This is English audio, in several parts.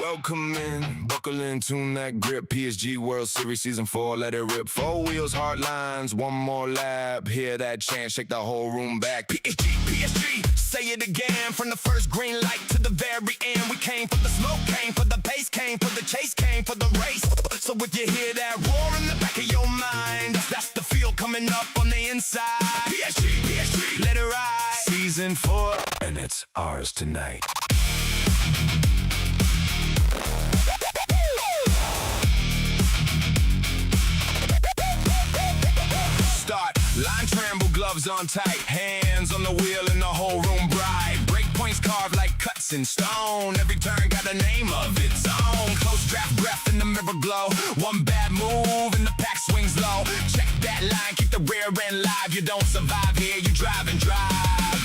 Welcome in, buckle in, tune that grip. PHG World Series Season 4, let it rip. 4 wheels, hard lines, one more lap. Hear that chant, shake the whole room back. PHG, PHG, say it again. From the first green light to the very end. We came for the smoke, came for the pace, came for the chase, came for the race. So if you hear that roar in the back of your mind, that's the feel coming up on the inside. PHG, PHG, let it ride. Season 4, and it's ours tonight. Start, line tremble, gloves on tight, hands on the wheel and the whole room bright. Break points carved like cuts in stone, every turn got a name of its own. Close draft breath in the mirror glow, one bad move and the pack swings low. Check that line, keep the rear end live, you don't survive here, you drive and drive.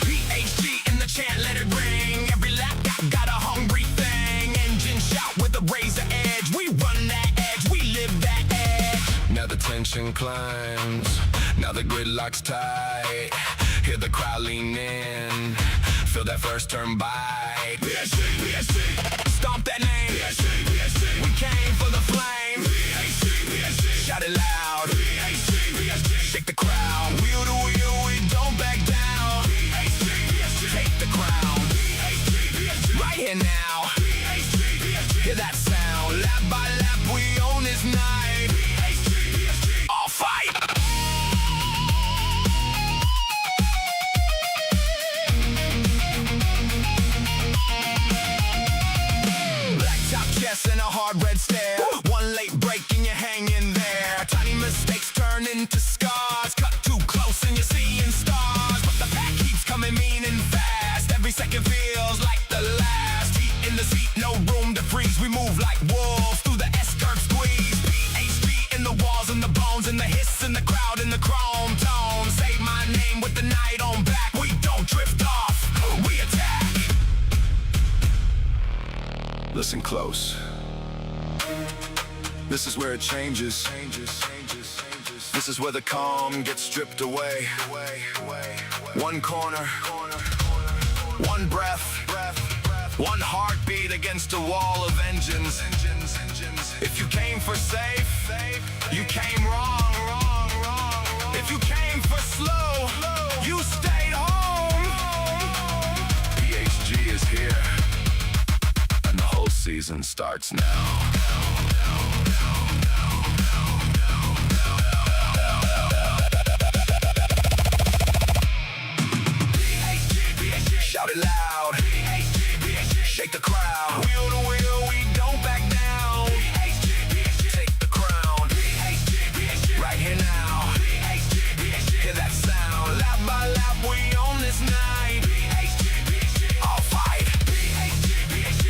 PHG in the chant, let it ring, every lap got a hungry thing. Engine shout with a razor edge, we run that edge, we live that edge. Now the tension climbs, now the gridlock's tight. Hear the crowd lean in, feel that first turn bite. PHG, PHG, stomp that name. PHG, PHG, we came for the flame. PHG, PHG, shout it loud. PHG, PHG, shake the crowd. Wheel to wheel, we don't back down. PHG, PHG, take the crown. PHG, PHG, right here now. PHG, PHG, hear that sound. Lap by lap, we own this night. PHG, PHG, all fight. And a hard red stare, one late break and you're hanging there. Tiny mistakes turn into scars, cut too close and you're seeing stars. But the pack keeps coming mean and fast, every second feels like the last. Heat in the seat, no room to freeze, we move like wolves through the S-curve squeeze. PHG in the walls and the bones and the hiss and the crowd and the chrome tone. Say my name with the night on back, we don't drift off, we attack. Listen close. This is where it changes. This is where the calm gets stripped away. One corner, one breath, one heartbeat against a wall of engines. If you came for safe, you came wrong. If you came for slow, you stayed home. PHG is here, and the whole season starts now. Shout it loud, shake the crowd. Wheel to wheel, we don't back down. Take the crown, right here now. Hear that sound, lap by lap, we own this night. All fight,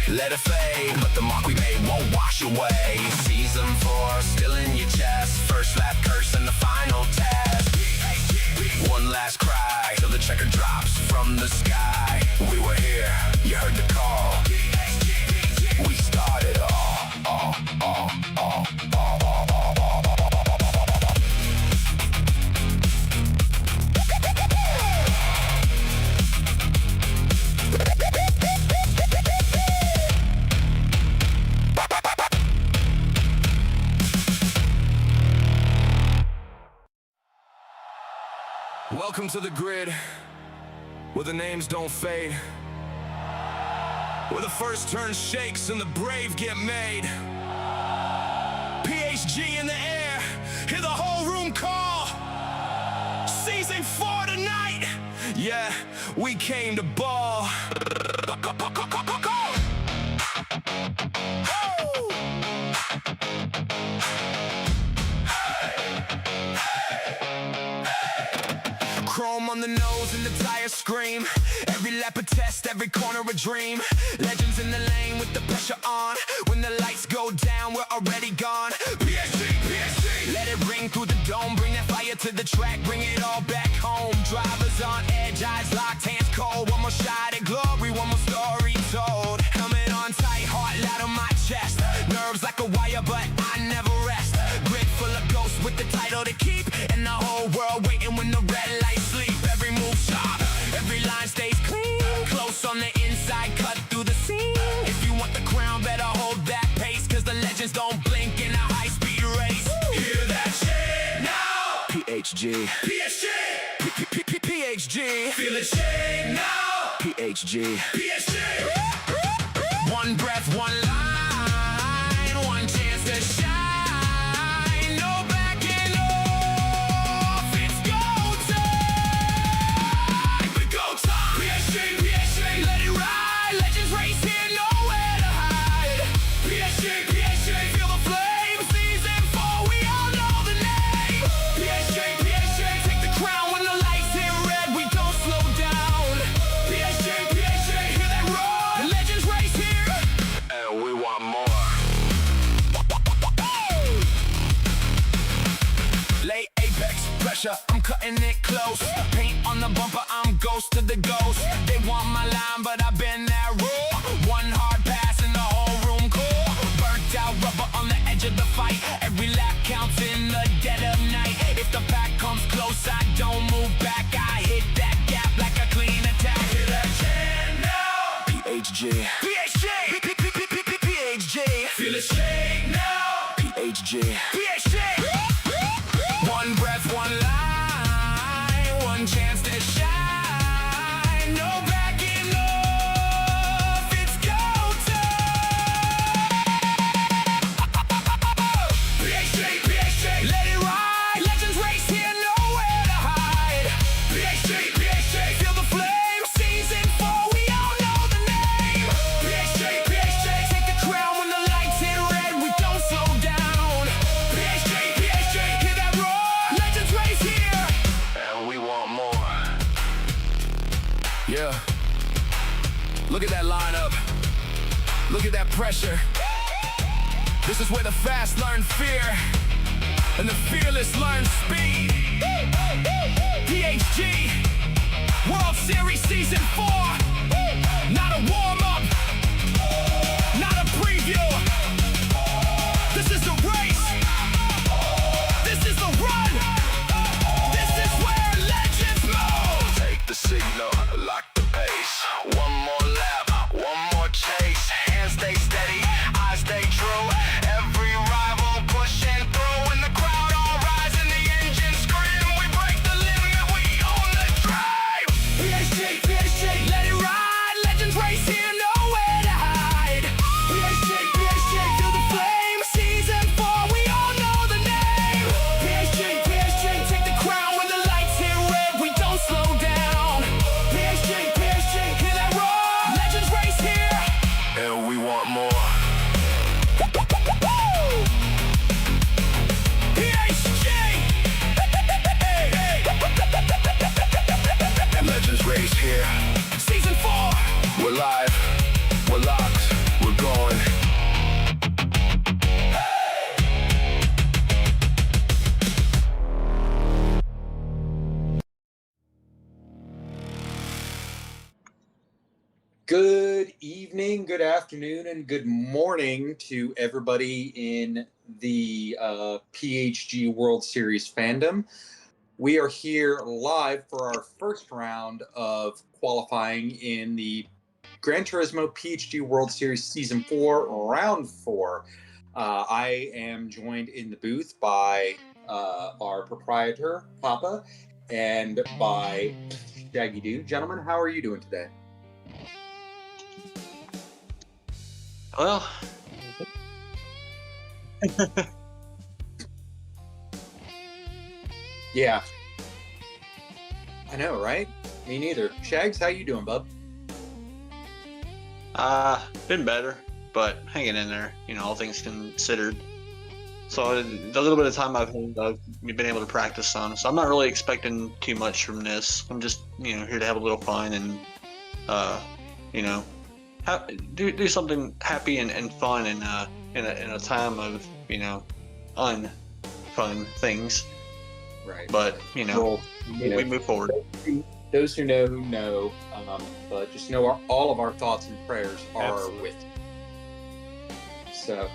let it fade, but the mark we made won't wash away. Season 4, still in your chest. First lap curse and the final test. One last cry till the checker drops from the sky. We were here, you heard the call. We started all. Welcome to the grid, where the names don't fade, where the first turn shakes and the brave get made. PHG in the air, hear the whole room call. Season 4 tonight, yeah, we came to ball. Chrome on the nose and the tires scream. Every lap a test, every corner a dream. Legends in the lane with the pressure on. When the lights go down, we're already gone. PHG, PHG, let it ring through the dome. Bring that fire to the track, bring it all back home. Drivers on edge, eyes locked, hands cold. One more shot at glory, one more story told. Helmet on tight, heart loud on my chest. Nerves like a wire, but I never rest. Grid full of ghosts with the title to keep. And the whole world waiting when the red lights sleep. Every move sharp, every line stays clean. Close on the inside, cut through the seam. If you want the crown, better PHG. PHG. PHG. Feel it shake now. PHG. PHG. One breath, one line, one chance to shine. No backing off. It's go time. The go time. PHG. PHG. Let it ride. Legends race here. Nowhere to hide. PHG. PHG. Feel the flame. Season 4. We all know the name. PHG. PHG. Take the crown when the lights hit red. We don't slow down. PHG. PHG. Hear that roar. Legends race here. And we want more. Late apex pressure, I'm cutting it close. Paint on the bumper, I'm ghost to the ghost. They want my line, but I've been that raw. One hard pass and the whole room cool. Burnt out rubber on the edge of the fight. Every lap counts in the dead of night. If the pack comes close, I don't move back. I hit that gap like a clean attack. Hit that jam now. PHG. PHG. PHG. Feel it shake now. PHG. PHG. One breath, one line, one chance to shine. No backing off. It's go time. PHG. PHG. Let it ride. Legends race here, nowhere to hide. PHG. PHG. Feel the flame. Season 4. We all know the name. PHG. PHG. Take the crown when the lights hit red. We don't slow down. PHG. PHG. Hear that roar. Legends race here. And we want more. Yeah. Look at that lineup. Look at that pressure. This is where the fast learn fear and the fearless learn speed. PHG World Series Season 4. Not a warm-up, not a preview. This is the race. This is the run. This is where legends move. Take the signal, lock the pace. One more lap, one more chase. Hands stay steady, eyes stay true. Every rival pushing through. When the crowd all rise and the engine scream, we break the limit, we own the drive. PHG, PHG, let it ride. Legends race here, nowhere to hide. PHG, PHG, feel the flame. Season 4, we all know the name. PHG, PHG, take the crown when the lights hit red. We don't slow down. PHG, PHG, hear that roar. Legends race here, and we want more. PHG! Legends race here. Season 4. We're live. We're locked. We're going. Good evening, good afternoon, and good morning to everybody in the PHG World Series fandom. We are here live for our first round of qualifying in the Gran Turismo PHG World Series Season 4, Round 4. I am joined in the booth by our proprietor, Papa, and by Shaggy Doo. Gentlemen, how are you doing today? Well, Yeah. I know, right? Me neither. Shags, how you doing, bub? been better, but hanging in there, all things considered. So the little bit of time I've been able to practice on, so I'm not really expecting too much from this. I'm just, here to have a little fun and, do something happy and fun and in a time of, unfun things. Right. But, Well, we move forward. Those who know, but just know all of our thoughts and prayers are Absolutely. with you. So,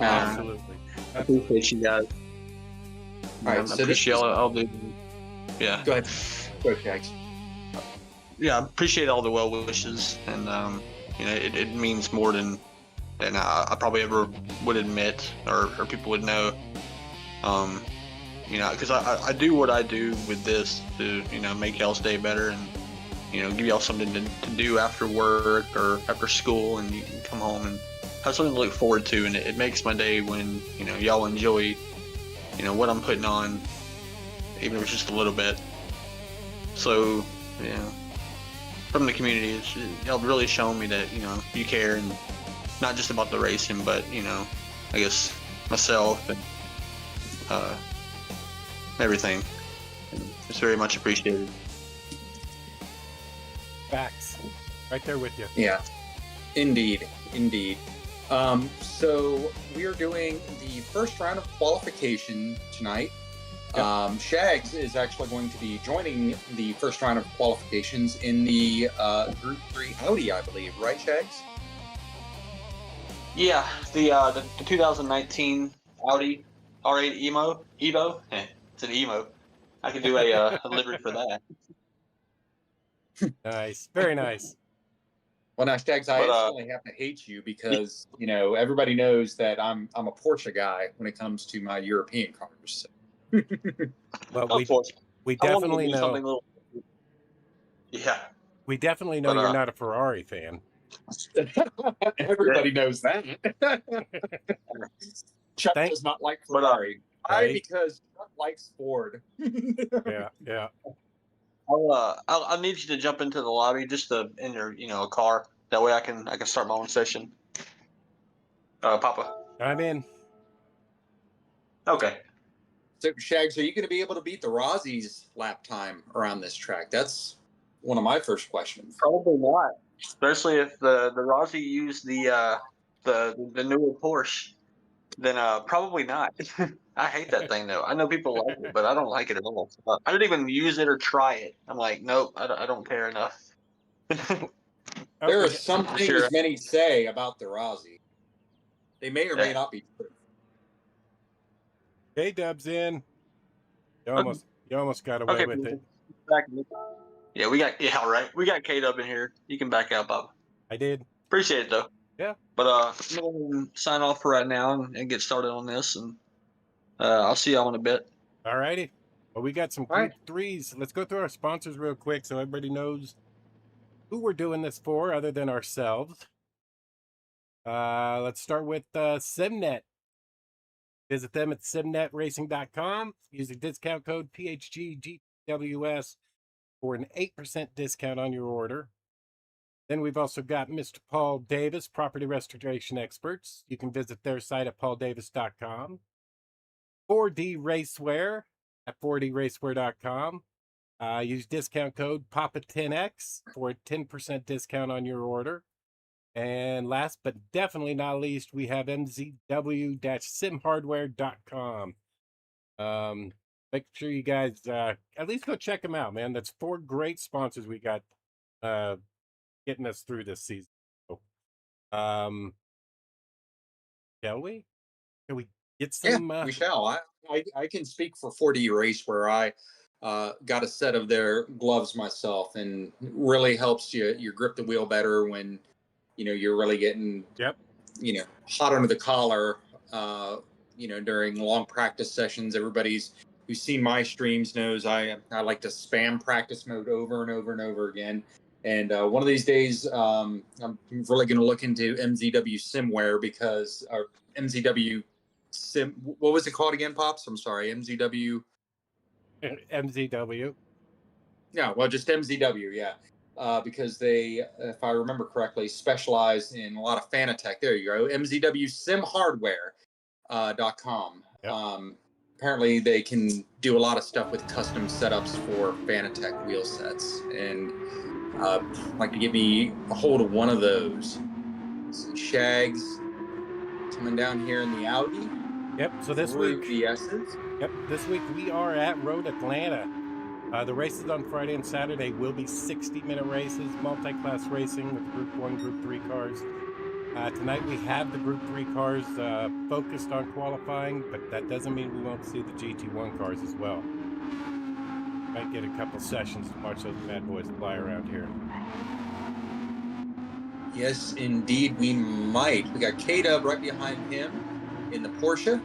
Absolutely. I appreciate you guys. All right, I so appreciate all the, yeah. Go ahead. Go, Shags. Yeah, I appreciate all the well wishes, and it means more than I probably ever would admit, or people would know. you know, because I do what I do with this to, you know, make y'all's day better and, you know, give y'all something to do after work or after school, and you can come home and have something to look forward to, and it makes my day when, you know, y'all enjoy, you know, what I'm putting on, even if it's just a little bit. So, you know, from the community, y'all really shown me that, you know, you care, and not just about the racing, but, you know, I guess myself and everything. It's very much appreciated. Facts. Right there with you. Yeah, indeed. So we are doing the first round of qualification tonight. Yep. Shags is actually going to be joining the first round of qualifications in the Group 3 Audi, I believe, right, Shags? Yeah, the 2019 Audi R8 Evo. It's an Evo. I could do a livery for that. Nice. Very nice. Well, now, Shags, I But, instantly have to hate you because, you know, everybody knows that I'm a Porsche guy when it comes to my European cars. Well, unfortunately, we I wanted to definitely do know. something a little. Yeah, We definitely know But, you're not a Ferrari fan. Everybody knows that. Chuck Thank- does not like But, Ferrari. Why? right? Because Chuck likes Ford. Yeah. I'll need you to jump into the lobby just to enter, you know, a car. That way I can start my own session. Papa. I'm in. Okay. So, Shags, are you going to be able to beat the Rossies lap time around this track? That's one of my first questions. Probably not. Especially if the Rossi used the newer Porsche, then probably not. I hate that thing though. I know people like it, but I don't like it at all. I didn't even use it or try it. I'm like, nope, I don't care enough. There are Okay. some things Sure. many say about the Rossi. They may or may Yeah. not be true. Dub's in. You almost got away with it. Back. Yeah, we got We got Kate up in here. You can back out, Bob. I did. Appreciate it though. Yeah. But I'm gonna sign off for right now and get started on this, and I'll see y'all in a bit. All righty. Well, we got some All right. Group 3s. Let's go through our sponsors real quick so everybody knows who we're doing this for other than ourselves. Let's start with Simnet. Visit them at simnetracing.com. Use the discount code PHG for an 8% discount on your order. Then we've also got Mr. Paul Davis, Property Restoration Experts. You can visit their site at pauldavis.com. 4D Racewear at 4dracewear.com. Use discount code PAPA10X for a 10% discount on your order. And last but definitely not least, we have mzw-simhardware.com. Make sure you guys at least go check them out, man. That's 4 great sponsors we got getting us through this season. So, shall we? Can we get some? Yeah, we shall. I can speak for 4D Race, where I got a set of their gloves myself, and it really helps you grip the wheel better when you're really getting hot under the collar. During long practice sessions, everybody's who's seen my streams knows I like to spam practice mode over and over and over again. And one of these days, I'm really going to look into MZW Simwear because our MZW Sim. What was it called again, Pops? I'm sorry, MZW. MZW. Yeah, well, just MZW. Yeah, because they, if I remember correctly, specialize in a lot of Fanatec. There you go, MZWSimHardware.com. Apparently, they can do a lot of stuff with custom setups for Fanatec wheel sets, and I'd like to get me a hold of one of those. Shags coming down here in the Audi. Yep. So this week, VS's. Yep. This week we are at Road Atlanta. The races on Friday and Saturday will be 60-minute races, multi-class racing with Group 1, Group 3 cars. Tonight we have the Group 3 cars focused on qualifying, but that doesn't mean we won't see the GT1 cars as well. Might get a couple sessions to watch those bad boys fly around here. Yes, indeed, we might. We got K-Dub right behind him in the Porsche.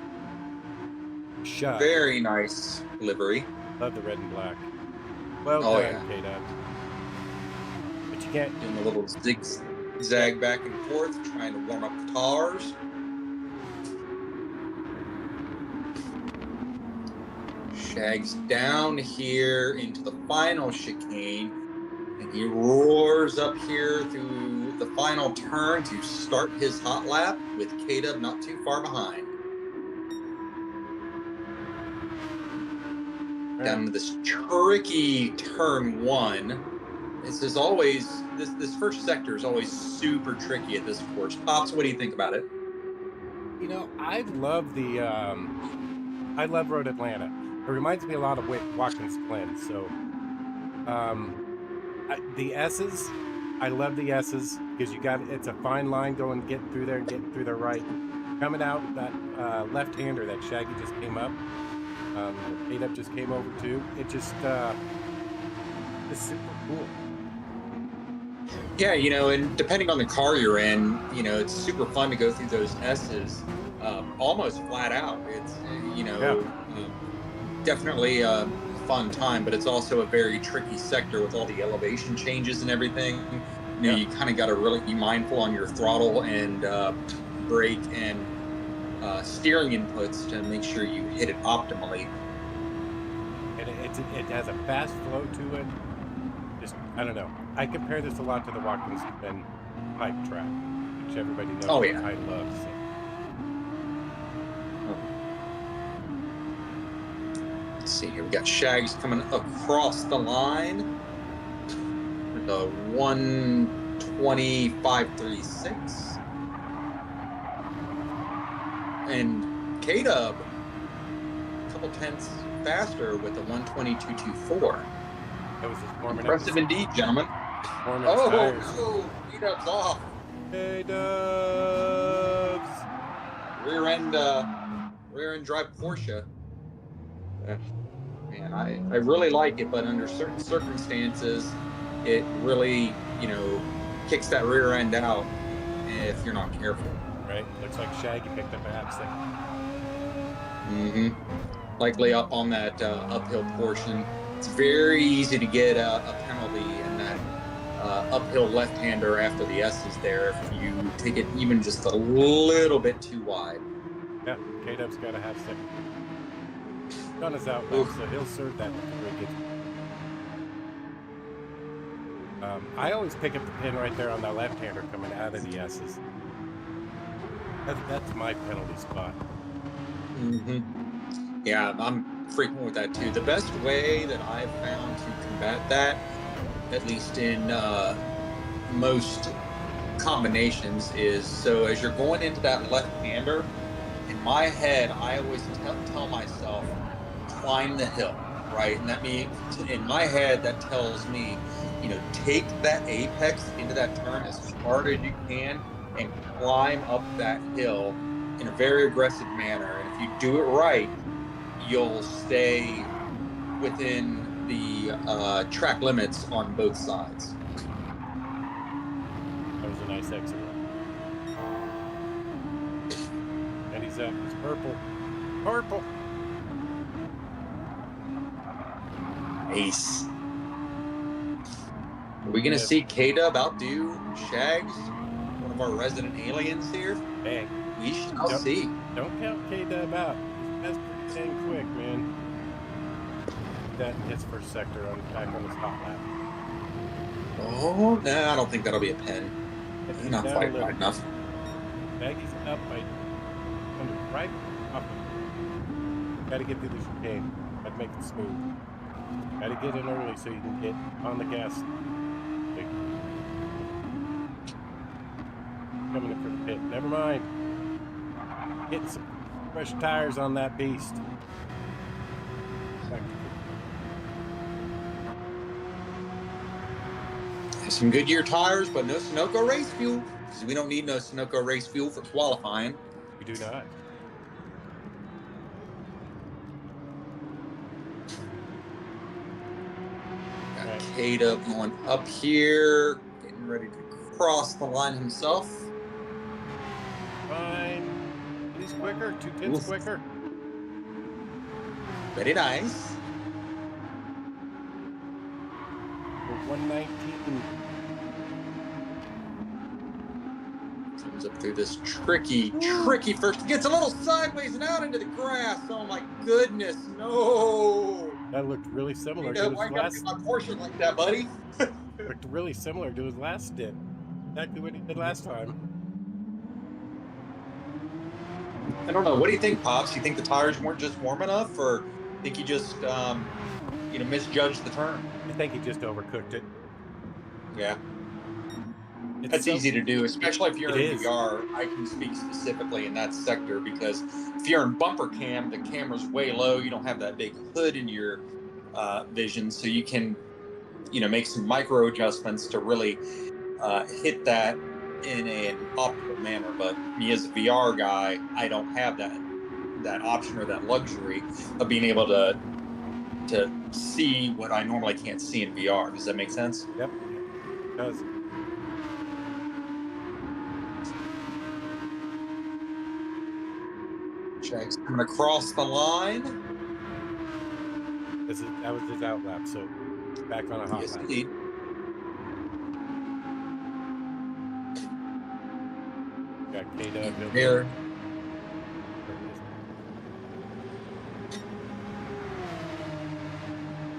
shut. Very nice livery. Love the red and black. Well Oh, done, yeah. K-Dub. But you can't. Doing a little zigzag back and forth, trying to warm up the tires. Shags down here into the final chicane, and he roars up here through the final turn to start his hot lap with K-Dub not too far behind. Down into this tricky turn 1. This is always this first sector is always super tricky at this course. Pops, what do you think about it? You know, I love the I love Road Atlanta. It reminds me a lot of Watkins Glen. So the S's, I love the S's because it's a fine line going, getting through there and getting through the right. Coming out, that left-hander, that Shaggy just came up. K-Dub just came over too. It just, it's super cool. Yeah, and depending on the car you're in, it's super fun to go through those S's almost flat out. It's, definitely a fun time, but it's also a very tricky sector with all the elevation changes and everything. You kind of got to really be mindful on your throttle and brake and steering inputs to make sure you hit it optimally. And it has a fast flow to it. Just, I don't know. I compare this a lot to the Watkins Glen pipe track, which everybody knows I love. So. Let's see here. We got Shags coming across the line. The 125.36. And K-Dub, a couple tenths faster with the 122.24. That was his impressive indeed, gentlemen. Oh, K-Dub's off. K-Dubs. Rear end drive Porsche. Man, I really like it, but under certain circumstances, it really, kicks that rear end out if you're not careful. Right? Looks like Shaggy picked up a half second. Likely up on that uphill portion. It's very easy to get a penalty in that uphill left-hander after the S is there if you take it even just a little bit too wide. Yeah, K-Dub's got a half second. On his outback, so he'll serve that before he gets. I always pick up the pin right there on that left-hander coming out of the S's. That's my penalty spot. Yeah, I'm frequent with that too. The best way that I've found to combat that, at least in most combinations, is so as you're going into that left-hander, in my head, I always tell myself, climb the hill, right? And that means, in my head, that tells me, take that apex into that turn as hard as you can and climb up that hill in a very aggressive manner. And if you do it right, you'll stay within the track limits on both sides. That was a nice exit. And he's up. He's purple. Purple. Nice. Are we going to see K-Dub outdo Shags, one of our resident aliens here? Hey. We shall see. Don't count K-Dub out. That's pretty dang quick, man. That in his first sector back on his hot lap. Oh, no, I don't think that'll be a pin. Not quite wide enough. Maggie's up by right up. Gotta get through the chicane. Gotta make it smooth. Gotta get in early so you can get on the gas. Coming in for the pit. Never mind. Getting some fresh tires on that beast. Some Goodyear tires, but no Sunoco race fuel, because we don't need no Sunoco race fuel for qualifying. We do not. Got K-Dub going up here, getting ready to cross the line himself. Fine. He's quicker. 2 tenths quicker. Very nice. For 119. Comes up through this tricky first. Gets a little sideways and out into the grass. Oh my goodness, no. That looked really similar to his Why you gotta do last. my portion like that, buddy? Looked really similar to his last stint. Exactly what he did last time. I don't know. What do you think, Pops? You think the tires weren't just warm enough, or think he just, misjudged the turn? I think he just overcooked it. Yeah, It's that's so- easy to do, especially if you're It in is. VR. I can speak specifically in that sector because if you're in bumper cam, the camera's way low. You don't have that big hood in your vision, so you can, make some micro adjustments to really hit that in an optimal manner. But me as a VR guy, I don't have that option or that luxury of being able to see what I normally can't see in VR. Does that make sense? Yep. It does. Shag's coming across the line. That was his out lap, so back on a hot Yes, lap. indeed. Got K-Dub. There.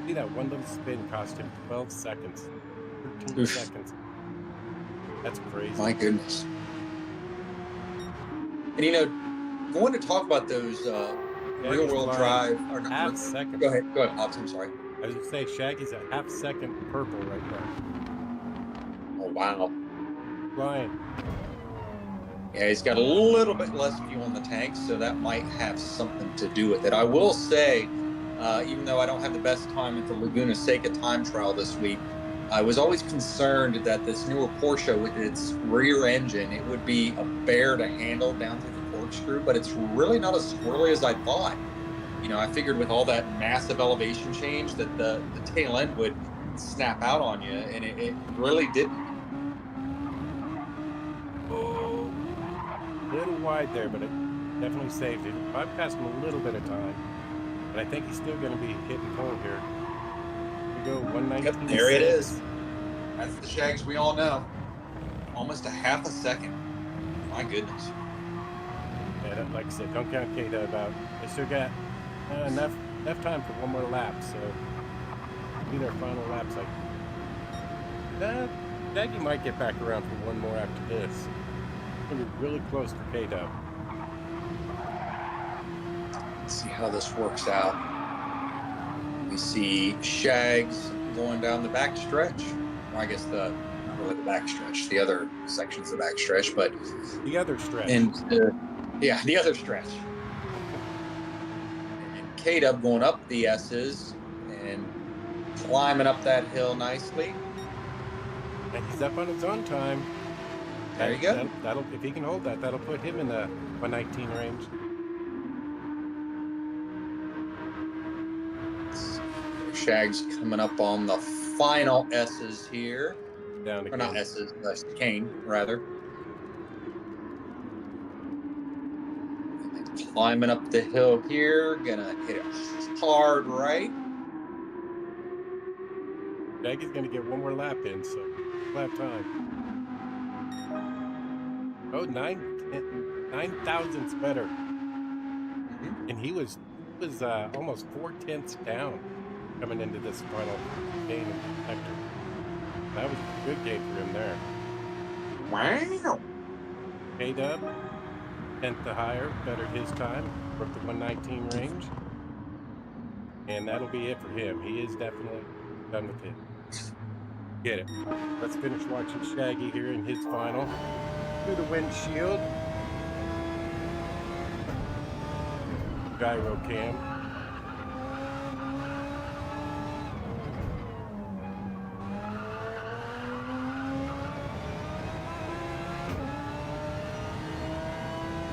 See, that one little spin cost him 12 seconds. 13 Oof. seconds. That's crazy. My goodness. And going to talk about those real world drive. Or not, Half second. Go ahead, Pops. I'm sorry. I was going to say, Shaggy's a half second purple right now. Oh wow. Flying. Yeah, he's got a little bit less fuel in the tank, so that might have something to do with it. I will say, even though I don't have the best time at the Laguna Seca time trial this week, I was always concerned that this newer Porsche with its rear engine, it would be a bear to handle down through the corkscrew, but it's really not as squirrely as I thought. I figured with all that massive elevation change that the tail end would snap out on you, and it really didn't. A little wide there, but it definitely saved it. I passed him a little bit of time, but I think he's still going to be hitting home here. Here we go, 119. Yep, there it is. That's the Shags we all know. Almost a half a second. My goodness. Yeah, like I said, don't count K-Dub out. They still got enough time for one more lap, so do their final laps. Shaggy might get back around for one more after this. It's going to be really close for K-Dub. Let's see how this works out. We see Shags going down the back stretch. Well, I guess not really the back stretch. The other section's the back stretch, but The other stretch. and the other stretch. And K-Dub going up the S's and climbing up that hill nicely. And he's up on his own time. There you go. That'll if he can hold that, that'll put him in the 119 range. Shags coming up on the final S's here. Down Or again. not S's, Kane, rather. Climbing up the hill here. Gonna hit it hard right. Shaggy's going to get one more lap in, so lap time. Oh, 9 thousandths better. Mhm. And he was almost 4/10 down coming into this final game in the sector. That was a good game for him there. Wow. K-Dub, 10th to higher, bettered his time, broke the 119 range. And that'll be it for him. He is definitely done with it. Get it. Let's finish watching Shaggy here in his final. Through the windshield. Gyro cam.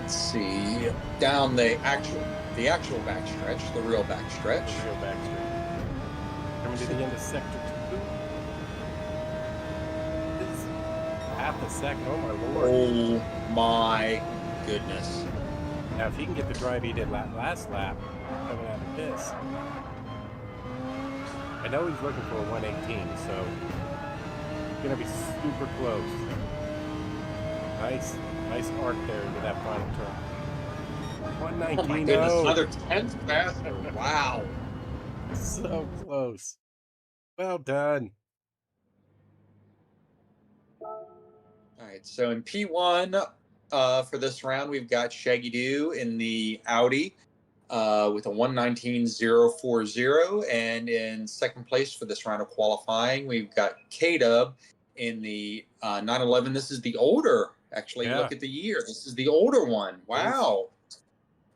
Let's see. Down the actual backstretch, the real backstretch. Real backstretch. Coming to the end of sector 2. This is half a second. Oh my lord. Oh my goodness. Now, if he can get the drive he did last lap, coming out of this, I know he's looking for a 118, so it's going to be super close. Nice arc there into that final turn. 119. Oh my goodness, another 10th faster. Wow. So close. Well done. All right, so in P1 for this round, we've got Shaggy Doo in the Audi with a 119.040. And in second place for this round of qualifying, we've got K-Dub in the 911. This is the older, actually, Yeah. look at the year. This is the older one. Wow.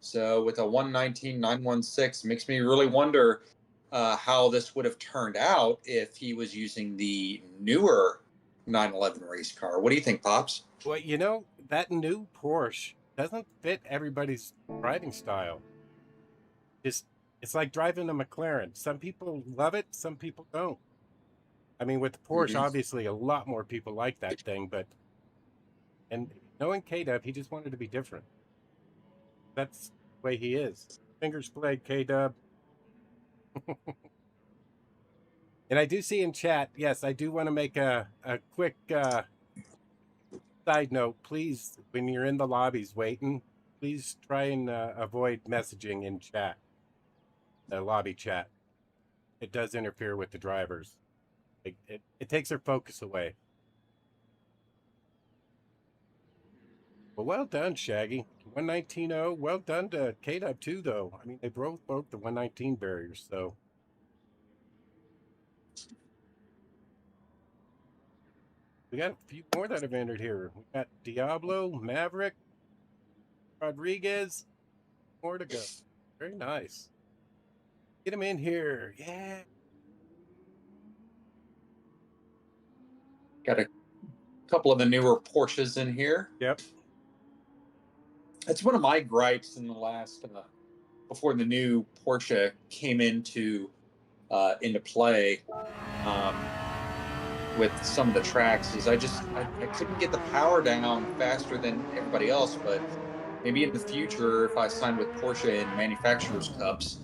So with a 119.916, makes me really wonder how this would have turned out if he was using the newer 911 race car. What do you think, Pops? Well, you know, that new Porsche doesn't fit everybody's driving style. It's like driving a McLaren. Some people love it, some people don't. I mean, with the Porsche, obviously a lot more people like that thing, and knowing K-Dub, he just wanted to be different. That's the way he is. Fingers played, K-Dub. And I do see in chat, yes, I do want to make a quick side note. Please, when you're in the lobbies waiting, please try and avoid messaging in chat, the lobby chat. It does interfere with the drivers. It takes their focus away. Well, well done, Shaggy. 119.0. Well done to K-Dub too, though. I mean, they both broke the 119 barriers, so. We got a few more that have entered here. We got Diablo, Maverick, Rodriguez. More to go. Very nice. Get him in here. Yeah. Got a couple of the newer Porsches in here. Yep. That's one of my gripes in the last before the new Porsche came into play with some of the tracks is I couldn't get the power down faster than everybody else. But maybe in the future, if I sign with Porsche in manufacturers cups,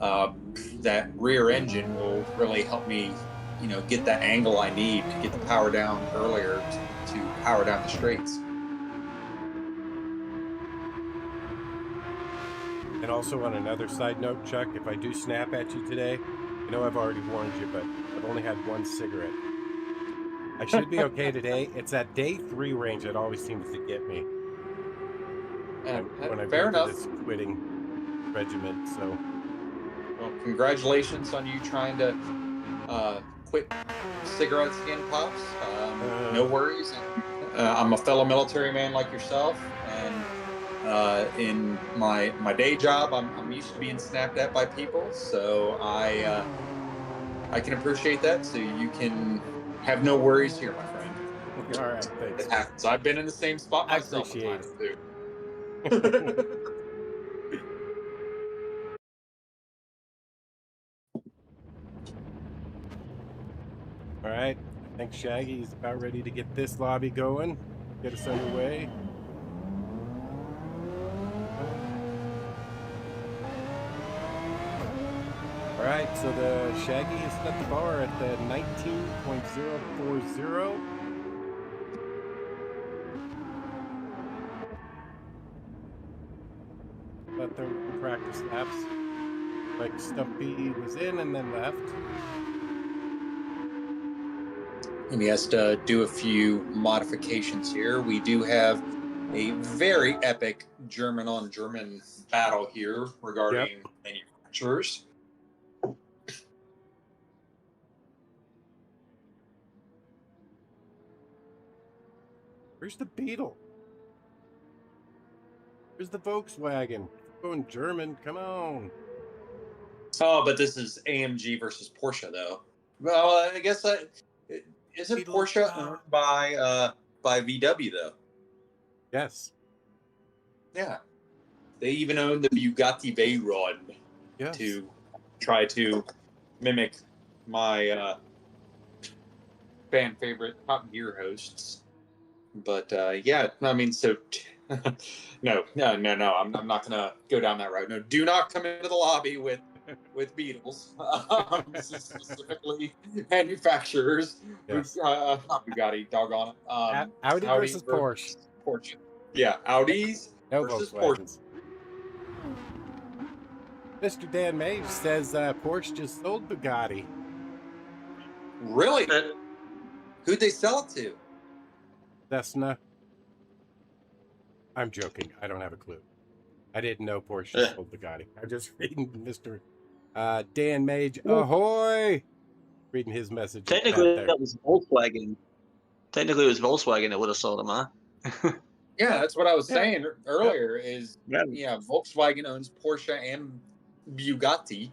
that rear engine will really help me, get that angle I need to get the power down earlier to power down the straights. And also on another side note, Chuck, if I do snap at you today, I know I've already warned you, but I've only had one cigarette. I should be okay today. It's that day 3 range that always seems to get me. When I Fair go enough. through this quitting regiment, so. Well, congratulations on you trying to quit cigarettes again, Pops. No worries. I'm a fellow military man like yourself, and in my day job, I'm used to being snapped at by people, so I can appreciate that. So you can have no worries here, my friend. All right, thanks. It happens. I've been in the same spot myself. I appreciate it. All right, I think Shaggy's about ready to get this lobby going. Get us underway. All right, so the Shaggy has set the bar at the 19.040. About 30 practice laps. Like Stumpy was in and then left. And he has to do a few modifications here. We do have a very epic German-on-German battle here regarding manufacturers. Where's the Beetle? Where's the Volkswagen? Going German, come on. Oh, but this is AMG versus Porsche, though. Well, I guess isn't Porsche owned by VW, though? Yes. Yeah. They even own the Bugatti Veyron to try to mimic my fan favorite Top Gear hosts, But yeah, I mean, so no. I'm not gonna go down that road. No, do not come into the lobby with Beetles. This is specifically manufacturers. Yes. Not Bugatti, doggone it. Audi versus Porsche. Porsche. Yeah, Audis No versus Porsche. Volkswagens. Mr. Dan Mage says Porsche just sold Bugatti. Really? Who'd they sell it to? Cessna. I'm joking. I don't have a clue. I didn't know Porsche just sold Bugatti. I'm just reading Mr. Dan Mage. Ahoy! Reading his message. Technically, that was Volkswagen. Technically, it was Volkswagen that would have sold them, huh? Yeah, that's what I was saying earlier. Is Yeah. Volkswagen owns Porsche and Bugatti.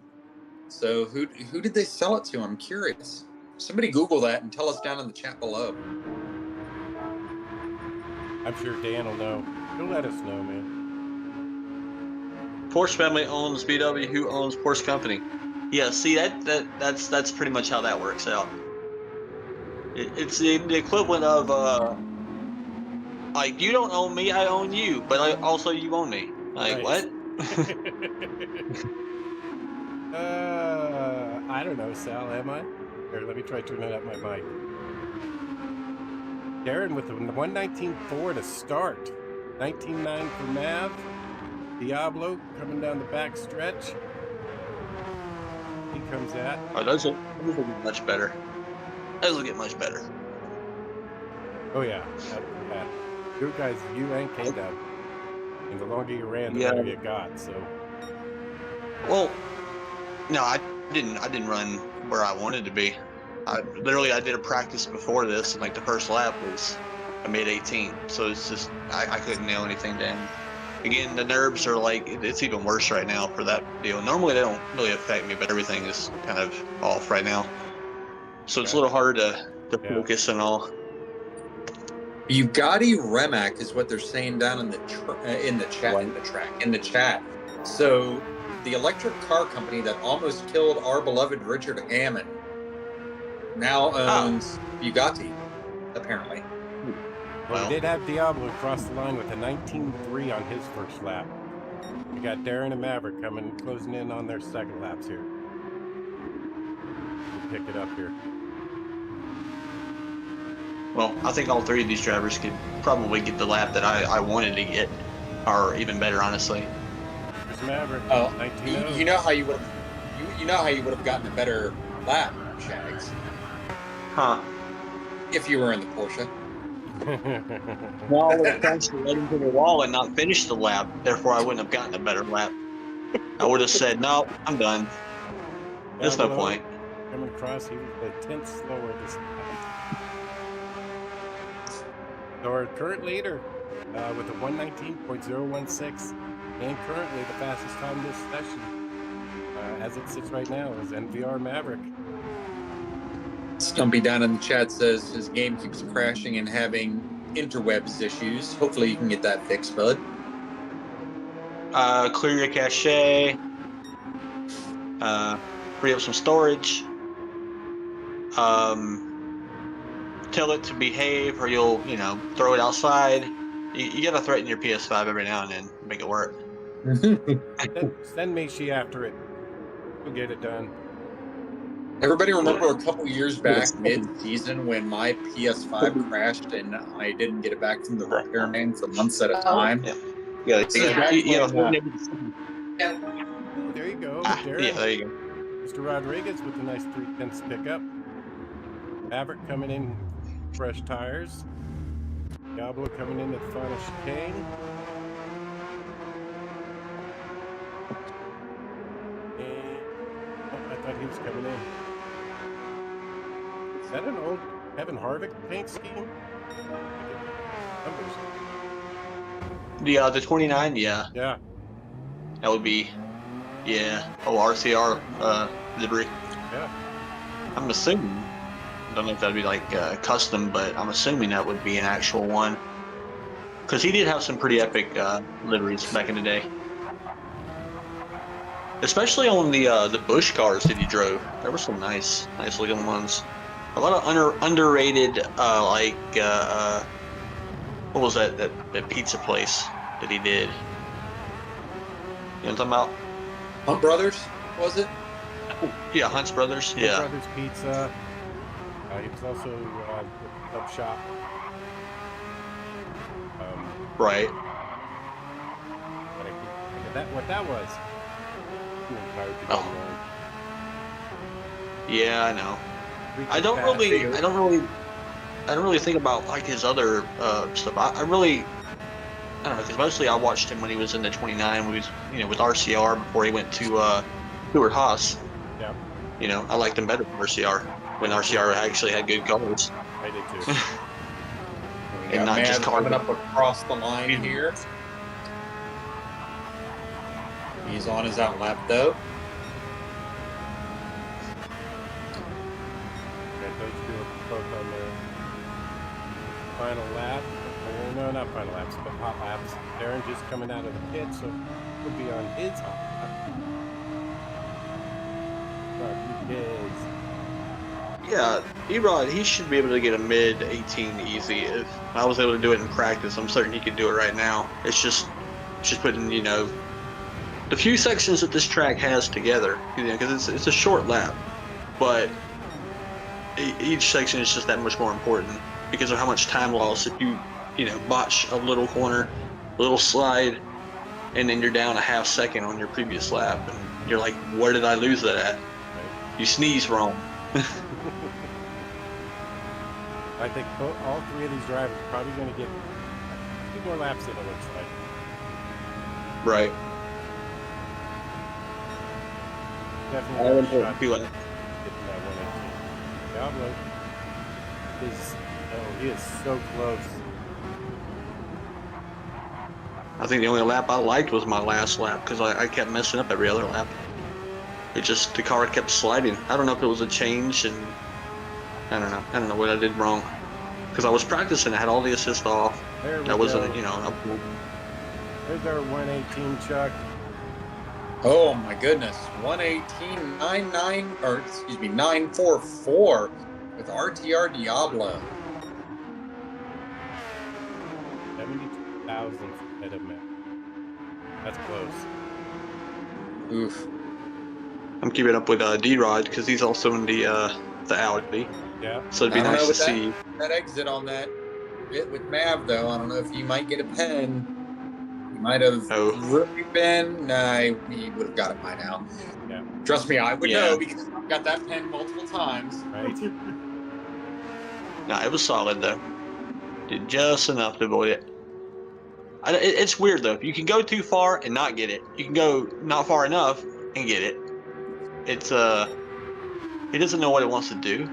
So who did they sell it to? I'm curious. Somebody Google that and tell us down in the chat below. I'm sure Dan will know. He'll let us know, man. Porsche family owns VW, who owns Porsche company. Yeah, see that's pretty much how that works out. It's the equivalent of like, you don't own me, I own you, but also you own me. Like, what? I don't know, Sal, am I? Here, let me try turning up my mic. Darren with the 119 Ford to start. 19.9 for Mav. Diablo coming down the back stretch. He comes at. Oh, those will get much better. Those will get much better. Oh, yeah. You guys, you and K-Dub. And the longer you ran, the better you got, so. Well, no, I didn't run where I wanted to be. I did a practice before this, and like the first lap was I made 18, so it's just I couldn't nail anything down. Again, the nerves are like, it's even worse right now for that deal. Normally they don't really affect me, but everything is kind of off right now, so it's a little hard to focus and all. Bugatti Remac is what they're saying down in the chat. So the electric car company that almost killed our beloved Richard Hammond now owns Bugatti, apparently. Well, we did have Diablo cross the line with a 19.3 on his first lap. We got Darren and Maverick closing in on their second laps here. We'll pick it up here. Well, I think all three of these drivers could probably get the lap that I wanted to get, or even better, honestly. There's Maverick. Oh, you know how you would have gotten a better lap, Shags. Huh? If you were in the Porsche. Well, I would have actually led into the wall and not finished the lap. Therefore, I wouldn't have gotten a better lap. I would have said, "No, I'm done. There's no point." Coming across, he was a tenth slower this time. So our current leader with a 119.016, and currently the fastest time this session, as it sits right now, is NVR Maverick. Stumpy down in the chat says his game keeps crashing and having interwebs issues. Hopefully you can get that fixed, bud. Clear your cache. Free up some storage. Tell it to behave, or you'll, throw it outside. You gotta threaten your PS5 every now and then to make it work. Send Mishi after it. We'll get it done. Everybody remember a couple years back, mid-season, when my PS5 crashed and I didn't get it back from the repairman for months at a time? Yeah. There you go. Yeah, there you go. Mr. Rodriguez with a nice 3/10 pickup. Maverick coming in, fresh tires. Diablo coming in at the final chicane. And I thought he was coming in. Is that an old Kevin Harvick paint scheme? The 29, yeah. Yeah. That would be, RCR livery. Yeah. I'm assuming. I don't know if that'd be like custom, but I'm assuming that would be an actual one. Because he did have some pretty epic liveries back in the day. Especially on the Bush cars that he drove. There were some nice looking ones. A lot of underrated what was that pizza place that he did? You know what I'm talking about? Hunt Brothers, was it? Yeah, Hunt's Brothers. Hunt Yeah. Brothers Pizza. He was also with Club Shop. Right. But I can't remember what that was. Oh. Yeah, I know. I don't really think about like his other stuff. I don't know, because mostly I watched him when he was in the 29, when he was, with RCR before he went to Stuart Haas. Yeah. I liked him better than RCR when RCR actually had good colors. I did too. We got not just Mav coming up across the line here. He's on his out lap though. Those two are both on their final lap. No, not final laps, but hot laps. Darren just coming out of the pit, so he'll be on his hot lap. Yeah, Erod, he should be able to get a mid 18 easy. If I was able to do it in practice, I'm certain he could do it right now. It's just putting, the few sections that this track has together, because it's a short lap, but each section is just that much more important because of how much time loss. If you, botch a little corner, a little slide, and then you're down a half second on your previous lap, and you're like, where did I lose that at? You sneeze wrong. I think all three of these drivers are probably going to get 2 more laps in, it looks like. Right. Definitely have a shot getting that 118. Diablo he is so close. I think the only lap I liked was my last lap because I kept messing up every other lap. The car kept sliding. I don't know if it was a change, and I don't know what I did wrong. Because I was practicing, I had all the assist off. That wasn't, There's our 118 Chuck. Oh my goodness, 944 with RTR Diablo. 72,000 ahead of me. That's close. Oof. I'm keeping up with D-Rod because he's also in the Audi. Yeah. So it'd be nice to see. That exit on that bit with Mav, though. I don't know if you might get a pen. He might have really been. Nah, he would have got it by now. Yeah. Trust me, I would know because I've got that pen multiple times. Right. Nah, it was solid though. Did just enough to avoid it. It's weird though. You can go too far and not get it. You can go not far enough and get it. It's he doesn't know what it wants to do.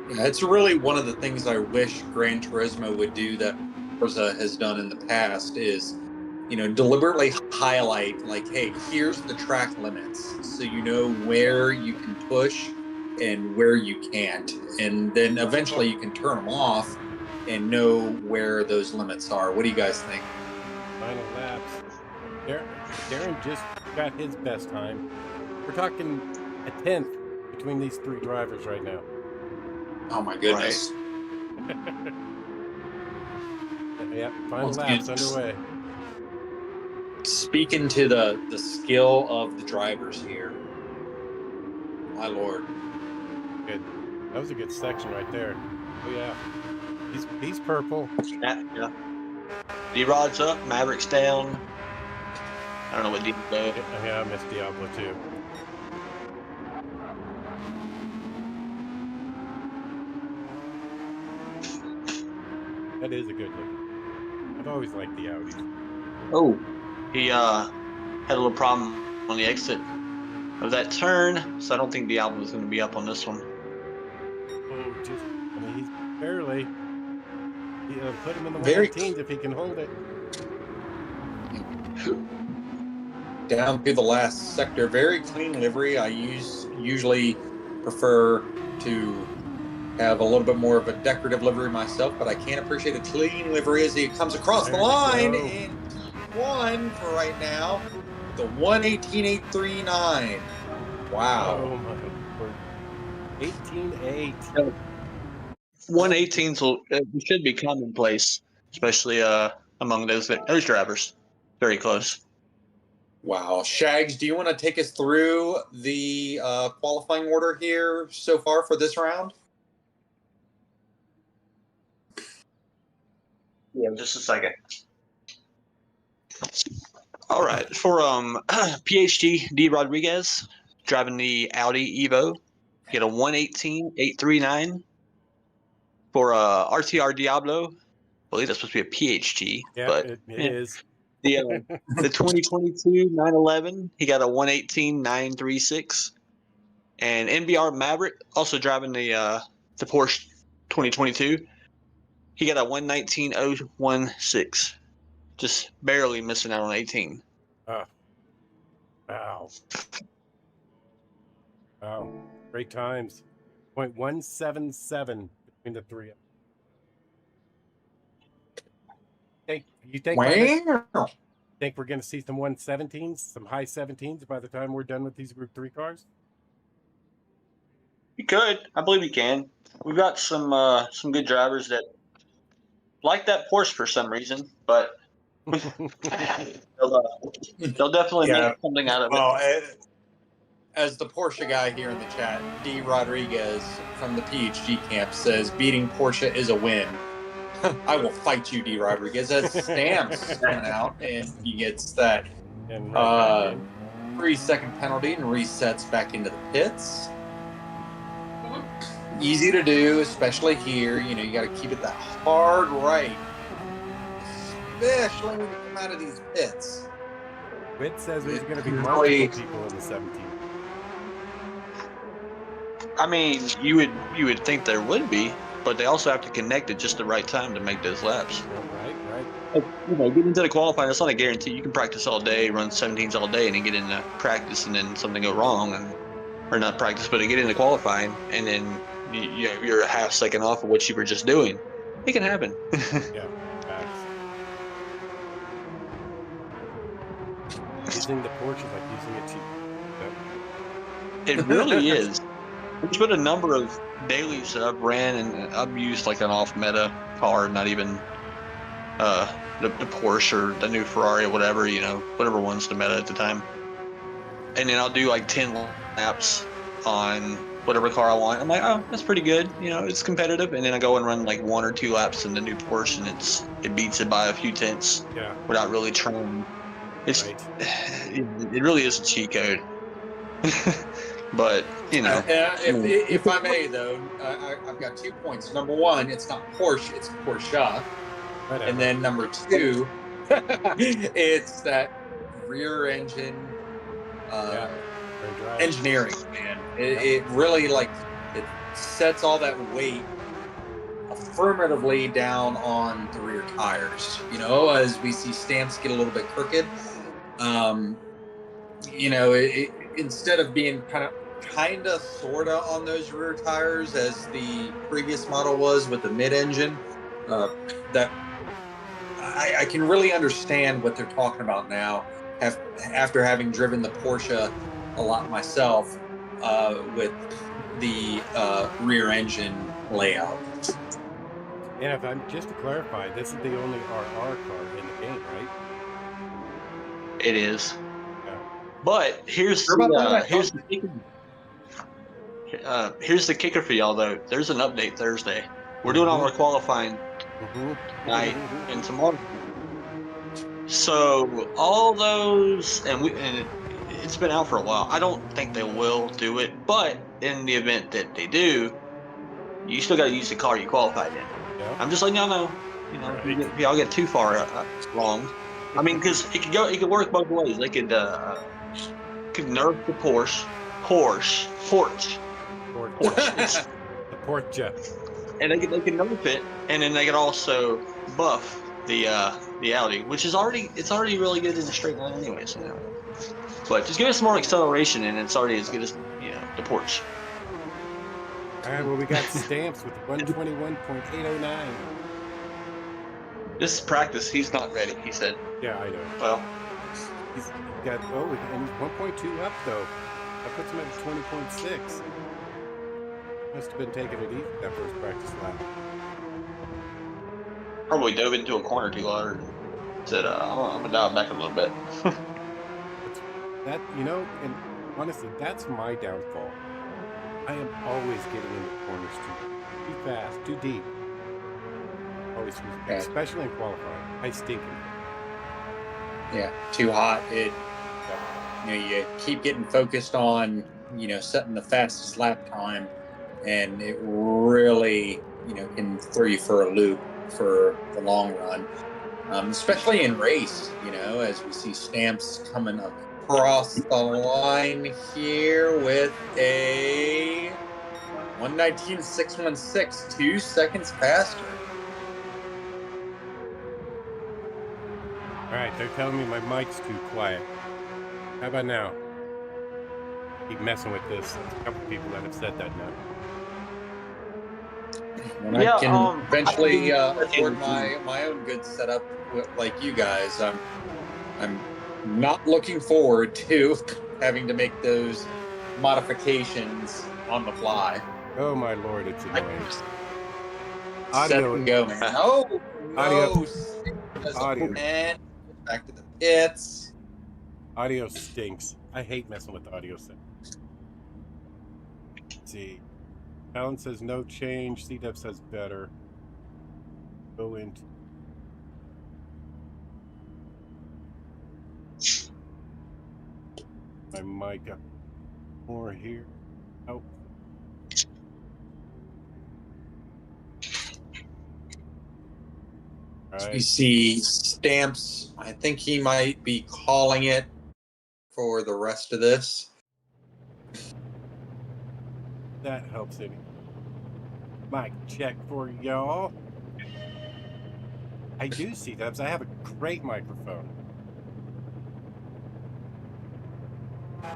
Yeah, it's really one of the things I wish Gran Turismo would do that Forza has done in the past is, deliberately highlight like, hey, here's the track limits, so you know where you can push and where you can't, and then eventually you can turn them off and know where those limits are. What do you guys think? Final laps. Darren just got his best time. We're talking a 10th between these 3 drivers right now. Oh my goodness. Right. Yeah, final laps underway. Speaking to the skill of the drivers here. My lord. Good. That was a good section right there. Oh yeah. He's purple. Yeah. D-Rod's up, Maverick's down. I don't know what Diablo. Yeah, I missed Diablo too. That is a good look. I've always liked the Audis. Oh, he had a little problem on the exit of that turn, so I don't think Diablo is going to be up on this one. Oh, he's barely. Put him in the 118s if he can hold it. Down through the last sector, very clean livery. I usually prefer to have a little bit more of a decorative livery myself, but I can't appreciate a clean livery as he comes across the line in T1 for right now. The 118.839. Wow. Oh my lord. 18.8. 118s should be commonplace, especially among those drivers. Very close. Wow. Shags, do you want to take us through the qualifying order here so far for this round? Yeah, just a second. All right, for PHG D Rodriguez driving the Audi Evo, he had a 118.839. For RTR Diablo, I believe that's supposed to be a PHG, Yeah, but it is. the 2022 911, he got a 118.936. And NBR Maverick, also driving the Porsche 2022, he got a 119.016. Just barely missing out on 18. Oh, wow. Wow. Great times. 0.177 between the three. You think Wow. think we're going to see some 117s, some high 17s by the time we're done with these Group 3 cars? You could. I believe you can. We've got some good drivers that like that Porsche for some reason, but they'll definitely Yeah. make something out of it. Well, as the Porsche guy here in the chat, D. Rodriguez from the PHG camp says, beating Porsche is a win. I will fight you, D. Rodriguez. As Stamps went out and he gets that And right back in. 3-second penalty and resets back into the pits. Easy to do, especially here. You know, you got to keep it that hard right, especially when you come out of these pits. Witt says there's going to be Really- multiple people in the 17. I mean, you would think there would be, but they also have to connect at just the right time to make those laps. Right. You know, getting into the qualifying, it's not a guarantee. You can practice all day, run 17s all day, and then get into practice, and then something go wrong, or not practice, but to get into qualifying, and then you're a half second off of what you were just doing. It can happen. Yeah. Facts. Using the Porsche is like using a cheap. It really is. There's been a number of dailies that I've ran, and I've used like an off-meta car, not even the Porsche or the new Ferrari or whatever, you know, whatever one's the meta at the time. And then I'll do like 10 laps on whatever car I want. I'm like, oh, that's pretty good. You know, it's competitive. And then I go and run like 1 or 2 laps in the new Porsche, and it beats it by a few tenths without really trying. It's Right. it really is a cheat code. But, you know. If I may, though, I've got 2 points. Number one, it's not Porsche, it's Porsche. Whatever. And then number two, it's that rear engine engineering, man. It really, like, it sets all that weight affirmatively down on the rear tires. You know, as we see Stamps get a little bit crooked, you know, instead of being kind of sorta on those rear tires as the previous model was with the mid-engine, that I can really understand what they're talking about now after having driven the Porsche a lot myself with the rear engine layout. And if I'm just to clarify, this is the only RR car in the game, right? It is. Yeah. But here's the kicker for y'all, though. There's an update Thursday. We're doing all our qualifying tonight and tomorrow. So all those, and it's been out for a while. I don't think they will do it, but in the event that they do, you still got to use the car you qualified in. Yeah. I'm just letting y'all know. You know, if y'all get too far wrong. I mean, because it could work both ways. They could nerf the Porsche, The Porsche. and they could nerf it, and then they could also buff the Audi, which is already really good in the straight line, anyways. You know, but just give it some more acceleration, and it's already as good as the Porsche. All right, well, we got Stamps with 121.809. This is practice. He's not ready, he said. Yeah, I know. Well, He's got, and he's 1.2 up, though. That puts him at 20.6. Must have been taking it easy that first practice lap. Probably dove into a corner too hard and said, I'm gonna dial it back a little bit. That, and honestly, that's my downfall. I am always getting into corners too fast, too deep. Always, Yeah. especially in qualifying. I stink in it. Yeah, too hot. You keep getting focused on, setting the fastest lap time, and it really, can throw you for a loop for the long run. Especially in race, as we see Stamps coming across the line here with a 1:19.616, 2 seconds faster. All right, they're telling me my mic's too quiet. How about now? Keep messing with this. There's a couple people that have said that now. When I can eventually afford my own good setup like you guys, I'm not looking forward to having to make those modifications on the fly. Oh my lord, it's annoying. Set and go, man. Oh, Audio. no. Audio. And back to the pits. Audio stinks. I hate messing with audio settings. Let's see. Alan says no change. C-Dub says better. Go into. My mic up more here. Oh. All You right. see Stamps. I think he might be calling it for the rest of this. That helps any. Mic check for y'all. I do see dubs. I have a great microphone.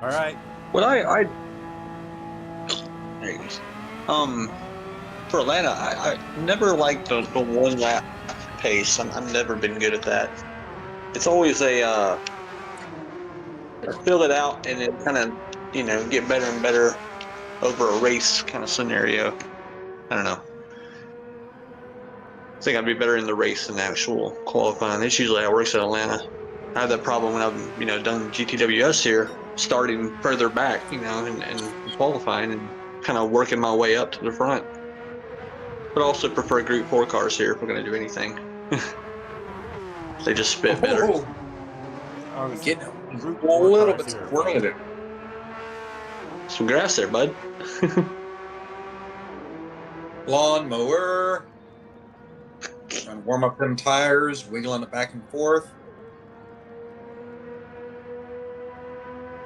All right. Well, there he goes. For Atlanta, I never liked the one lap pace. I've never been good at that. It's always a fill it out and then kind of get better and better over a race kind of scenario. I don't know. I think I'd be better in the race than the actual qualifying. That's usually how it works at Atlanta. I have that problem when I've done GTWS here, starting further back, and qualifying and kind of working my way up to the front. But I also prefer Group 4 cars here if we're going to do anything. They just spit better. Getting a little bit squirrely. Some grass there, bud. Lawnmower. Trying to warm up them tires, wiggling it back and forth.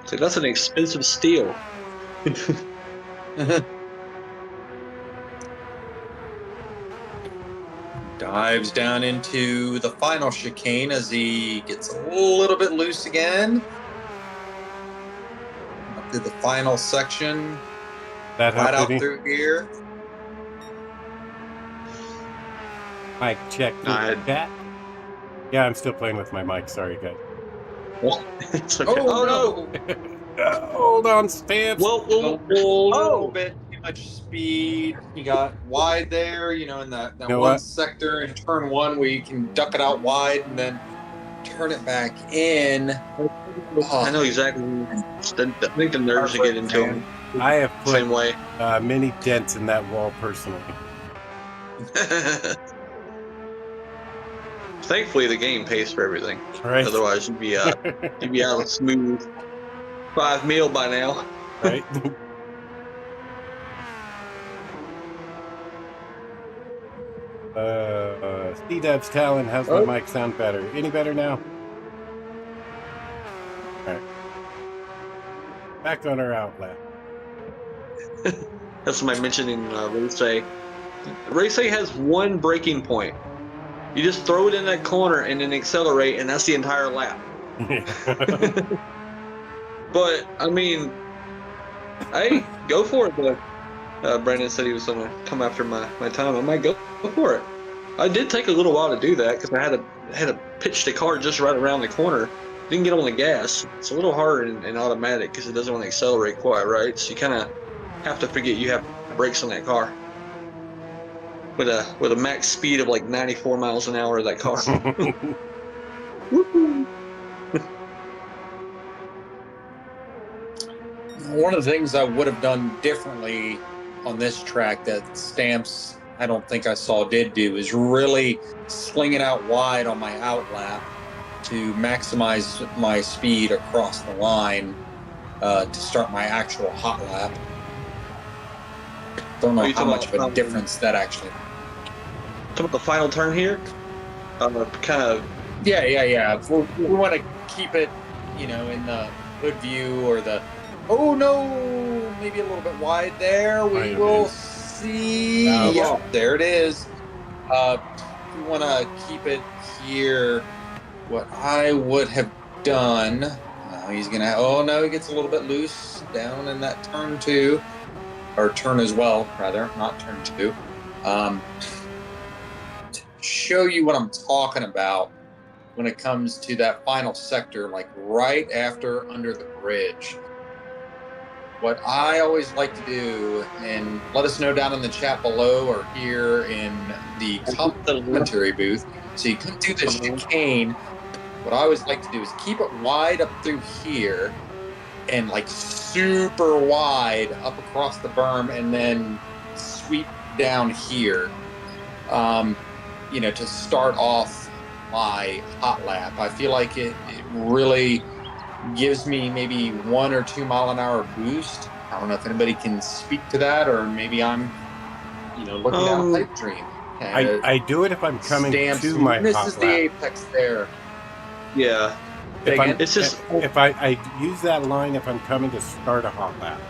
So that's an expensive steel. Dives down into the final chicane as he gets a little bit loose again. Up to the final section. That Right out helped through here. Mic check. Chat. Yeah, I'm still playing with my mic. Sorry, guys. It's okay. Oh, no! Hold on, Stamps. A little bit too much speed. You got wide there, in that one sector in turn one where you can duck it out wide and then turn it back in. I know exactly. I think the nerves to get into them. I have put Same way. many dents in that wall personally. Thankfully, the game pays for everything. Right. Otherwise, you'd be out of smooth 5 mil by now. Right. C-Dub's Talon, how's my mic sound better? Any better now? All right. Back on our outlet. That's what I mentioned in Race A. Race A has one braking point. You just throw it in that corner and then accelerate, and that's the entire lap. But, I mean, hey, go for it, though. Brandon said he was going to come after my time. I might go for it. I did take a little while to do that because I had to pitch the car just right around the corner. Didn't get on the gas. It's a little harder in automatic because it doesn't want to accelerate quite right. So you kind of have to forget you have brakes on that car. With a max speed of like 94 miles an hour, that car. One of the things I would have done differently on this track that Stamps, I don't think I saw did do, is really sling it out wide on my out lap to maximize my speed across the line to start my actual hot lap. Don't know how much of a difference that actually. Talking about the final turn here, kind of. Yeah. If we want to keep it, in the hood view or the. Oh no, maybe a little bit wide there. We will see. Oh. Yeah, there it is. If we want to keep it here, what I would have done. He's gonna. Oh no, he gets a little bit loose down in that turn 2, or turn as well, rather, not turn 2. To show you what I'm talking about when it comes to that final sector, like right after under the bridge. What I always like to do, and let us know down in the chat below or here in the commentary booth, so you can do the chicane. What I always like to do is keep it wide up through here and like super wide up across the berm and then sweep down here, to start off my hot lap. I feel like it really gives me maybe 1 or 2 mile an hour boost. I don't know if anybody can speak to that, or maybe I'm, looking down a pipe dream. I do it if I'm coming to my this hot is lap. the apex there. Yeah. If I use that line if I'm coming to start a hot lap,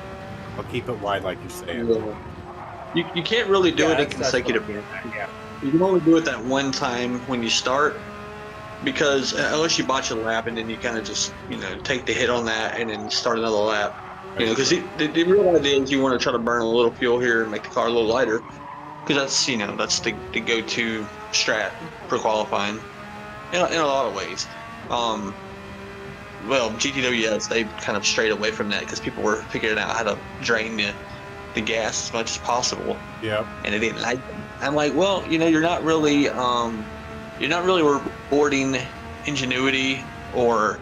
I'll keep it wide like you're saying. Yeah. You can't really do it in consecutive. Yeah. You can only do it that one time when you start, because unless you botch a lap and then you kind of just take the hit on that and then start another lap, because the real idea is you want to try to burn a little fuel here and make the car a little lighter, because that's the go-to strat for qualifying in a lot of ways. Well, GTWS, they kind of strayed away from that because people were figuring out how to drain the gas as much as possible. Yep. And they didn't like them. I'm like, well, you're not really rewarding ingenuity or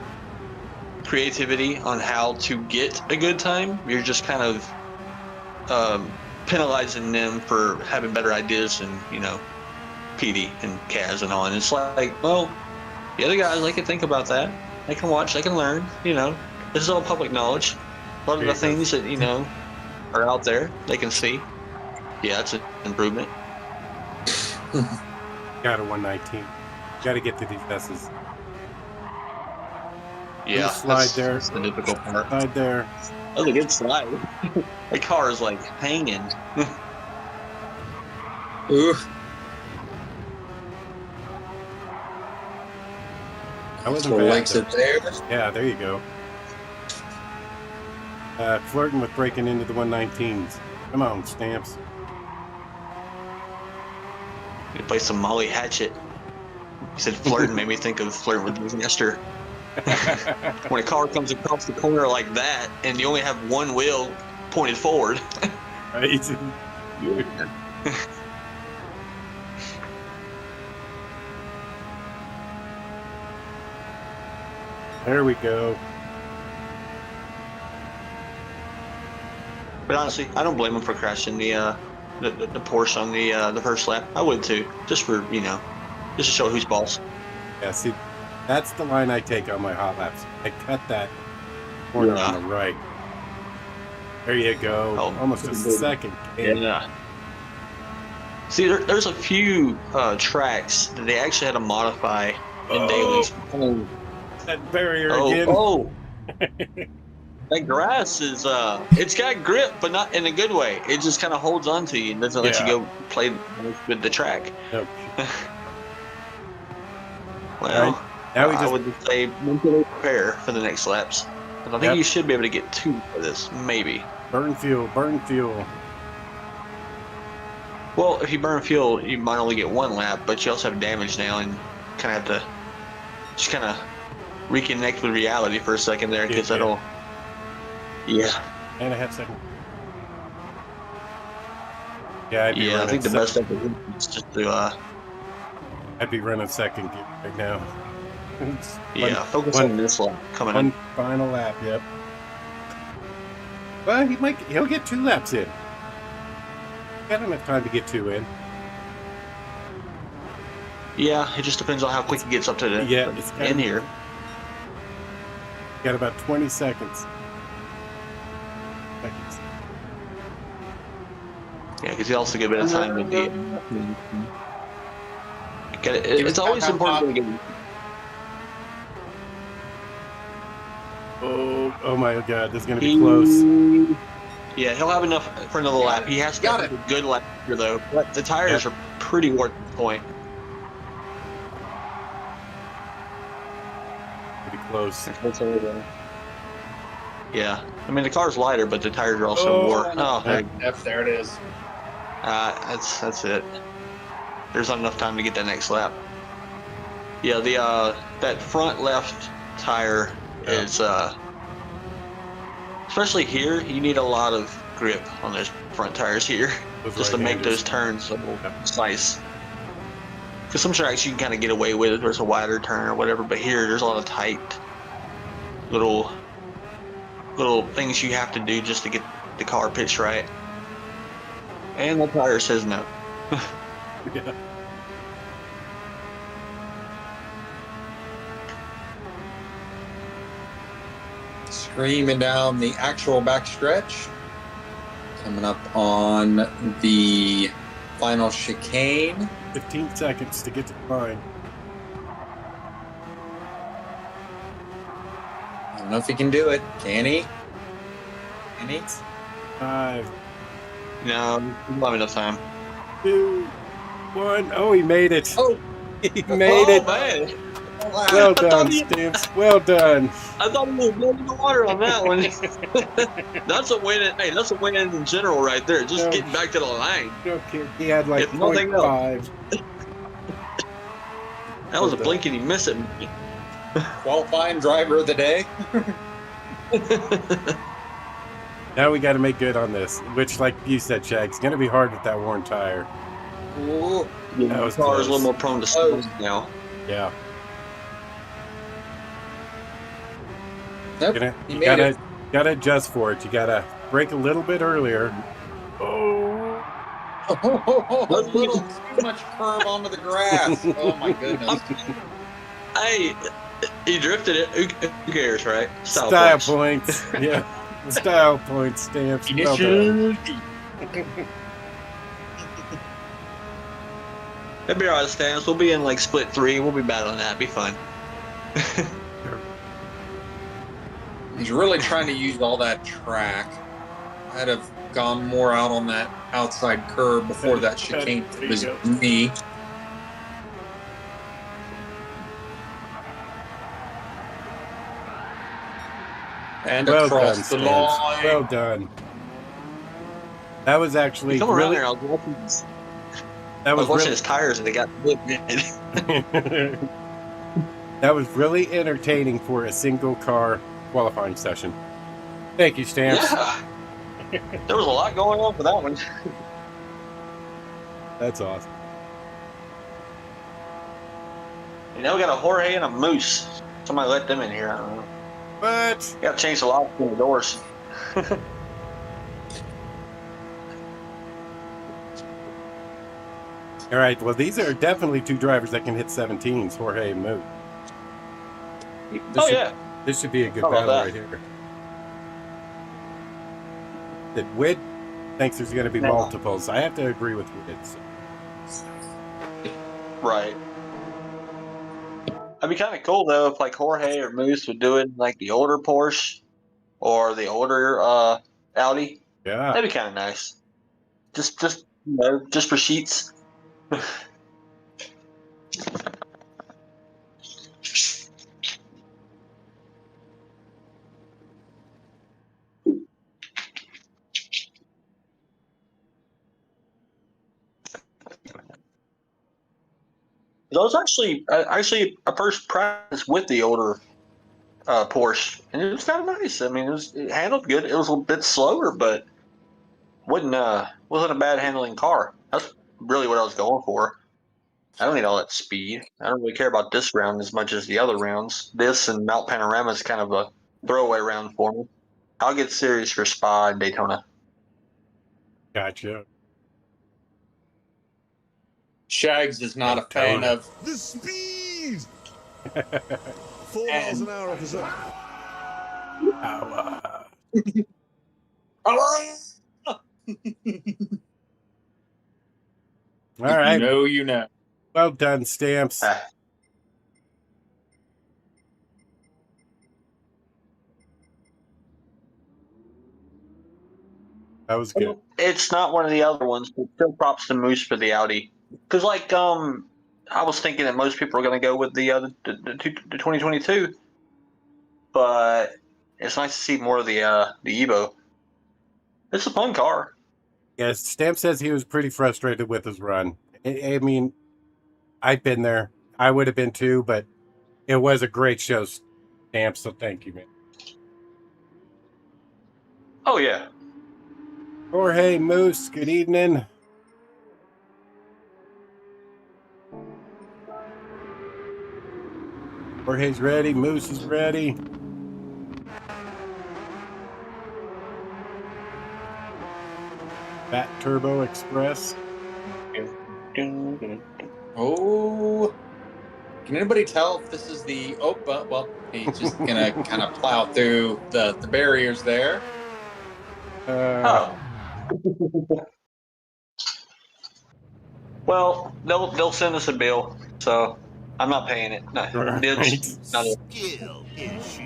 creativity on how to get a good time. You're just kind of penalizing them for having better ideas than PD and Kaz and all. And it's like, well, the other guys, they can think about that. They can watch. They can learn. This is all public knowledge. A lot of the things that are out there, they can see. Yeah, it's an improvement. Got a 119. Got to get to these S's. Yeah, slide there. That's the difficult part. Slide there. That was a good slide. The car is like hanging. Ooh. That wasn't bad. Likes it there. Yeah, there you go. Flirting with breaking into the 119s. Come on, Stamps. You play some Molly Hatchet. You said flirting made me think of flirting with Nestor. When a car comes across the corner like that, and you only have one wheel pointed forward. Right. There we go. But honestly, I don't blame him for crashing the Porsche on the first lap. I would too, just for just to show who's boss. Yeah, see, that's the line I take on my hot laps. I cut that corner on the right. There you go. Oh, almost a second. Yeah. See, there's a few tracks that they actually had to modify in dailies. That barrier again. Oh. That grass is it's got grip, but not in a good way. It just kind of holds on to you and doesn't let you go play with the track. Yep. Well, now I would say mentally prepare for the next laps. But I think you should be able to get 2 for this, maybe. Burn fuel, burn fuel. Well, if you burn fuel, you might only get 1 lap, but you also have damage now, and kind of have to just kind of reconnect with reality for a second there, because that'll. Yeah. And a half second. Yeah, I'd be Yeah, I running think the best I could do is just to I'd be running second gear right now. It's yeah, focus one- on this one coming one in. final lap. Yep. Well, he'll get 2 laps in. Got enough time to get 2 in. Yeah, it just depends on how quick he gets up to the it's in here. Got about 20 seconds. Yeah, because he also get a bit of time to be. It's always important to get. Oh my God, this is gonna be close. Yeah, he'll have enough for another lap. He has to Got have a good lap here though. But the tires are pretty worth the point. Pretty close. Yeah, I mean the car's lighter, but the tires are also more. Oh, hey. There it is. That's it. There's not enough time to get that next lap. Yeah, the that front left tire is especially here. You need a lot of grip on those front tires here, just to make those turns so precise. Because some tracks you can kind of get away with it, there's a wider turn or whatever, but here there's a lot of tight little things you have to do just to get the car pitched right. And the tire says no. Yeah. Screaming down the actual backstretch. Coming up on the final chicane. 15 seconds to get to the line. I don't know if he can do it. Can he? Can he? 5, No, we don't have enough time. 2, 1. Oh, he made it. Oh, He made it. Man. Well done, Stamps. Well done. I thought we were blowing the water on that one. That's a win. Hey, that's a win in general right there. Just getting back to the line. Okay, he had like If nothing 0.5. That was a blink and you miss it. qualifying driver of the day. Now we got to make good on this, which, like you said, Shag, it's going to be hard with that worn tire. Ooh. That was The car is close. a little more prone to spin now. Yeah. Nope. He made it. Gotta adjust for it. You gotta brake a little bit earlier. Oh. A little too much curve onto the grass. Oh my goodness. Hey, he drifted it. Who cares, right? Style points. Yeah. Style points, Stamps. Well done. That'd be alright, Stamps. We'll be in like split 3. We'll be battling that. Be fun. He's really trying to use all that track. I'd have gone more out on that outside curve before that chicane. It was me. And Well across done, the Stamps. line. Well done. That was actually Come around really. there. I was watching his tires and they got That was really entertaining for a single car qualifying session. Thank you, Stamps. Yeah. There was a lot going on for that one. That's awesome. And now we got a Jorge and a Moose. Somebody let them in here. I don't know. But Got to change the locks on the doors. all right, well, these are definitely 2 drivers that can hit 17s, Jorge and Moot. This should be a good How about battle that? right here. That Wid thinks there's going to be multiples. I have to agree with Wid. So. Right. That'd be kind of cool though if like Jorge or Moose would do it in like the older Porsche or the older Audi. Yeah. That'd be kind of nice. Just you know, just for sheets. That was actually a first practice with the older Porsche, and it was kind of nice. I mean, it handled good. It was a bit slower, but wasn't wasn't a bad handling car. That's really what I was going for. I don't need all that speed. I don't really care about this round as much as the other rounds. This and Mount Panorama is kind of a throwaway round for me. I'll get serious for Spa and Daytona. Gotcha. Shags is not a fan Daytona. of. The speed! 4 miles an hour, officer. All right. You know, you know. Well done, Stamps. Ah, That was good. it's not one of the other ones, but still props to Moose for the Audi. Because, like, I was thinking that most people are going to go with the 2022, but it's nice to see more of the Evo. It's a fun car. Yes, Stamp says he was pretty frustrated with his run. I mean, I've been there. I would have been too, but it was a great show, Stamp, so thank you, man. Oh, yeah. Jorge Moose, good evening. Jorge's ready. Moose is ready. Fat Turbo Express. Oh, can anybody tell if this is the? Oh, well, he's just gonna kind of plow through the barriers there. Oh. Well, they'll send us a bill, so I'm not paying it. No, dibs, not it. Skill issue.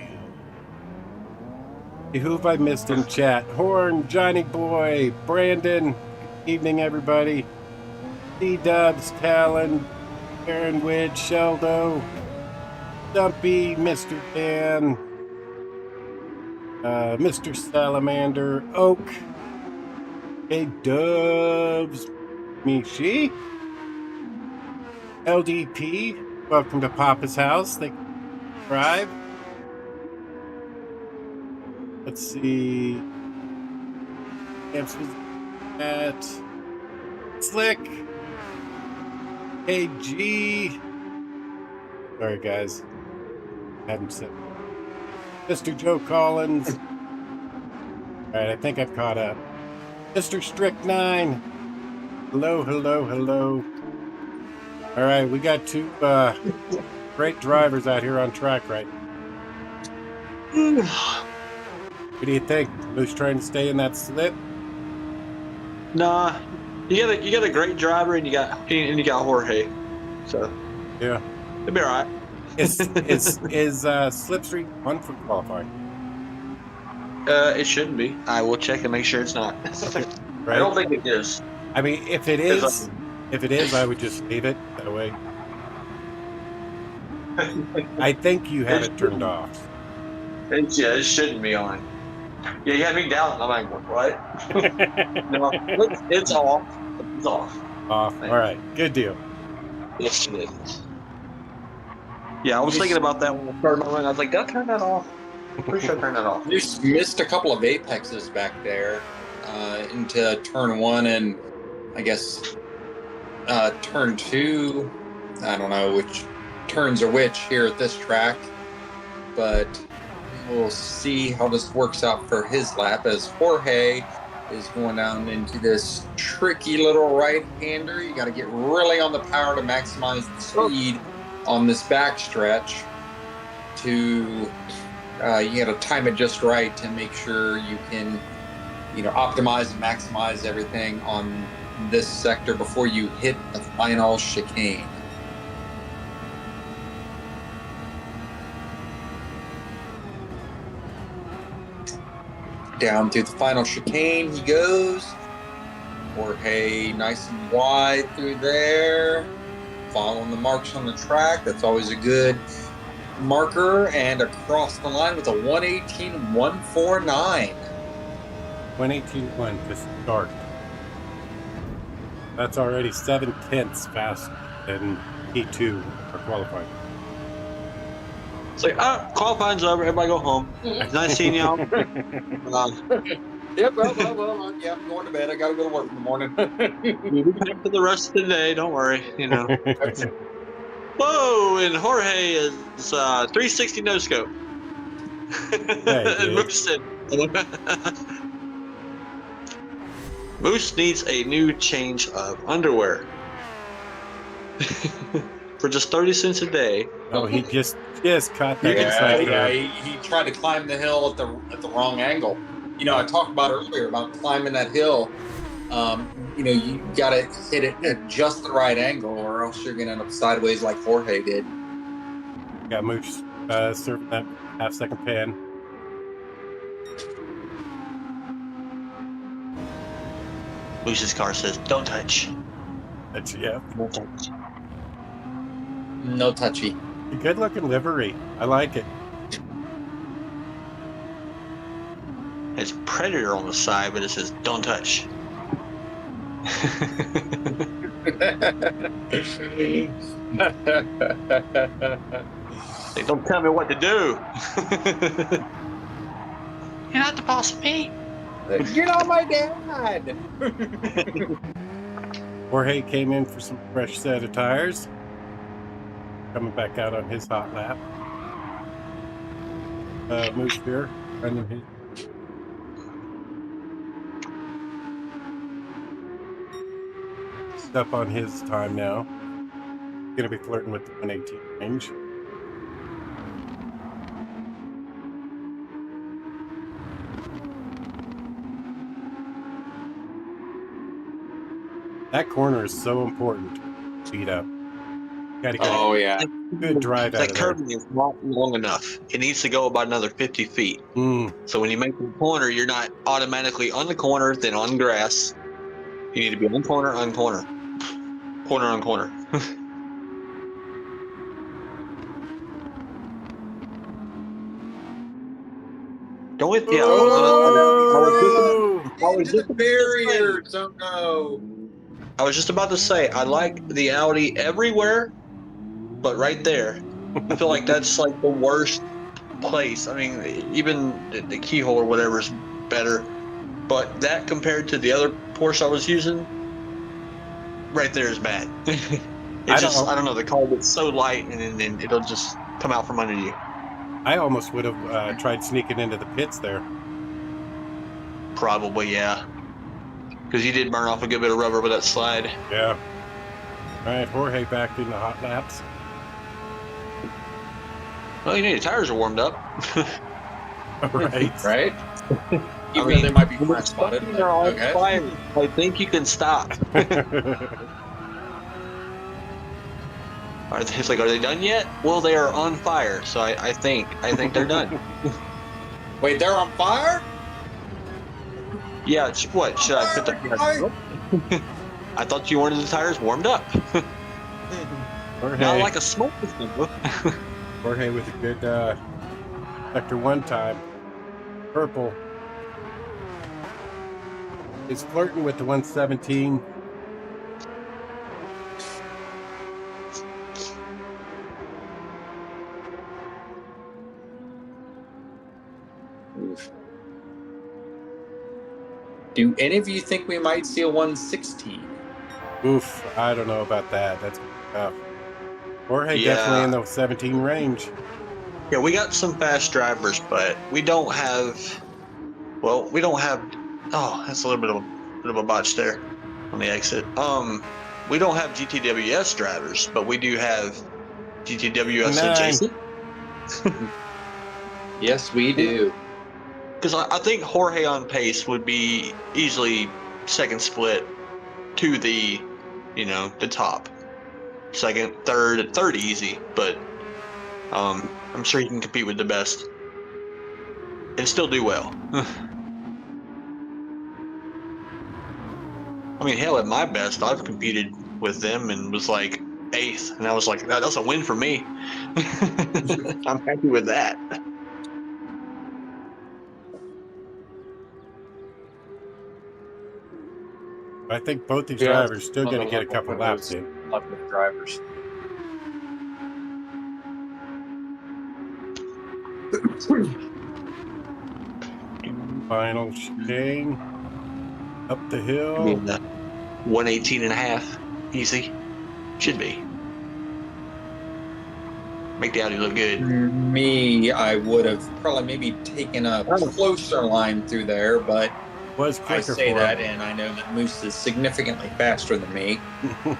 Who have I missed in chat? Horn, Johnny Boy, Brandon. Good evening, everybody. D-Dubs, Talon, Aaron Widge, Sheldo, Dumpy, Mr. Dan, Mr. Salamander, Oak, Dubs, Mishi, LDP. Welcome to Papa's house. Thank you for subscribe. Let's see. At Slick. PHG. Sorry, guys. Hadn't said. Mr. Joe Collins. All right, I think I've caught up. Mr. Strict9. Hello, hello, hello. All right, we got two great drivers out here on track right now. What do you think? Who's trying to stay in that slip? Nah, you got a great driver, and you got Jorge, so Yeah. it'll be all right. Is Slipstream one for qualifying? It shouldn't be. I will check and make sure it's not. Right? I don't think it is. I mean, if it is, I would just leave it that way. I think you have it turned off. It shouldn't be on. Yeah, you had me down. I'm like, what? No, it's off. It's off. Off. All right. Good deal. Yes, it is. Yeah, I was thinking about that when I started my run. I was like, did I turn that off? I'm pretty sure I turned that off. You missed a couple of apexes back there into turn 1 and I guess turn 2. I don't know which turns are which here at this track, but we'll see how this works out for his lap as Jorge is going down into this tricky little right-hander. You got to get really on the power to maximize the speed on this backstretch. You got to time it just right to make sure you can, optimize and maximize everything on this sector before you hit the final chicane. Down through the final chicane he goes. Jorge nice and wide through there. Following the marks on the track. That's always a good marker. And across the line with a 118.149. 118.1 to start. That's already 7/10 faster than P2 for qualifying. It's like, qualifying's over. Everybody go home. It's nice seeing y'all. Yep. Well, yeah, I'm going to bed. I got to go to work in the morning. We'll be back for the rest of the day. Don't worry. You know. Whoa! And Jorge is 360 no scope. Yeah, he And did. Moose said, Moose needs a new change of underwear for just 30 cents a day. Oh, he just caught that Yeah, cipher. he tried to climb the hill at the wrong angle. You know, I talked about earlier about climbing that hill. You know, you got to hit it at just the right angle, or else you're going to end up sideways like Jorge did. Got Mooch serving that half-second pan. Moose's car says, "Don't touch." That's, yeah. Don't touch. No touchy. A good-looking livery. I like it. It's Predator on the side, but it says, "Don't touch." They don't tell me what to do. You're not the boss of me. You're not my dad. Jorge came in for some fresh set of tires. Coming back out on his hot lap. Moose here, running his. Up on his time now. Gonna be flirting with the 118 range. That corner is so important. Speed up. Gotta get Oh yeah. a good drive out That of there. curving is not long enough. It needs to go about another 50 feet. So when you make the corner, you're not automatically on the corner, then on grass. You need to be on corner, on corner. Corner on corner. Don't we? Yeah. Into the barriers. Oh no. I was just about to say, I like the Audi everywhere, but right there, I feel like that's like the worst place. I mean, even the keyhole or whatever is better, but that compared to the other Porsche I was using, right there is bad. I don't know, the car gets so light and then it'll just come out from under you. I almost would have tried sneaking into the pits there. Probably, yeah. Because you did burn off a good bit of rubber with that slide. Yeah. All right, Jorge back in the hot laps. Well, you know, your tires are warmed up. Right. Right? Even though they might be flat spotted. Okay. I think you can stop. It's like, are they done yet? Well, they are on fire, so I think they're done. Wait, they're on fire? Yeah, what? Should I put the I thought you wanted the tires warmed up. Jorge, Not like a smoke system. Jorge with a good sector 1 time. Purple. Is flirting with the 117. Oof. Do any of you think we might see a 116? Oof, I don't know about that. That's tough. Jorge definitely in the 17 range. Yeah, we got some fast drivers, but we don't have. Well, we don't have. Oh, that's a little bit of a botch there on the exit. We don't have GTWS drivers, but we do have GTWS adjacent. Yes, we do. Because I think Jorge on pace would be easily second split to the, the top. Second, third easy, but I'm sure he can compete with the best and still do well. I mean, hell, at my best, I've competed with them and was like 8th, and I was like, that's a win for me. I'm happy with that. I think both these drivers still going to get a couple laps in. Drivers. Final chain. Up the I hill. mean, 118 and a half. Easy. Should be. Make the Audi look good. Me, I would have probably maybe taken a closer line through there, but Was I quicker say for that, and I know that Moose is significantly faster than me. him.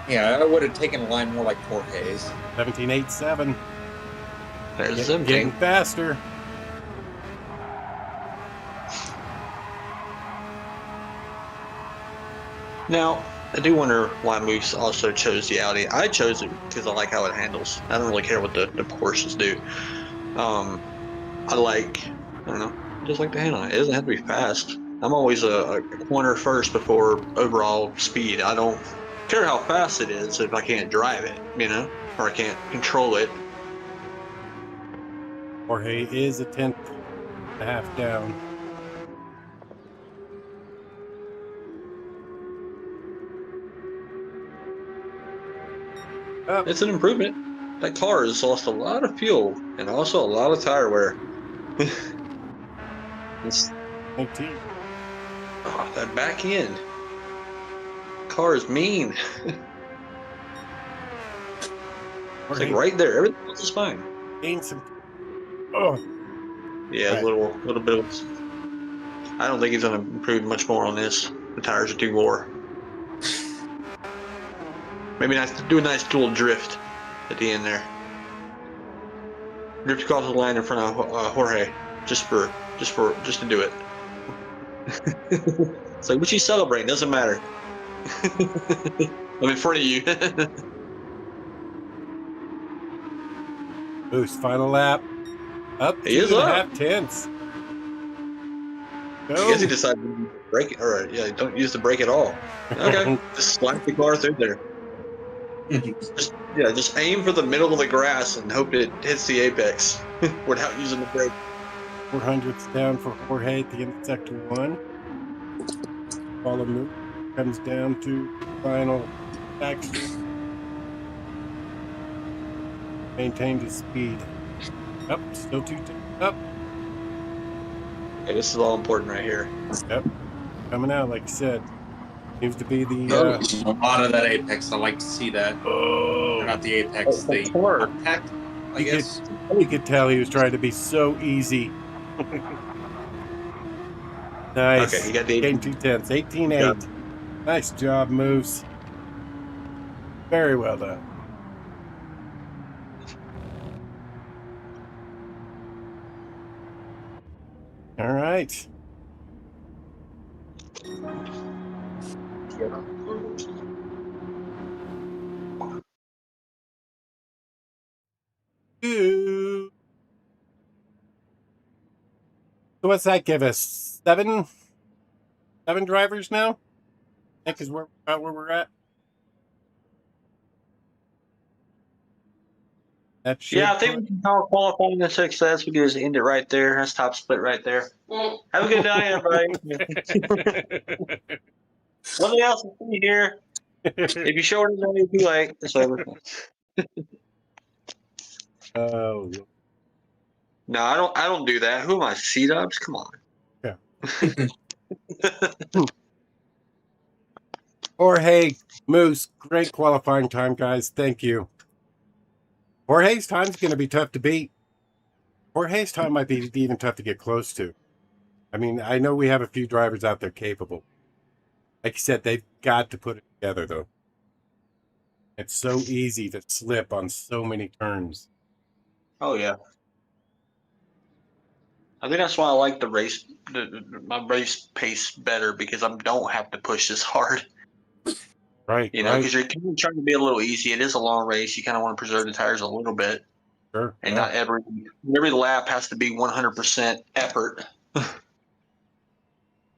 Yeah, I would have taken a line more like Jorge's. 17.87. There's Getting 17. faster. Now, I do wonder why Moose also chose the Audi. I chose it because I like how it handles. I don't really care what the Porsches do. I don't know, just like the handle. It doesn't have to be fast. I'm always a corner first before overall speed. I don't care how fast it is if I can't drive it, or I can't control it. Jorge is a 10th and a half down. Up. It's an improvement. That car has lost a lot of fuel and also a lot of tire wear. It's, 19. that back end. Car is mean. It's like Jorge right there. Everything else is fine. gained some. Oh, Yeah, right. a little bit of. I don't think he's going to improve much more on this. The tires are too wore. Maybe do a nice little drift at the end there. Drift across the line in front of Jorge, just to do it. It's like what you celebrate doesn't matter. I'm in front of you. Boost. Final lap. Up He is 2.5 tenths. I Go. guess he decided to brake it. Or yeah, don't use the brake at all. Okay, just slide the car through there. Just aim for the middle of the grass and hope it hits the apex without using the brake. 400ths down for Jorge at the end of sector 1. Follow move comes down to final action. Maintained his speed. Up, still 2 tenths. Up. Okay, this is all important right here. Yep. Coming out, like you said. Seems to be the A lot of that apex. I like to see that. Or not the apex, the impact, I guess. You could tell he was trying to be so easy. Nice. Okay, he got the Gained 2 tenths. 18.8. Nice job, Moose. Very well done. All right. Ooh. So what's that give us? 7 drivers now? I think is about where we're at. That should Yeah, I think we can qualify in the success. We can just end it right there. That's top split right there. Have a good night, everybody. Nothing else to see here. If you show it, it's too late. It's over. Oh, No, I don't do that. Who am I? C-dubs? Come on. yeah. Jorge, Moose, great qualifying time, guys. Thank you. Jorge's time's going to be tough to beat. Jorge's time might be even tough to get close to. I mean, I know we have a few drivers out there capable. Like you said, they've got to put it together, though. It's so easy to slip on so many turns. Oh yeah. I think that's why I like the race, my race pace better because I don't have to push this hard. Right. Because you're kind of trying to be a little easy. It is a long race. You kind of want to preserve the tires a little bit, Sure. and Yeah. not every lap has to be 100% effort.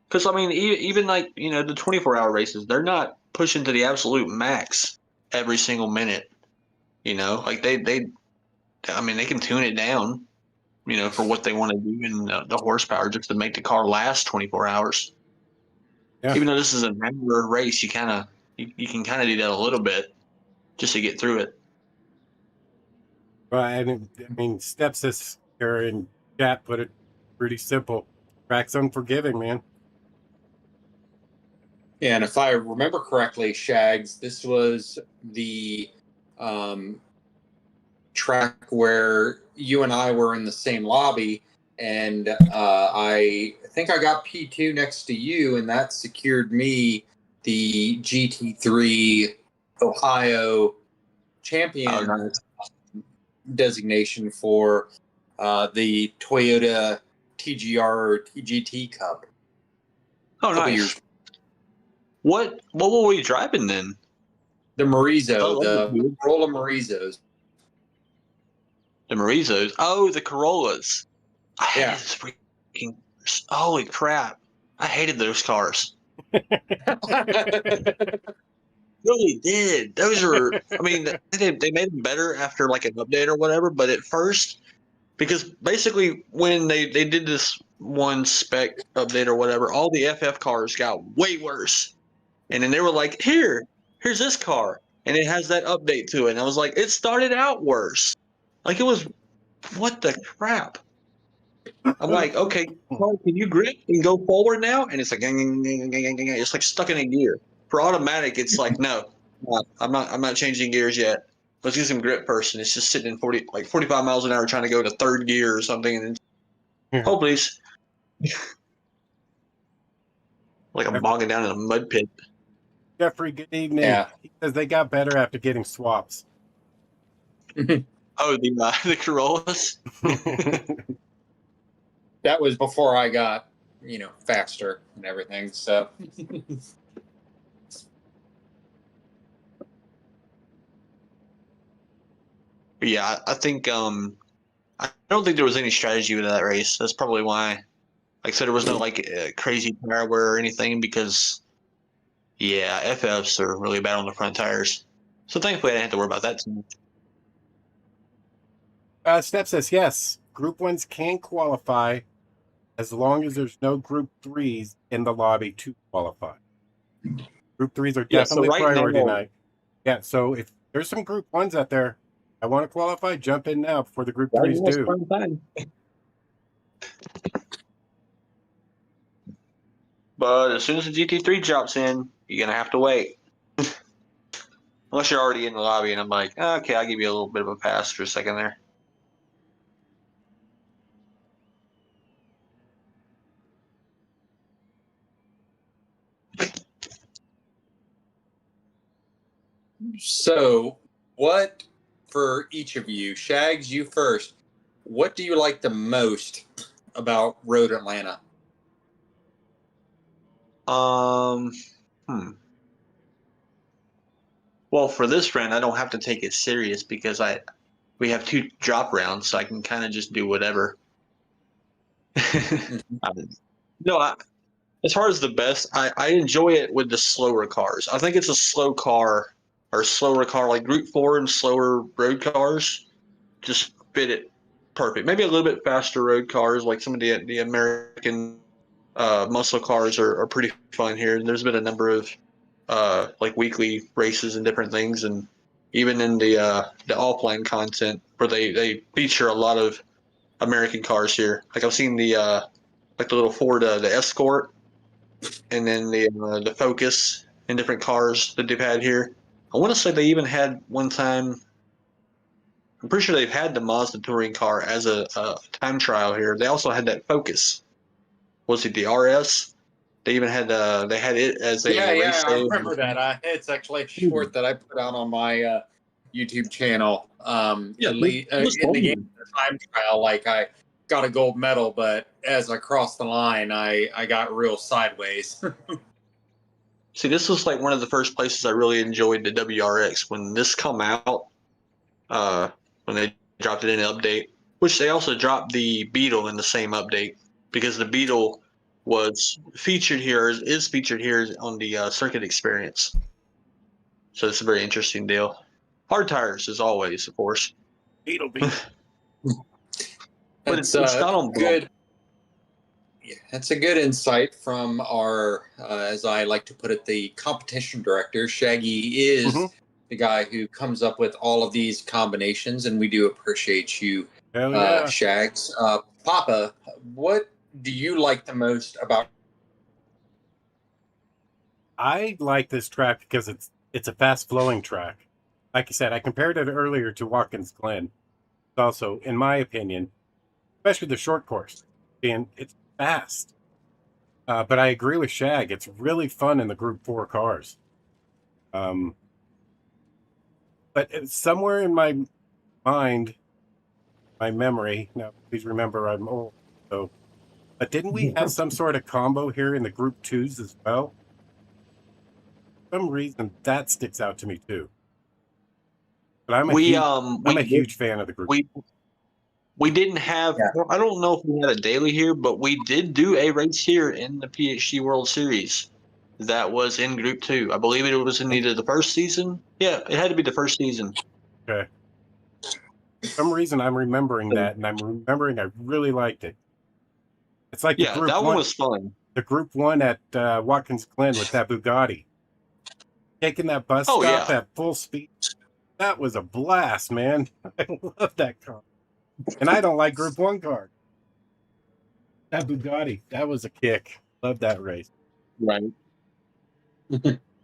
Because I mean, even like the 24-hour races, they're not pushing to the absolute max every single minute. Like I mean, they can tune it down, for what they want to do and the horsepower just to make the car last 24 hours. Yeah. Even though this is a regular race, you can kind of do that a little bit just to get through it. And I mean, Stepsis here in chat put it pretty simple. Track's unforgiving, man. Yeah, and if I remember correctly, Shags, this was the track where you and I were in the same lobby, and I think I got P2 next to you, and that secured me the GT3 Ohio champion Oh, nice. designation for the Toyota TGR or TGT Cup. Oh, Couple nice. years. What were we driving then? The Marizo, Oh, the Corolla Marizos. The Marizos. Oh, the Corollas. I hated Yeah. those freaking. Holy crap! I hated those cars. Really did. Those are. I mean, they made them better after like an update or whatever. But at first, because basically when they did this one spec update or whatever, all the FF cars got way worse. And then they were like, here's this car, and it has that update to it. And I was like, it started out worse. Like it was, what the crap? I'm like, okay, car, can you grip and go forward now? And it's like, it's like stuck in a gear. For automatic, it's like, no, I'm not changing gears yet. Let's get some grip first. And it's just sitting in 45 miles an hour trying to go to third gear or something. And oh, please. Like I'm bogging down in a mud pit. Jeffrey, good evening. Yeah. He says they got better after getting swaps. Oh, the Corollas? That was before I got, faster and everything. So, Yeah, I think I don't think there was any strategy with that race. That's probably why. Like I said, there was no crazy tire wear or anything because, yeah, FFs are really bad on the front tires. So thankfully, I didn't have to worry about that too much. Steph says yes. Group 1s can qualify as long as there's no Group 3s in the lobby to qualify. Group 3s are Yeah, so definitely right priority now- night. Yeah, so if there's some Group 1s out there, I want to qualify, jump in now before the Group 3s do. But as soon as the GT3 drops in, you're gonna have to wait. Unless you're already in the lobby, and I'm like, okay, I'll give you a little bit of a pass for a second there. so what for each of you, Shags, you first. What do you like the most about Road Atlanta? Well, for this round, I don't have to take it serious because we have 2 drop rounds, so I can kind of just do whatever. No, as far as the best, I enjoy it with the slower cars. I think it's a slow car or slower car like Group 4 and slower road cars just fit it perfect. Maybe a little bit faster road cars like some of the American muscle cars are pretty fun here. There's been a number of like weekly races and different things, and even in the offline content where they feature a lot of American cars here. Like I've seen the like the little Ford the Escort, and then the Focus and different cars that they've had here. I want to say they even had one time. I'm pretty sure they've had the Mazda touring car as a time trial here. They also had that Focus. Was it the RS? They even had they had it as a race. I remember that. It's actually a short that I put out on my YouTube channel. In the game time trial, like I got a gold medal, but as I crossed the line, I got real sideways. See, this was like one of the first places I really enjoyed the WRX when this come out. When they dropped it in an update, which they also dropped the Beetle in the same update because the Beetle is featured here on the circuit experience. So it's a very interesting deal. Hard tires as always, of course. Beetle. But it's not on good. Yeah, that's a good insight from our, as I like to put it, the competition director. Shaggy is the guy who comes up with all of these combinations, and we do appreciate you, Hell yeah. Shags. Papa, what do you like the most about? I like this track because it's a fast flowing track. Like I said, I compared it earlier to Watkins Glen. It's also, in my opinion, especially the short course, and it's fast. But I agree with Shag. It's really fun in the Group 4 cars. But it's somewhere in my mind, my memory, now please remember I'm old, so, but didn't we have some sort of combo here in the Group 2s as well? For some reason, that sticks out to me too. But I'm a huge fan of the Group. We didn't have. Yeah. I don't know if we had a daily here, but we did do a race here in the PHG World Series. That was in Group 2. I believe it was in either the first season. Yeah, it had to be the first season. Okay. For some reason, I'm remembering that, and I'm remembering I really liked it. It's like Yeah, that one was fun. The Group 1 at Watkins Glen with that Bugatti. Taking that bus Oh, stop yeah. at full speed. That was a blast, man. I love that car. And I don't like Group 1 cars. That Bugatti, that was a kick. Love that race. Right.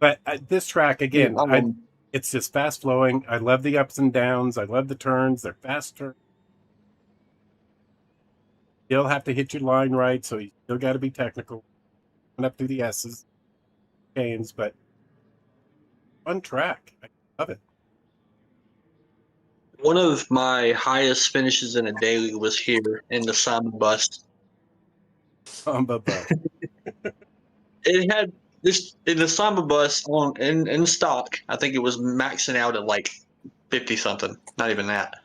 But this track, again, it's just fast flowing. I love the ups and downs. I love the turns. They're fast turns. You'll have to hit your line right, so you still got to be technical. Up through the S's, K's, but fun track. I love it. One of my highest finishes in a daily was here in the Samba bus. Samba bus. It had this in the Samba bus in stock. I think it was maxing out at like 50 something. Not even that.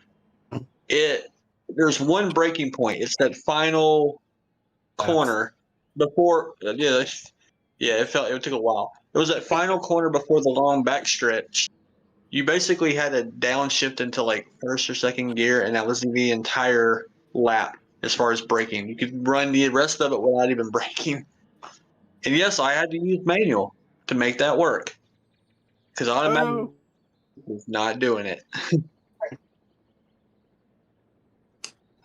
There's one breaking point. It's that final corner before. Yeah. It took a while. It was that final corner before the long backstretch. You basically had to downshift into like first or second gear, and that was the entire lap as far as braking. You could run the rest of it without even braking. And yes, I had to use manual to make that work because automatic was not doing it.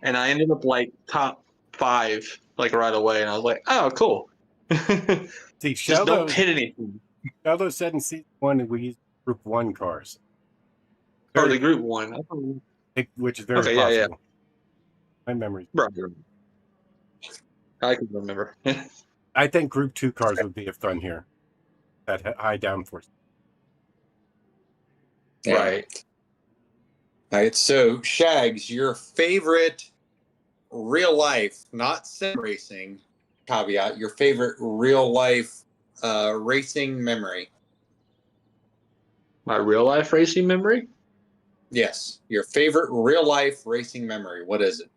And I ended up like top 5 like right away, and I was like, oh, cool. See, just don't hit anything. Sheldon said in season 1 we used Group 1 cars. Or the Group 1. Which is very possible. Yeah. My memory. Right. I can remember. I think Group 2 cars would be a fun here. That high downforce. Right. All right. So, Shags, your favorite real life, not sim racing caveat, your favorite real life racing memory? My real life racing memory? Yes. Your favorite real life racing memory. What is it?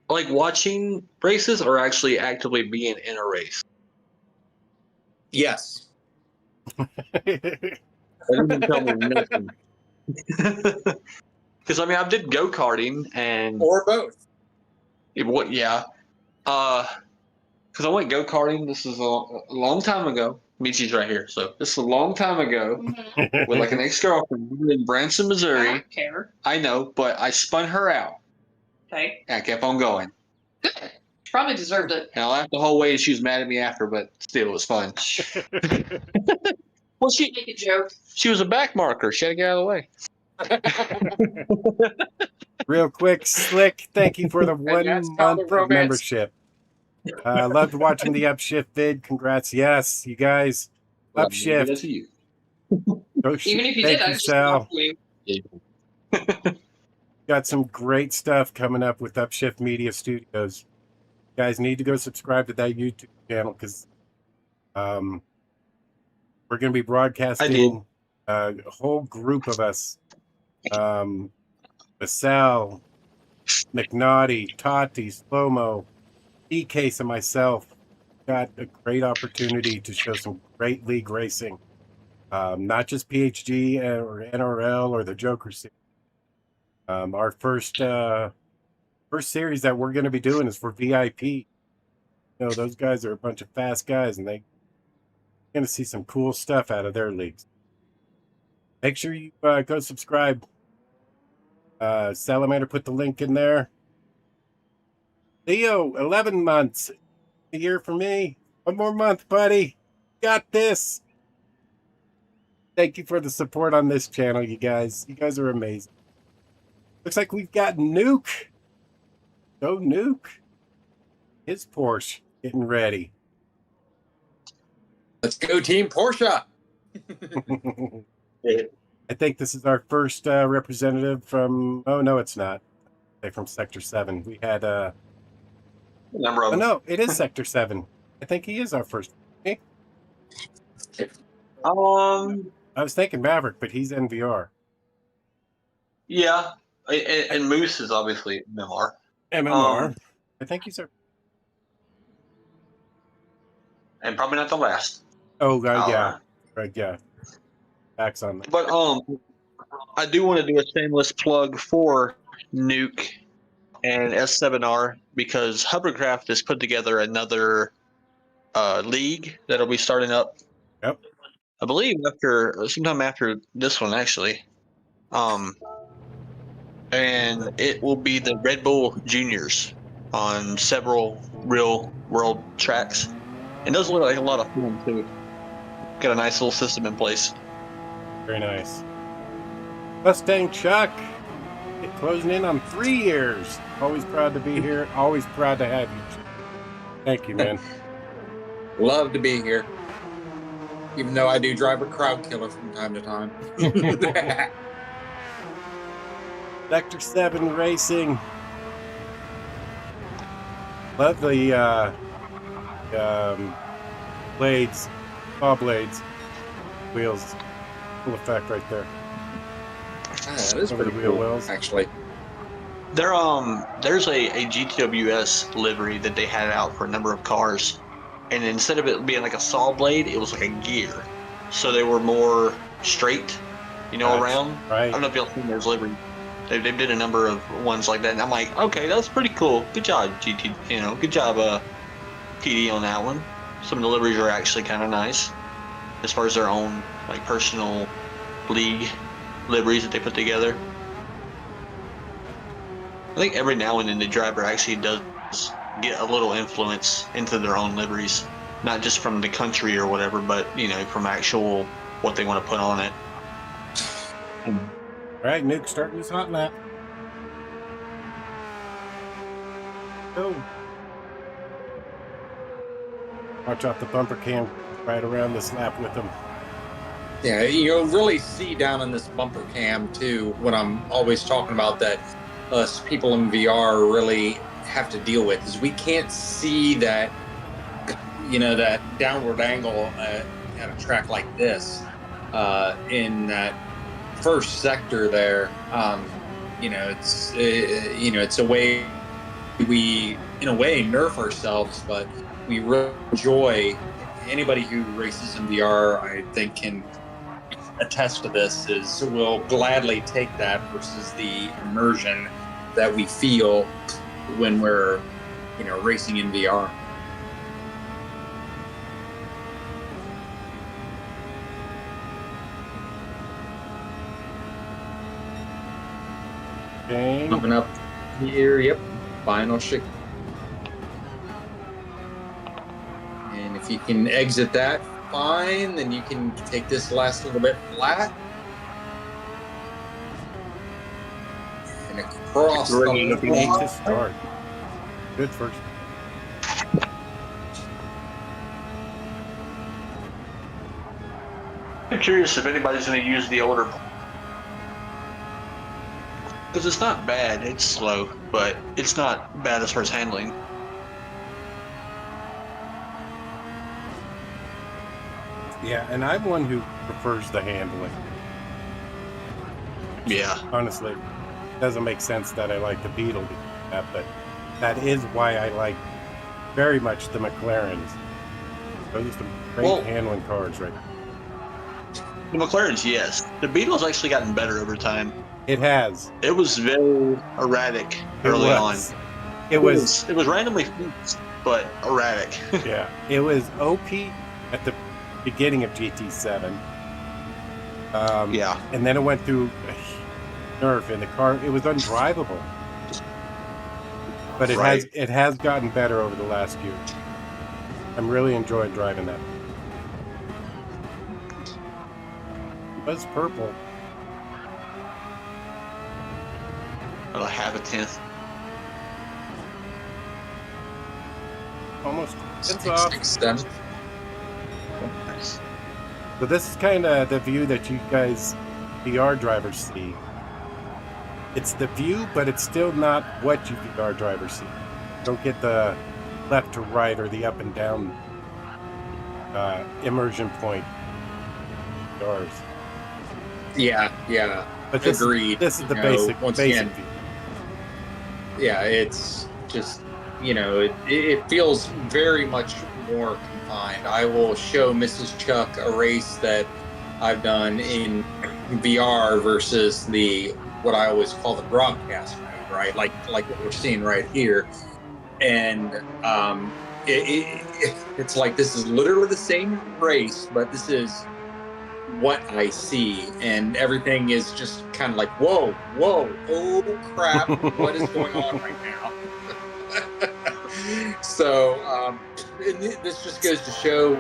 Like watching races or actually actively being in a race? Yes. That didn't tell me nothing. Because I did go-karting and or both. Yeah. Because I went go-karting. This is a long time ago. Michi's right here. So this is a long time ago with like an ex-girlfriend. We were in Branson, Missouri. I don't care. I know, but I spun her out. Okay. And I kept on going. Good. She probably deserved it. And I laughed the whole way. She was mad at me after, but still, it was fun. Well, Make a joke. she was a back marker. She had to get out of the way. Real quick, Slick, thank you for the 1 month of membership. Loved watching the Upshift vid. Congrats. Yes, you guys. Upshift. You. Even if you thank did, I you, just Sal. you. Got some great stuff coming up with Upshift Media Studios. You guys need to go subscribe to that YouTube channel because we're going to be broadcasting a whole group of us. Sal, McNaughty, Tati, Slow-Mo, E-Case, and myself got a great opportunity to show some great league racing. Not just PHG or NRL or the Joker series. Our first series that we're going to be doing is for VIP. You know, those guys are a bunch of fast guys, and they're going to see some cool stuff out of their leagues. Make sure you go subscribe. Salamander put the link in there. Theo, 11 months. A year for me. One more month, buddy. Got this. Thank you for the support on this channel, you guys. You guys are amazing. Looks like we've got Nuke. Go Nuke. His Porsche getting ready. Let's go, Team Porsche. I think this is our first representative from... Oh, no, it's not. They're from Sector 7. We had... Number of Oh, no, it is Sector 7. I think he is our first. um, I was thinking Maverick, but he's NVR. yeah, and Moose is obviously MMR. MMR. I think he's our... And probably not the last. Oh, yeah. Right, yeah. Backs on that. But I do want to do a shameless plug for Nuke and S7R because Hovercraft has put together another league that'll be starting up. Yep. I believe sometime after this one actually. And it will be the Red Bull Juniors on several real world tracks. And those look like a lot of fun too. Got a nice little system in place. Very nice. Mustang Chuck. Get closing in on 3 years. Always proud to be here. Always proud to have you. Thank you, man. Love to be here. Even though I do drive a crowd killer from time to time. Sector 7 Racing. Love the blades. Saw blades. Wheels. Cool effect right there. That is Over pretty the wheel cool, wells. actually. There's a GTWS livery that they had out for a number of cars, and instead of it being like a saw blade, it was like a gear, so they were more straight, around. Right. I don't know if y'all seen those liveries. They did a number of ones like that, and I'm like, okay, that's pretty cool. Good job, GT. Good job, TD on that one. Some of the liveries are actually kind of nice, as far as their own like personal league liveries that they put together. I think every now and then the driver actually does get a little influence into their own liveries, not just from the country or whatever, but from actual what they want to put on it. All right, Nuke starting his hot lap. Go. Watch out the bumper cam right around this lap with him. Yeah, you'll really see down in this bumper cam too what I'm always talking about that us people in VR really have to deal with is we can't see that that downward angle at a track like this in that first sector there. It's a way we in a way nerf ourselves, but we really enjoy. Anybody who races in VR, I think, can attest to this, is we'll gladly take that versus the immersion that we feel when we're racing in VR. Okay. Coming up here, yep, final shake. And if you can exit that, fine. Then you can take this last little bit flat. And across Great. To start. Good first. I'm curious if anybody's going to use the older, because it's not bad. It's slow, but it's not bad as far as handling. Yeah, and I'm one who prefers the handling. Yeah. Honestly, it doesn't make sense that I like the Beetle to do that, but that is why I like very much the McLarens. Those are some great handling cars right now. The McLarens, yes. The Beetle's actually gotten better over time. It has. It was very erratic early on. It was randomly fixed, but erratic. Yeah, it was OP at the beginning of GT7. Yeah. And then it went through nerf, and the car, it was undrivable. But it has gotten better over the last year. I'm really enjoying driving that. It was purple. About a half a tenth. Almost. It's off. 6/7. Nice. So this is kind of the view that you guys, VR drivers, see. It's the view, but it's still not what you VR drivers see. You don't get the left to right or the up and down immersion point. Cars. Yeah. But this, Agreed. This is the You know, basic once view. Yeah, it's just, it feels very much more confined. I will show Mrs. Chuck a race that I've done in VR versus what I always call the broadcast mode, right? Like what we're seeing right here. And it's like this is literally the same race, but this is what I see, and everything is just kind of like, whoa, oh crap, what is going on right now? So this just goes to show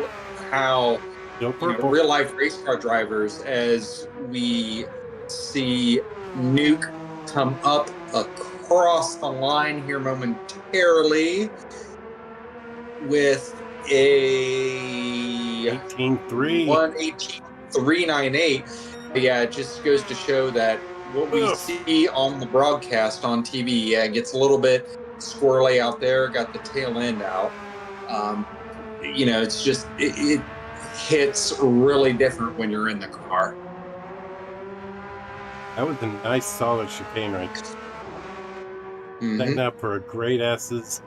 how real life race car drivers, as we see Nuke come up across the line here momentarily with a 18.3. 1:18.398. Yeah, it just goes to show that what we see on the broadcast on TV, it gets a little bit squirrely out there, got the tail end out. It's just, it hits really different when you're in the car. That was a nice solid chicane right there. Setting up for a great S's.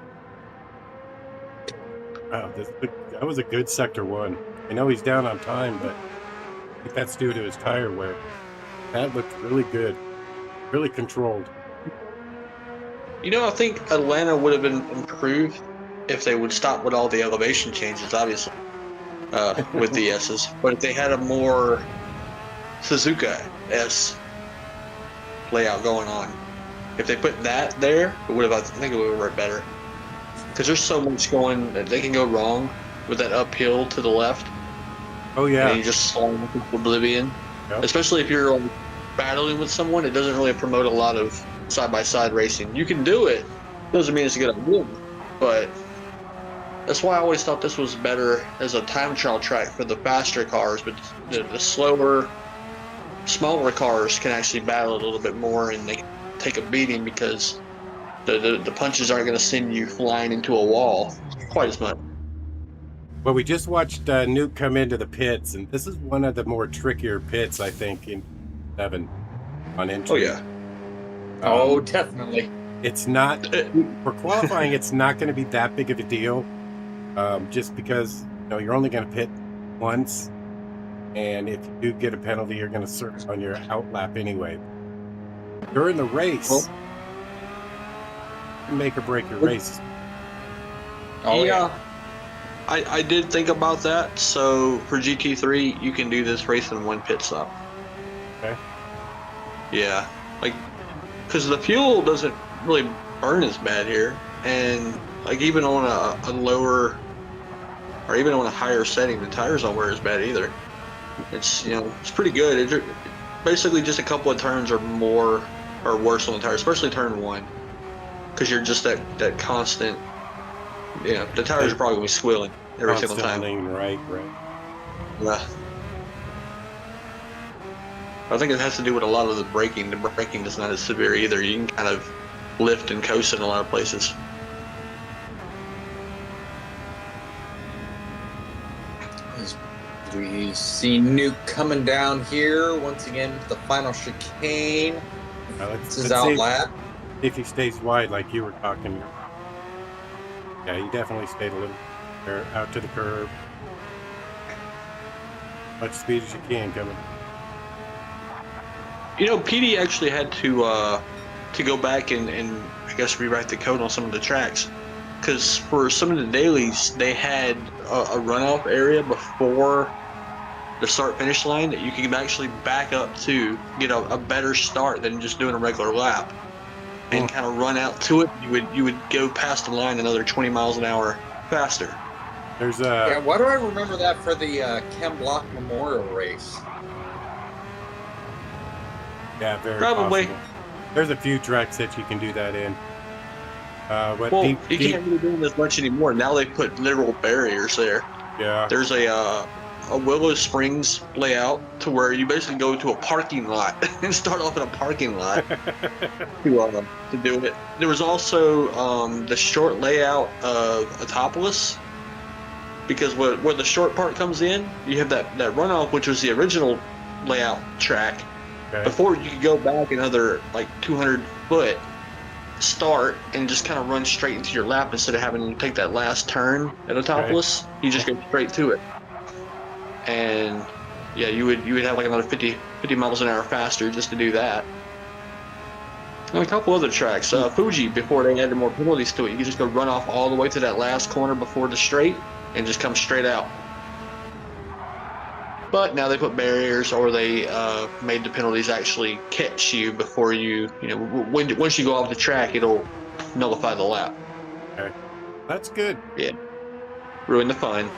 Wow, that was a good sector 1. I know he's down on time, but I think that's due to his tire wear. That looked really good. Really controlled. I think Atlanta would have been improved if they would stop with all the elevation changes, obviously, with the S's. But if they had a more Suzuka S layout going on, if they put that there, I think it would have worked better. Because there's so much going that they can go wrong with that uphill to the left. Oh yeah. And you just slide into oblivion. Yep. Especially if you're battling with someone, it doesn't really promote a lot of side-by-side racing. You can do it. Doesn't mean it's a good idea. But that's why I always thought this was better as a time trial track for the faster cars. But the slower, smaller cars can actually battle a little bit more, and they take a beating because the punches aren't going to send you flying into a wall quite as much. Well, we just watched Nuke come into the pits, and this is one of the more trickier pits, I think, in 7 on entry. Oh, yeah. Definitely. It's not, for qualifying, it's not going to be that big of a deal, just because you're only going to pit once, and if you do get a penalty, you're going to serve on your outlap anyway. During the race, you can make or break your race. Oh, yeah. I did think about that. So for GT3, you can do this race in one pit stop. Okay. Yeah, because the fuel doesn't really burn as bad here, and even on a lower or even on a higher setting, the tires don't wear as bad either. It's it's pretty good. It's basically just a couple of turns or more or worse on the tires, especially turn 1, because you're just that constant. The tires are probably going to be squealing every single time. Right. Yeah. I think it has to do with a lot of the braking. The braking is not as severe either. You can kind of lift and coast in a lot of places. As we see Nuke coming down here once again to the final chicane. This is outlap. If he stays wide like you were talking. Yeah, he definitely stayed a little out to the curb. Much speed as you can coming. PD actually had to go back and I guess rewrite the code on some of the tracks, because for some of the dailies they had a runoff area before the start-finish line that you can actually back up to get a better start than just doing a regular lap, and kind of run out to it. You would go past the line another 20 miles an hour faster. There's Yeah, why do I remember that for the Ken Block Memorial Race? yeah, very Probably. possible. There's a few tracks that you can do that in. Well, you can't really do this much anymore. Now they put literal barriers there. Yeah. There's a Willow Springs layout to where you basically go to a parking lot and start off in a parking lot to do it. There was also the short layout of Autopolis, because where the short part comes in, you have that runoff, which was the original layout track. Okay. Before you could go back another like 200 foot, start and just kind of run straight into your lap instead of having to take that last turn at Autopolis. You just go straight to it. And yeah, you would have like another 50 miles an hour faster just to do that. And a couple other tracks. Fuji, before they added more penalties to it, you could just go run off all the way to that last corner before the straight and just come straight out. But now they put barriers, or they made the penalties actually catch you before once you go off the track, it'll nullify the lap. Okay. That's good. Yeah. Ruin the fun.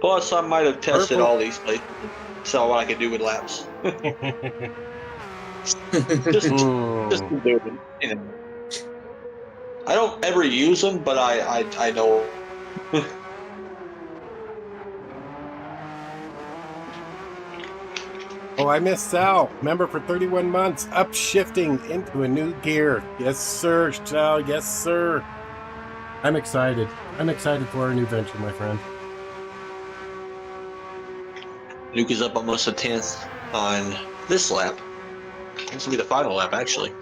Plus, I might have tested all these places, saw what I could do with laps. just to do it, I don't ever use them, but I know. Oh, I missed Sal. Member for 31 months. Upshifting into a new gear. Yes, sir, Sal. Yes, sir. I'm excited. I'm excited for our new venture, my friend. Luke is up almost a 10th on this lap. This will be the final lap, actually.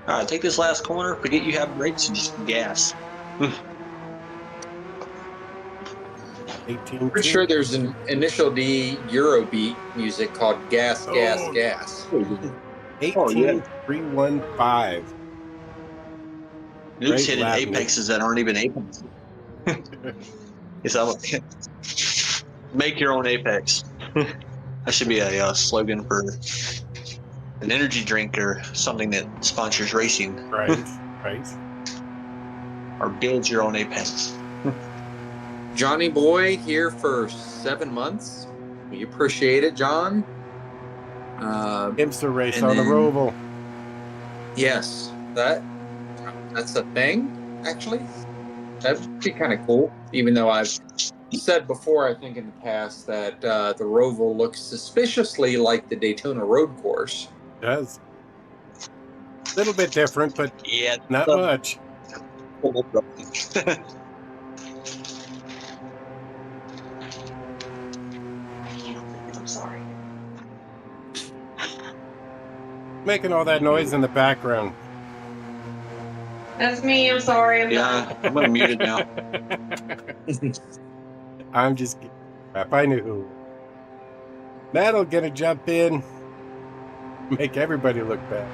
All right, take this last corner. Forget you have brakes and just gas. 18. Pretty sure there's an Initial D Eurobeat music called Gas, Gas, Gas. 18,315. Luke's Great hitting lap, apexes that aren't even apexes. Make your own apex. That should be a slogan for an energy drink or something that sponsors racing. Right, right. Or build your own apex. Johnny Boy here for 7 months. We appreciate it, John. IMSA race and on the then- Roval. Yes, that's a thing, actually. That'd be kind of cool, even though I've said before, I think in the past, that the Roval looks suspiciously like the Daytona Road Course. It does. A little bit different, but Yeah, not much. I'm sorry. Making all that noise in the background. That's me. I'm sorry. I'm Yeah, I'm gonna mute it now. I'm just kidding. If I knew who. Metal gonna jump in. Make everybody look bad.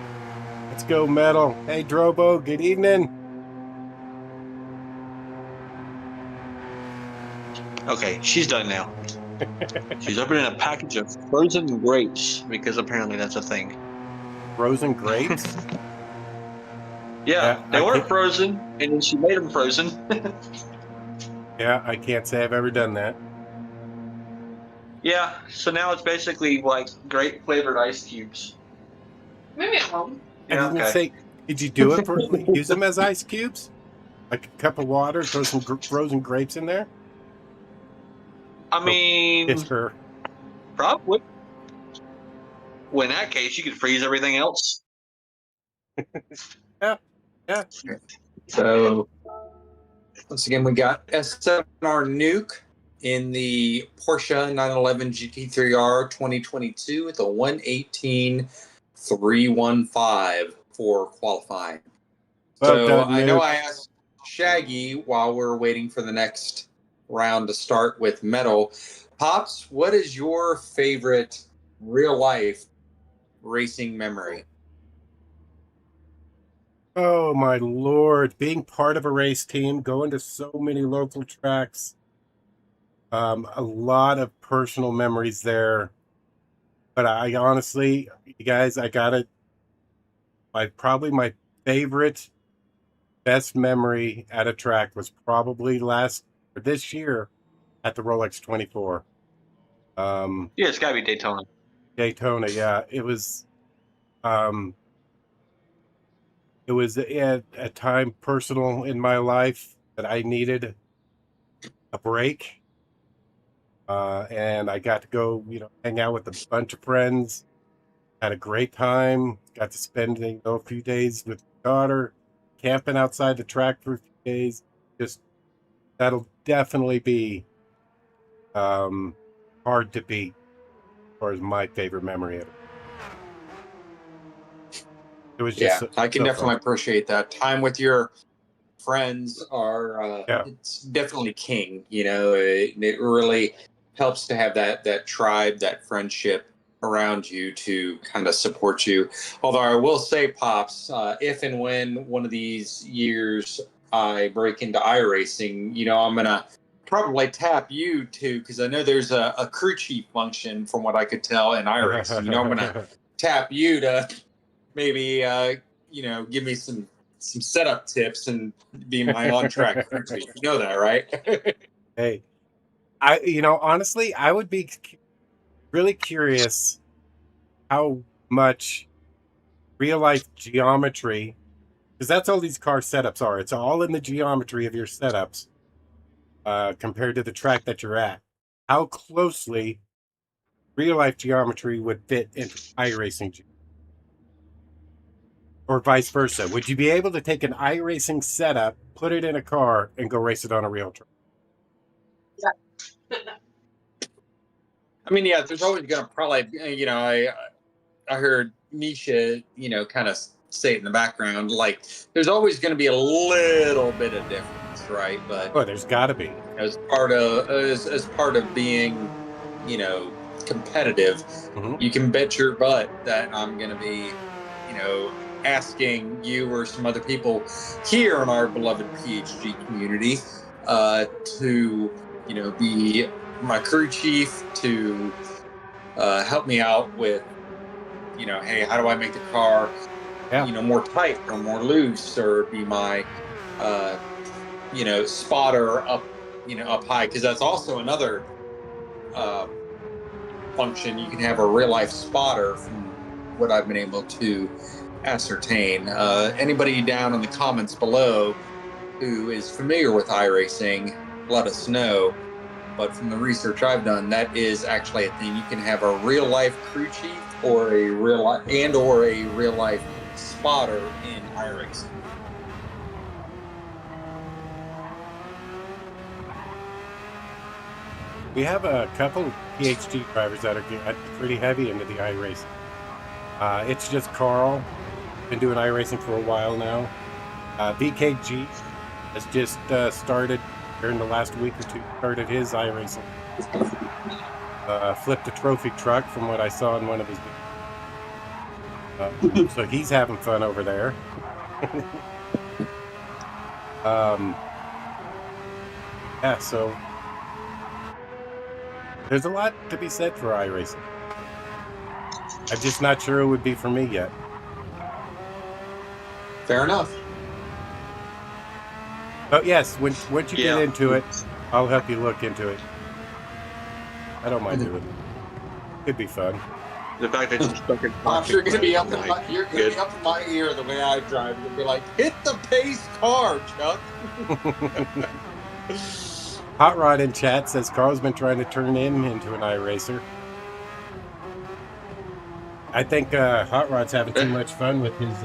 Let's go, Metal. Hey, Drobo, good evening. Okay, she's done now. She's opening a package of frozen grapes because apparently that's a thing. Frozen grapes? Yeah, I they were can't- frozen, and then she made them frozen. Yeah, I can't say I've ever done that. Yeah, so now it's basically like grape flavored ice cubes. Maybe at home. I Yeah, didn't okay. say, did you do it for, use them as ice cubes? Like a cup of water, throw some frozen grapes in there? I mean, It's her. probably. Well, in that case, you could freeze everything else. Yeah. So, once again, we got S7R Nuke in the Porsche 911 GT3R 2022 with a 118.315 for qualifying. Well So done, I know Nuke. I asked Shaggy while we're waiting for the next round to start with Metal. Pops, what is your favorite real life racing memory? Oh my Lord. Being part of a race team, going to so many local tracks. A lot of personal memories there. But I honestly, you guys, I got it. Probably my favorite, best memory at a track was probably this year at the Rolex 24. Yeah, it's gotta be Daytona. Daytona, yeah. Um, it was a time personal in my life that I needed a break. And I got to go, hang out with a bunch of friends. Had a great time. Got to spend a few days with my daughter, camping outside the track for a few days. Just that'll definitely be hard to beat as far as my favorite memory of it. It was just Yeah, I can so definitely fun. appreciate that. Time with your friends are Yeah. it's definitely king. It really helps to have that tribe, that friendship around you to kind of support you. Although I will say, Pops, if and when one of these years I break into iRacing, I'm gonna probably tap you too, because I know there's a crew chief function from what I could tell in iRacing. I'm gonna tap you to maybe give me some setup tips and be my on track crew chief. You know that, right? Hey, honestly, I would be really curious how much real life geometry, because that's all these car setups are. It's all in the geometry of your setups compared to the track that you're at. How closely real life geometry would fit into iRacing, or vice versa. Would you be able to take an iRacing setup, put it in a car, and go race it on a real track? I mean, yeah, there's always going to probably, I heard Nisha, kind of say it in the background, like there's always going to be a little bit of difference, right? But Oh, there's got to be. as part of being, competitive, you can bet your butt that I'm going to be, asking you or some other people here in our beloved PHG community to, be my crew chief, to help me out with, hey, how do I make the car, more tight or more loose, or be my, spotter up, up high, because that's also another function. You can have a real life spotter from what I've been able to ascertain. Anybody down in the comments below who is familiar with iRacing, let us know. But from the research I've done, that is actually a thing. You can have a real life crew chief or a real life spotter in iRacing. We have a couple of PHG drivers that are pretty heavy into the iRacing. It's just Carl, been doing iRacing for a while now. BKG has just started during the last week or two, started his iRacing. Flipped a trophy truck from what I saw in one of his videos. So he's having fun over there. Yeah, so there's a lot to be said for iRacing. I'm just not sure it would be for me yet. Fair enough. But yes, once you get into it, I'll help you look into it. I don't mind doing it. Could be fun. The fact that you're stuck in You're going to be up in my ear the way I drive. You'll be like, hit the pace car, Chuck. Hot Rod in chat says Carl's been trying to turn him into an iRacer. I think Hot Rod's having too much fun with his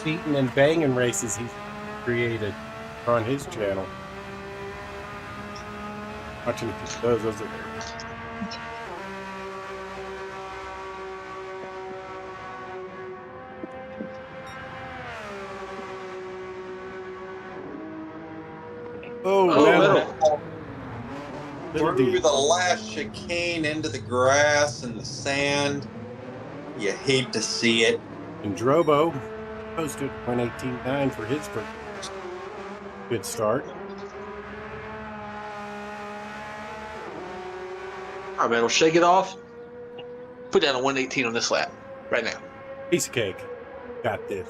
cheating and banging races he's created on his channel. Watching those are through the last chicane into the grass and the sand. You hate to see it. And Drobo posted 118.9 for his first good start. All right, man. We'll shake it off. Put down a 118 on this lap right now. Piece of cake. Got this.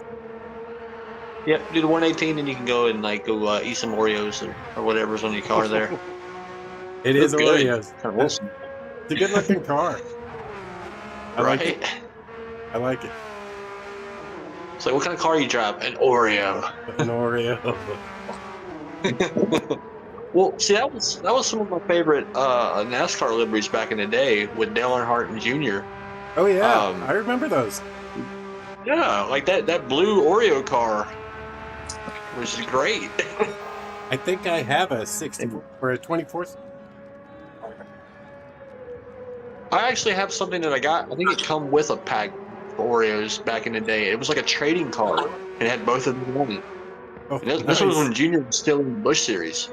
Yep, do the 118, and you can go and go eat some Oreos or whatever's on your car there. It is Look good. Oreos. Kind of awesome. It's a good looking car. I Right? like it. I like it. So, what kind of car you drive? An Oreo. An Oreo. Well, see, that was some of my favorite NASCAR liveries back in the day with Dale Earnhardt Jr. Oh yeah, I remember those. Yeah, like that blue Oreo car was great. I think I have a 60 or a 24. I actually have something that I got. I think it come with a pack of Oreos back in the day. It was like a trading card, and it had both of them on it. Oh, And this nice. was when Junior was still in the Busch Series.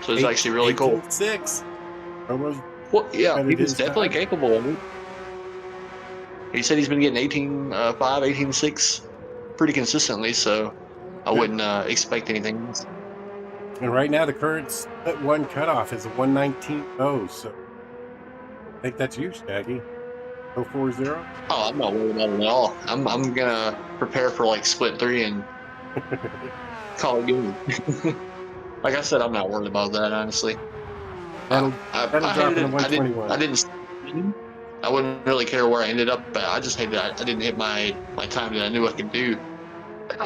So it's actually really cool. 18.6. Almost. Well, yeah, Better he than was definitely time. capable of it. He said he's been getting 18.5, 18.6 pretty consistently, so I wouldn't expect anything else. And right now the current split one cutoff is a 119.0. So I think that's you, Shaggy. 040. Oh, I'm not worried about it at all. I'm gonna prepare for like split 3 and call it good. Like I said, I'm not worried about that, honestly. That'll drop hated into it. 121. I didn't. I wouldn't really care where I ended up, but I just hated I didn't hit my time that I knew I could do.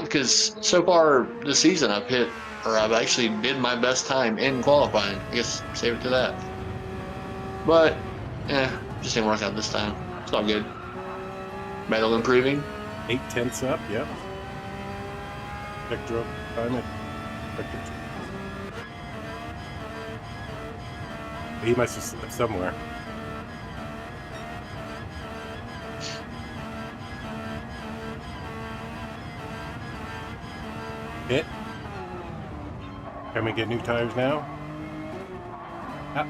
Because so far this season, I've actually did my best time in qualifying. I guess save it to that. But, just didn't work out this time. It's all good. Metal improving. 8/10 up, yep. Check drove time. He must have slipped somewhere. Hit. Can we get new tires now? Ah.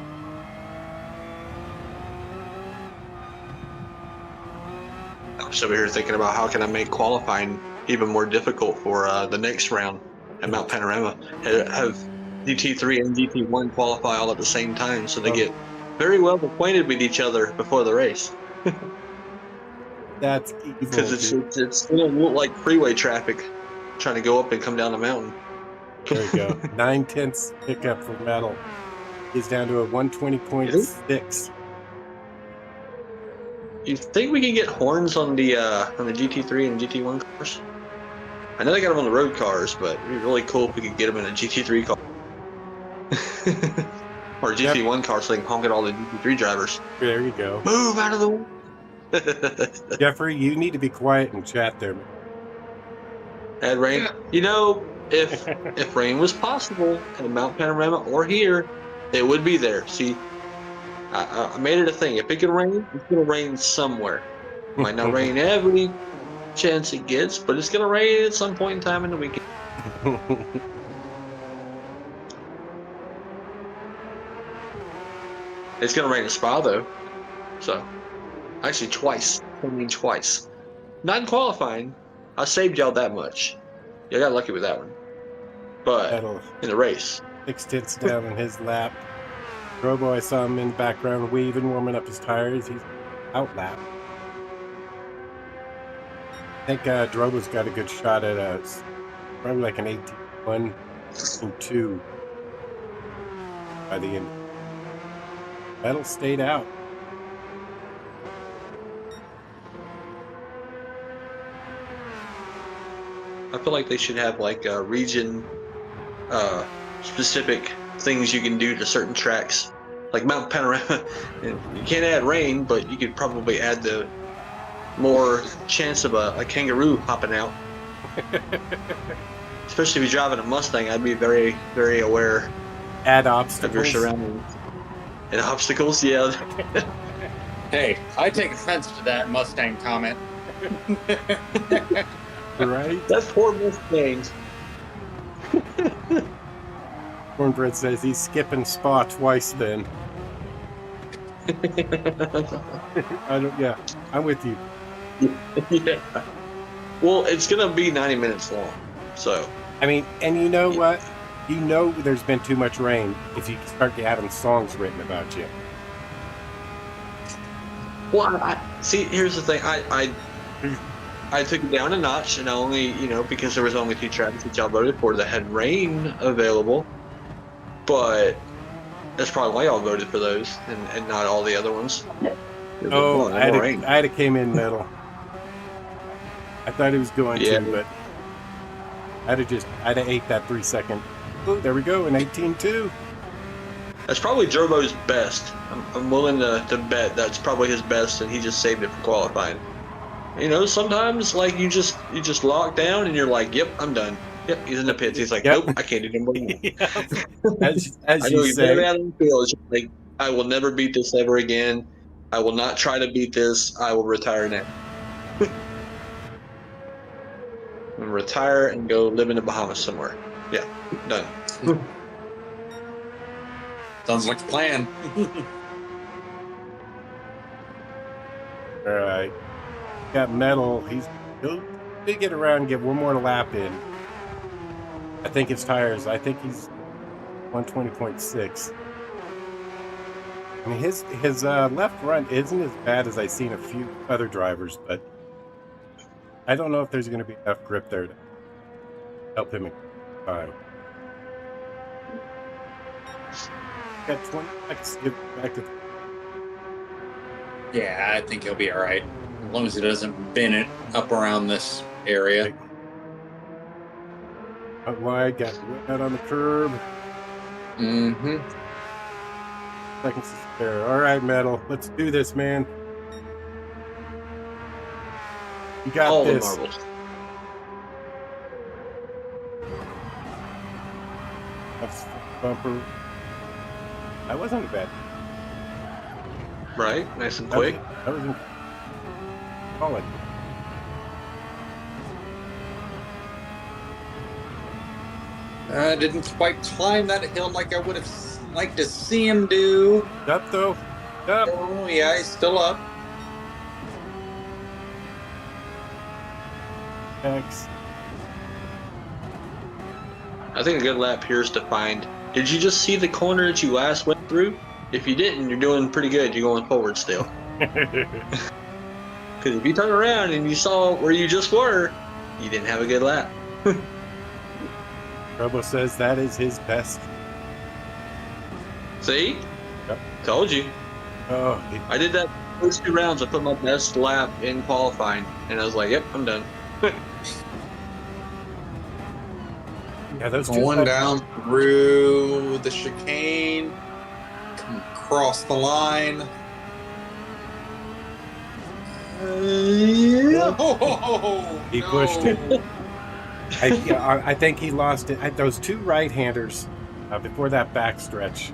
I was over here thinking about how can I make qualifying even more difficult for the next round at Mount Panorama. Have GT3 and GT1 qualify all at the same time, so they get very well acquainted with each other before the race. That's evil. Because it's going to look like freeway traffic trying to go up and come down the mountain. There we go. 9/10 pickup for Metal. He's down to a 120.6. You think we can get horns on the GT3 and GT1 cars? I know they got them on the road cars, but it'd be really cool if we could get them in a GT3 car. Or a GT1 car so they can honk at all the GT3 drivers. There you go. Move out of the way. Jeffrey, you need to be quiet and chat there. Had rain. You know, if rain was possible at Mount Panorama or here, it would be there. See, I made it a thing. If it can rain, it's going to rain somewhere. It might not rain every chance it gets, but it's going to rain at some point in time in the weekend. It's going to rain at Spa, though. So, actually twice. I mean twice. Not in qualifying. I saved y'all that much. Y'all got lucky with that one. But Metal. in the race. 6/10 down in his lap. Robo, I saw him in the background weaving, warming up his tires. He's out lap. I think Drobo's got a good shot at us. Probably like an 18-1 and 2 by the end. Metal stayed out. I feel like they should have like region specific things you can do to certain tracks. Like Mount Panorama, you can't add rain, but you could probably add the more chance of a kangaroo hopping out. Especially if you're driving a Mustang, I'd be very, very aware Add of obstacles. your surroundings. And obstacles, yeah. Hey, I take offense to that Mustang comment. Right? That's poor Mustangs. Cornbread says he's skipping Spa twice then. Yeah, I'm with you. Yeah. Well, it's gonna be 90 minutes long, so. I mean, and you know what? You know there's been too much rain if you start having songs written about you. Well, I see. Here's the thing. I took it down a notch, and only because there was only 2 tracks that y'all voted for that had rain available. But that's probably why y'all voted for those, and not all the other ones. Oh, I'd I'd have came in middle. I thought he was going to, but I'd have ate that 3-second. Oh, there we go, an 18.2. That's probably Gerbo's best. I'm willing to bet that's probably his best, and he just saved it for qualifying. Sometimes like you just lock down and you're like, yep, I'm done. Yep, he's in the pits. He's like, nope, I can't do no more. As I know you he's say, out on the field. It's like, I will never beat this ever again. I will not try to beat this. I will retire now. And retire and go live in the Bahamas somewhere. Yeah, done. Sounds like a plan. all right, got Metal. He'll get around and get one more lap in. I think his tires. I think he's 120.6. I mean, his left front isn't as bad as I've seen a few other drivers, but I don't know if there's going to be enough grip there to help him in time. Got 20 seconds to get back to. Yeah, I think he'll be all right as long as he doesn't bin it up around this area. Out wide, got out on the curb. Mm-hmm. Seconds to spare. All right, Metal. Let's do this, man. You got All this. the marbles. That's the bumper. That wasn't a bad. Right, nice and quick. That was solid. Didn't quite climb that hill like I would have liked to see him do. Up though. Up. Oh yeah, he's still up. Thanks. I think a good lap here is to find. Did you just see the corner that you last went through? If you didn't, you're doing pretty good. You're going forward still. Because if you turn around and you saw where you just were, you didn't have a good lap. Robo says that is his best. See? Yep. Told you. Oh, I did that first 2 rounds. I put my best lap in qualifying, and I was like, yep, I'm done. yeah, those two Going down through the chicane, come across the line. He pushed it. I think he lost it. Those 2 right-handers before that backstretch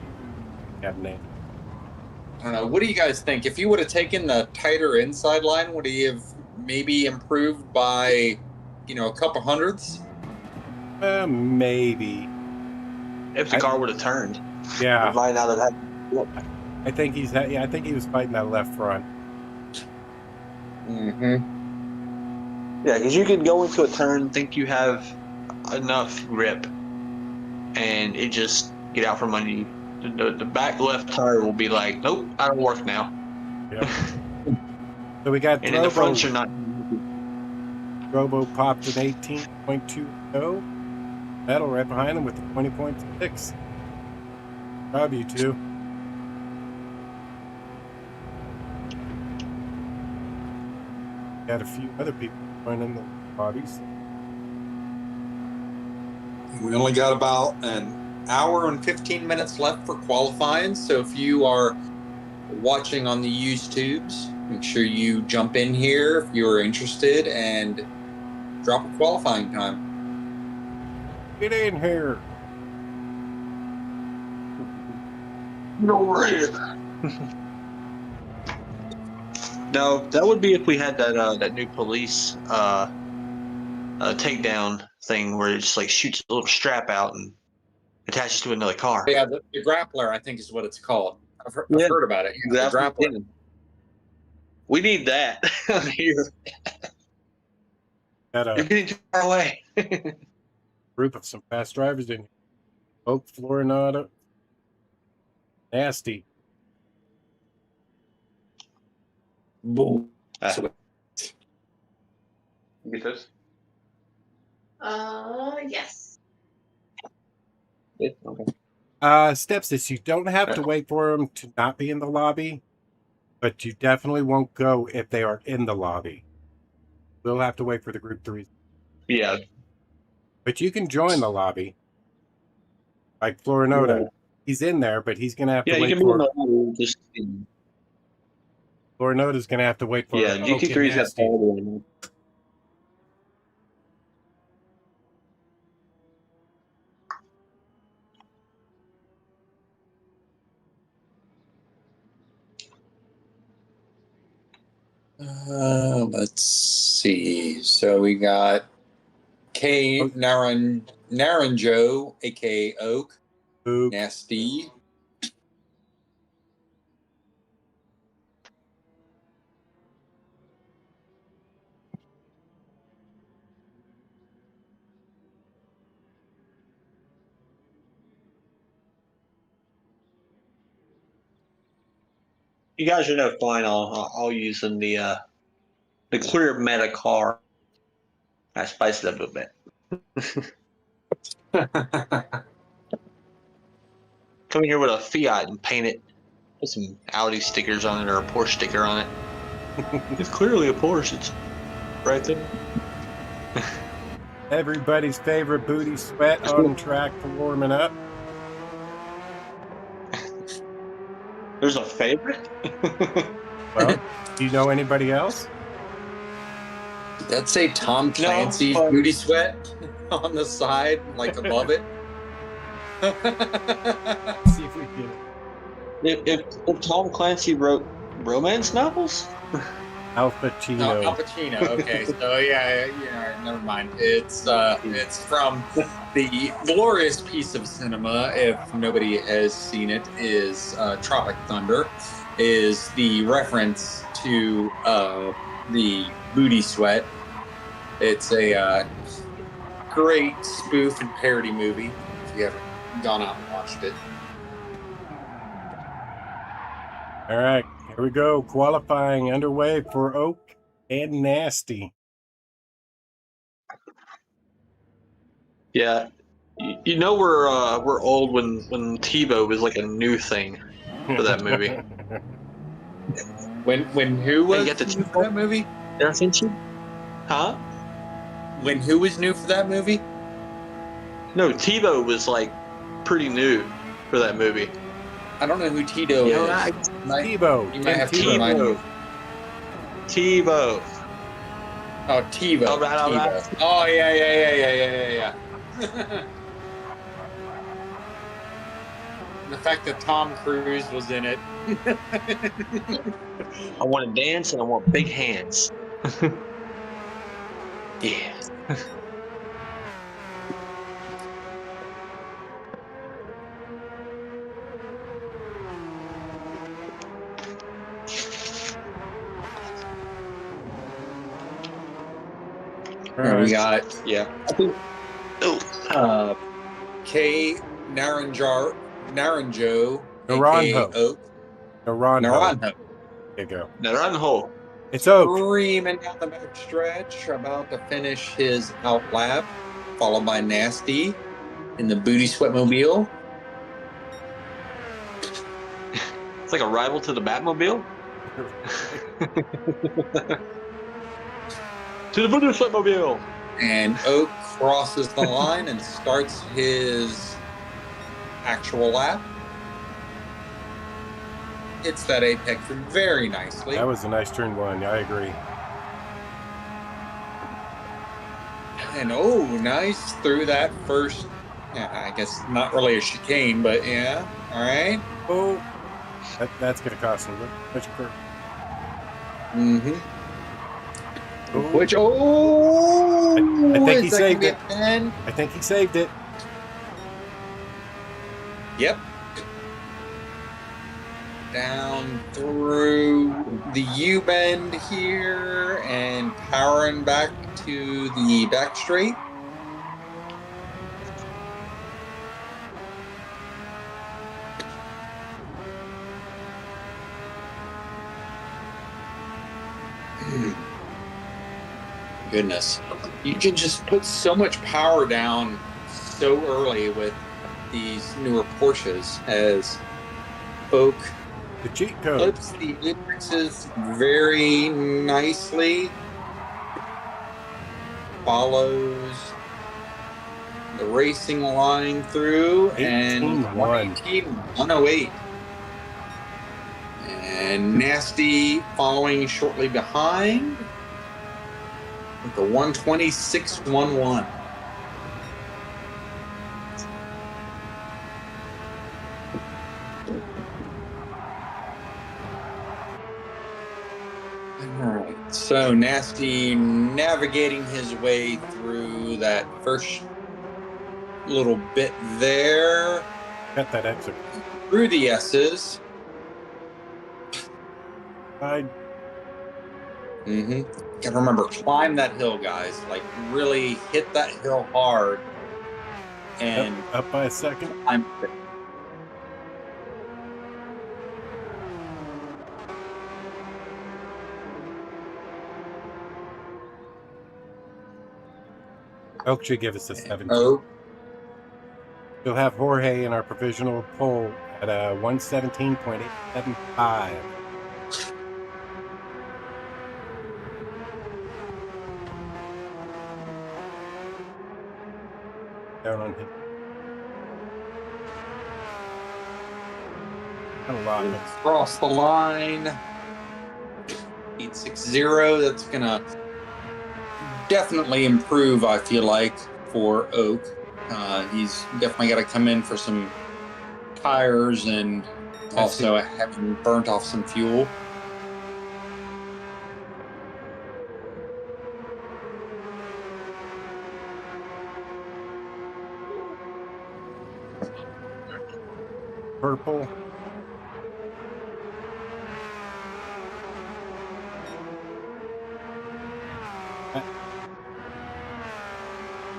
got named. I don't know. What do you guys think? If you would have taken the tighter inside line, would he have maybe improved by, a couple hundredths? Maybe. If the car would have turned. Yeah. We might not have had. I think I think he was fighting that left front. Mm-hmm. Yeah, because you can go into a turn, think you have enough grip, and it just get out from under you. The back left tire will be like, nope, I don't work now. Yep. So we got And in the front, you're not. Robo popped an 18.20. Metal right behind him with the 20.6. Job, you two. Got a few other people joining the bodies. We only got about an hour and 15 minutes left for qualifying, so if you are watching on the YouTubes, make sure you jump in here if you're interested and drop a qualifying time. Get in here. No No, that would be if we had that new police takedown thing where it just like shoots a little strap out and attaches to another car. Yeah, the grappler, I think, is what it's called. I've heard about it. Yeah, the grappler. We need that here. Got You're a getting too far away. group of some fast drivers in here. Oak, Florinata, Nasty. Bull. Get this? Yes. Yeah, okay. Steps is you don't have to wait for them to not be in the lobby, but you definitely won't go if they are in the lobby. We'll have to wait for the group to Yeah. but you can join the lobby. Like Florinota. He's in there, but he's gonna have Yeah, to you wait can be in for the lobby, just Florinota's gonna have to wait for yeah. Oak and GT3's got Nasty. all the way. Let's see. So we got K Naranjo, aka Oak, Oak. Nasty. You guys are no fine. I'll use in the clear meta car. I spiced it up a bit. Come in here with a Fiat and paint it. Put some Audi stickers on it or a Porsche sticker on it. It's clearly a Porsche. It's right there. Everybody's favorite booty sweat on track for warming up. There's a favorite? Well, do you know anybody else? Did that say Tom Clancy's but- booty sweat on the side, like above it? See if we can. If Tom Clancy wrote romance novels? Al No, Pacino. Al Pacino. Okay, so yeah, never mind. It's from the glorious piece of cinema. If nobody has seen it, is Tropic Thunder. Is the reference to the booty sweat. It's a great spoof and parody movie. If you haven't gone out and watched it. All right, here we go. Qualifying underway for Oak and Nasty. Yeah. You know we're old when TiVo was like a new thing for that movie. When who was you get the new for that movie? Huh? When who was new for that movie? No, TiVo was like pretty new for that movie. I don't know who Tito You is. know, I- Tebow. You might have to Tim remind me. TiVo. Oh, TiVo. All right, all TiVo. right. Oh, yeah. The fact that Tom Cruise was in it. I want to dance and I want big hands. Yeah. All And we right. got Yeah. K Naranjo, Naranjo. aka Oak. Naranjo. Naranjo. There you go. Naranjo. It's Oak. Screaming down the back stretch, about to finish his out lap, followed by Nasty in the booty sweatmobile. It's like a rival to the Batmobile. To the Voodoo Flipmobile. And Oak crosses the line and starts his actual lap. Hits that apex very nicely. That was a nice turn one. I agree. And oh, nice through that first, yeah, I guess not really a chicane, but yeah, all right. Oh, that's going to cost him. Which curve? Mm-hmm. Oh, Which, I think is he that saved gonna it. be a 10? I think he saved it. Yep. down through the U-bend here and powering back to the back straight. Goodness. You can just put so much power down so early with these newer Porsches as Oak The cheat code. clips the indexes very nicely, follows the racing line through, and 18-1. 108. And Nasty following shortly behind with the 126.11. Alright, so Nasty navigating his way through that first little bit there, Got that exit. through the S's. I Gotta remember, climb that hill, guys. Like, really hit that hill hard. And up by a second. I'm Oak should give us a 7. oh, We'll have Jorge in our provisional poll at 117.875. Down on him. Not a lot. cross the line. 860. That's gonna definitely improve, I feel like, for Oak. He's definitely got to come in for some tires and also having burnt off some fuel. Purple.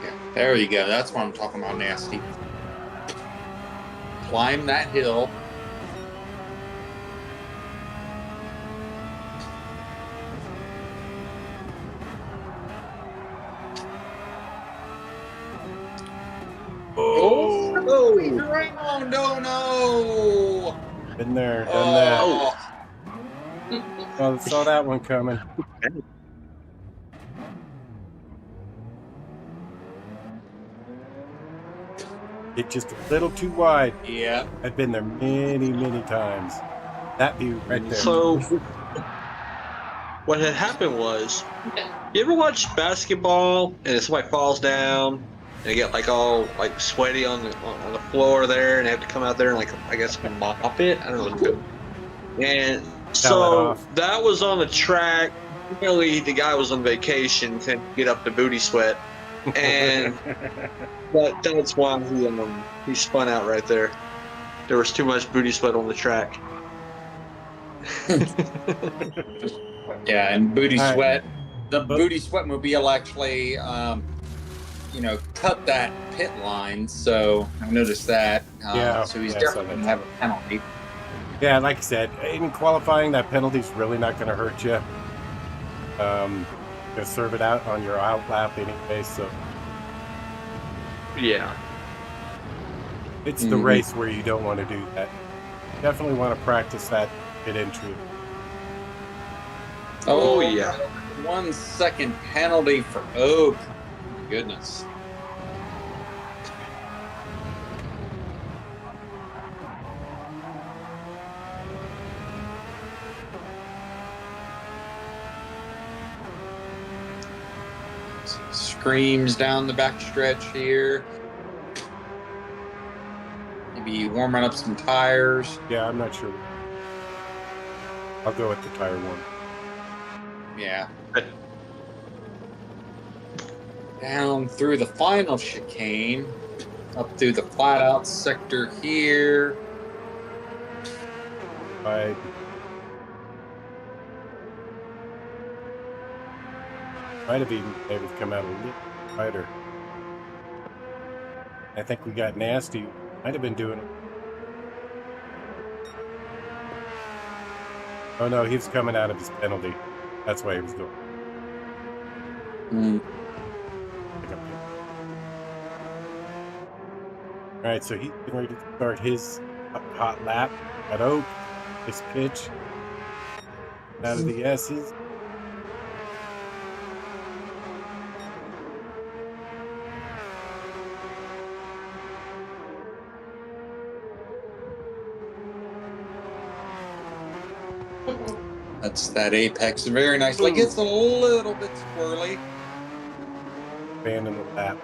Yeah, there you go. That's what I'm talking about, Nasty. Climb that hill. Oh, he's around. No. Been there, done that. Oh. Oh, saw that one coming. It just a little too wide. Yeah. I've been there many, many times. That view right there. So, what had happened was, you ever watch basketball and somebody falls down and they get like all like sweaty on the floor there and they have to come out there and like I guess mop it? I don't know. And so that was on the track. Really, the guy was on vacation, couldn't get up the booty sweat, and that's why he spun out right there. There was too much booty sweat on the track. Yeah, and booty All right. sweat. The booty sweat mobile actually, cut that pit line. So I noticed that. Yeah, So he's yeah, I definitely saw going to that. have a penalty. Yeah, like I said, in qualifying, that penalty's really not going to hurt you. You'll serve it out on your out lap anyway, so Yeah. it's the race where you don't want to do that. Definitely want to practice that at entry. Oh, yeah. 1 second penalty for Oak. Goodness. Screams down the backstretch here. Maybe warming up some tires. Yeah, I'm not sure. I'll go with the tire one. Yeah. Down through the final chicane. Up through the flat out sector here. wide. Might have even been able to come out a little wider. I think we got nasty. Might have been doing it. Oh no, he was coming out of his penalty. That's why he was going. All right, so he's getting ready to start his hot lap at Oak. This pitch out of the S's. That's that apex. Very nice. Like it's a little bit squirrely. Abandon the lap.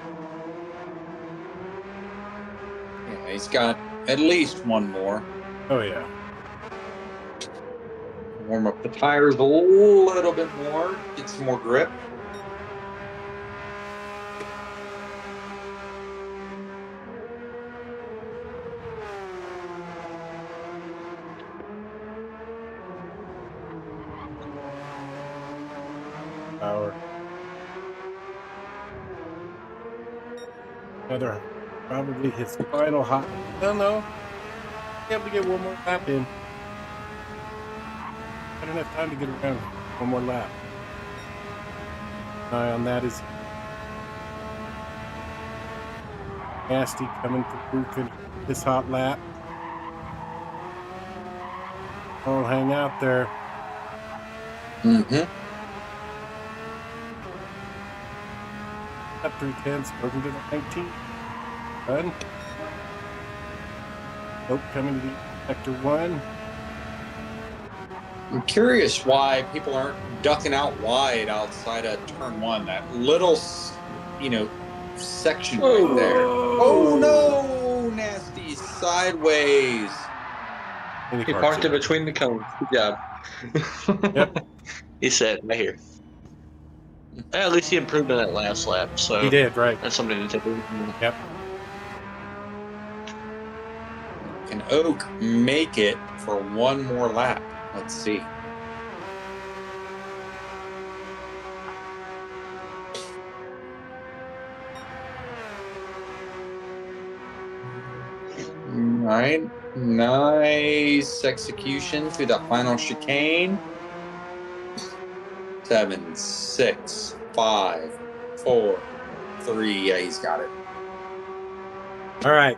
Yeah, he's got at least one more. Oh yeah. Warm up the tires a little bit more. Get some more grip. Power. Another, probably his final hot. No, no. Be able to get one more lap in. Not enough time to get around. One more lap. Eye on that is nasty coming through this hot lap. I'll hang out there. Mm-hmm. Up 3/10, moving to the 19. Done. Nope, coming to the sector 1. I'm curious why people aren't ducking out wide outside of turn 1. That little, section right there. Oh no! Nasty sideways. He parked it between the cones. Good job. Yep. He said right here. At least he improved on that last lap, so He did, right. that's something to take a look at. Yep. Can Oak make it for one more lap? Let's see. All right. Nice execution through the final chicane. 7, 6, 5, 4, 3. Yeah, he's got it. All right.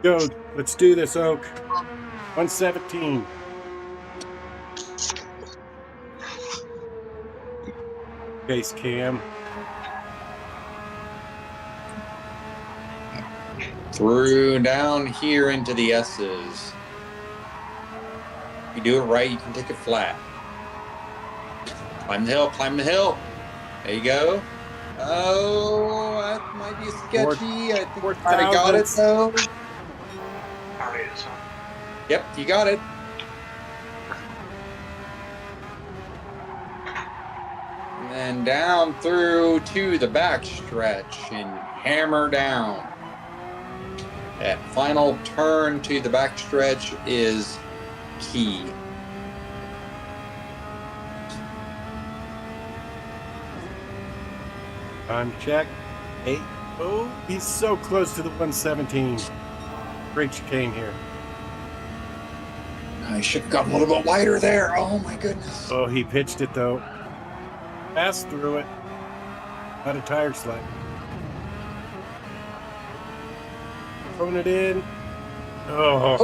Go. Let's do this, Oak. 117. Base cam. Through down here into the S's. If you do it right, you can take it flat. Climb the hill, climb the hill. There you go. Oh, that might be sketchy. I think I might have got it though. Yep, you got it. And then down through to the back stretch and hammer down. That final turn to the back stretch is key. Time check. 8. Oh, he's so close to the 117. Great chicane here. I should have gotten a little bit wider there. Oh my goodness. Oh, he pitched it though. Passed through it. Not a tire slide. Throwing it in. Oh.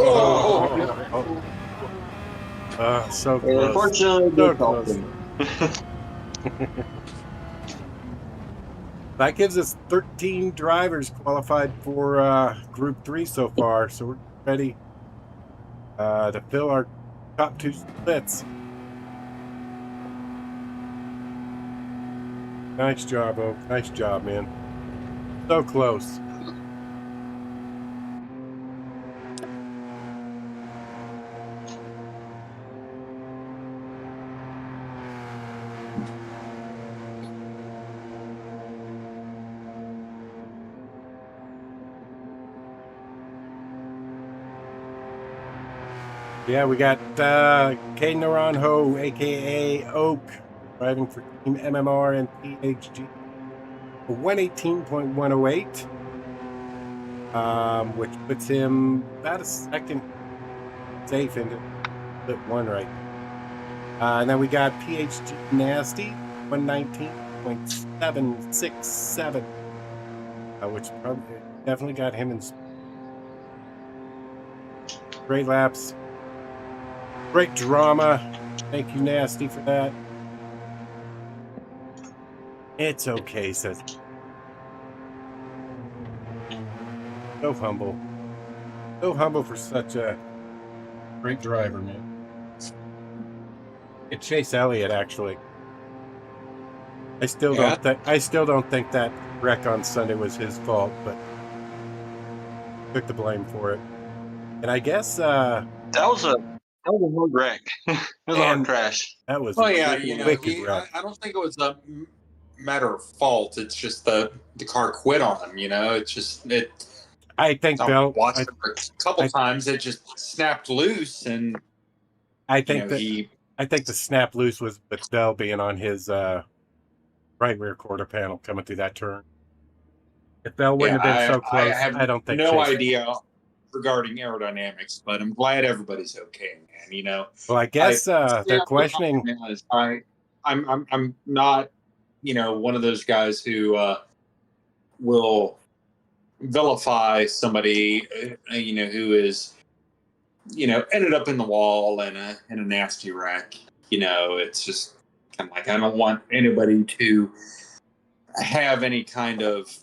So close. Unfortunately, So close. That gives us 13 drivers qualified for Group 3 so far, so we're ready to fill our top 2 splits. Nice job, Oak. Nice job, man. So close. Yeah, we got Kane Naranjo, aka Oak, driving for Team MMR and PHG. 118.108, which puts him about a second safe into split one right now. And then we got PHG Nasty, 119.767, which probably definitely got him in great laps. Great drama. Thank you, Nasty, for that. It's okay, says. So humble. So humble for such a great driver, man. It's Chase Elliott, actually. I still don't think that wreck on Sunday was his fault, but took the blame for it. And I guess That was a hard wreck. It was a hard crash. That was Oh yeah, a wicked wreck. I don't think it was a matter of fault. It's just the car quit on him. It's just it. I think Bell watched it a couple times. It just snapped loose, and I think the snap loose was with Bell being on his right rear quarter panel coming through that turn. If Bell wouldn't have been so close, I don't think. No idea regarding aerodynamics, but I'm glad everybody's okay, man. Well, I guess they're questioning. I'm not, one of those guys who will vilify somebody, who is, ended up in the wall in a nasty wreck. It's just kind of like I don't want anybody to have any kind of,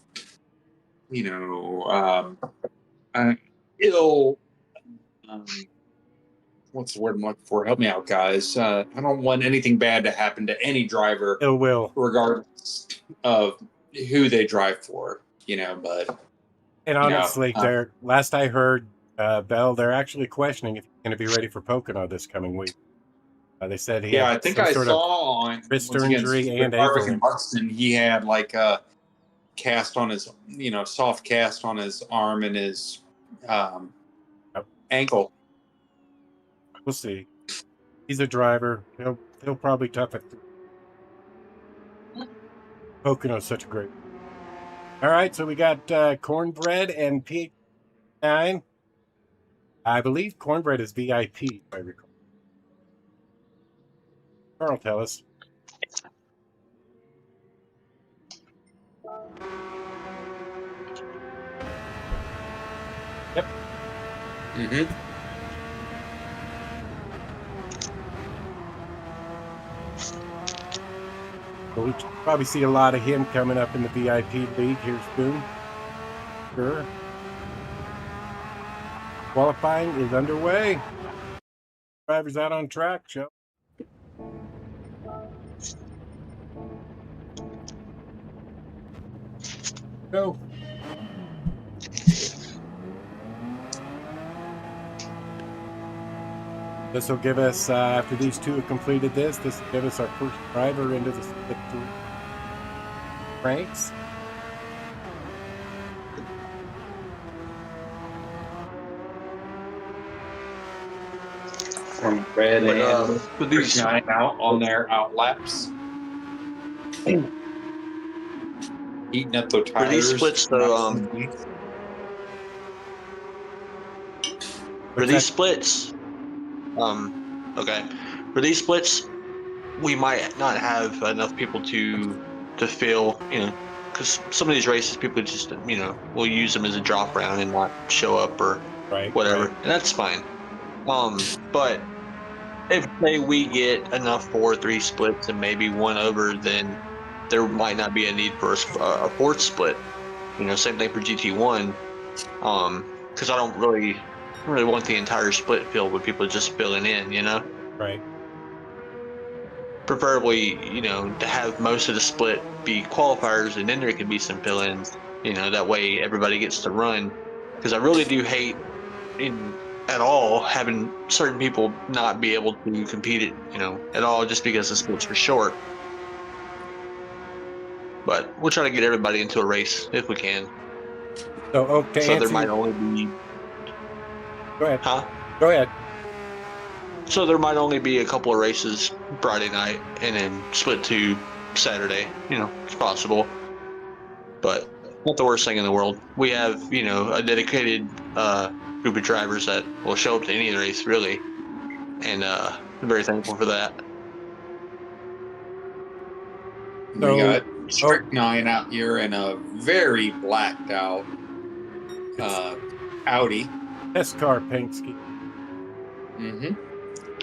ill. What's the word I'm looking for? Help me out, guys. I don't want anything bad to happen to any driver. Ill will, regardless of who they drive for. But. And honestly, last I heard, Bell, they're actually questioning if he's going to be ready for Pocono this coming week. They said he had I think I saw on wrist injury and ankle. Buxton, he had like a cast on his, soft cast on his arm and his ankle. We'll see. He's a driver. He'll probably tough it. Pocono's such a great. All right, so we got Cornbread and PH9. I believe Cornbread is VIP, if I recall. Carl, tell us. Yep. Mm-hmm. Well, we probably see a lot of him coming up in the VIP league here soon. Sure. Qualifying is underway. Drivers out on track, Joe. Go. This will give us, after these two have completed this will give us our first driver into the split three ranks. From Red and with these 9 out on their out laps. Eating up the tires. For these splits, though, for these splits, okay, for these splits, we might not have enough people to fill, because some of these races people just, will use them as a drop round and not show up or whatever, and that's fine. But if we get enough 4-3 splits and maybe one over, then there might not be a need for a fourth split. Same thing for GT1. Because I don't really want the entire split filled with people just filling in. Right. Preferably, to have most of the split be qualifiers, and then there can be some fill-ins. That way everybody gets to run. Because I really do hate at all having certain people not be able to compete at all just because the splits were short. But we'll try to get everybody into a race if we can. So there might only be. Go ahead. Huh? Go ahead. So there might only be a couple of races Friday night and then split to Saturday. It's possible. But not the worst thing in the world. We have, a dedicated group of drivers that will show up to any race, really. And I'm very thankful for that. We got Strychnine out here in a very blacked out Audi. Test car paint scheme. Mm-hmm.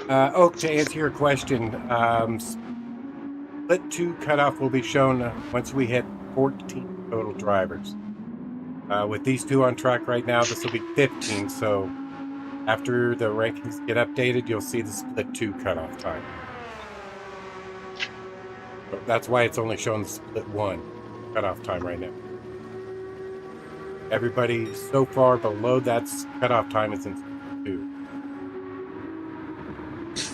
To answer your question, split 2 cutoff will be shown once we hit 14 total drivers. With these 2 on track right now, this will be 15. So after the rankings get updated, you'll see the split 2 cutoff time. So that's why it's only showing the split 1 cutoff time right now. Everybody so far below that cutoff time is in split 2.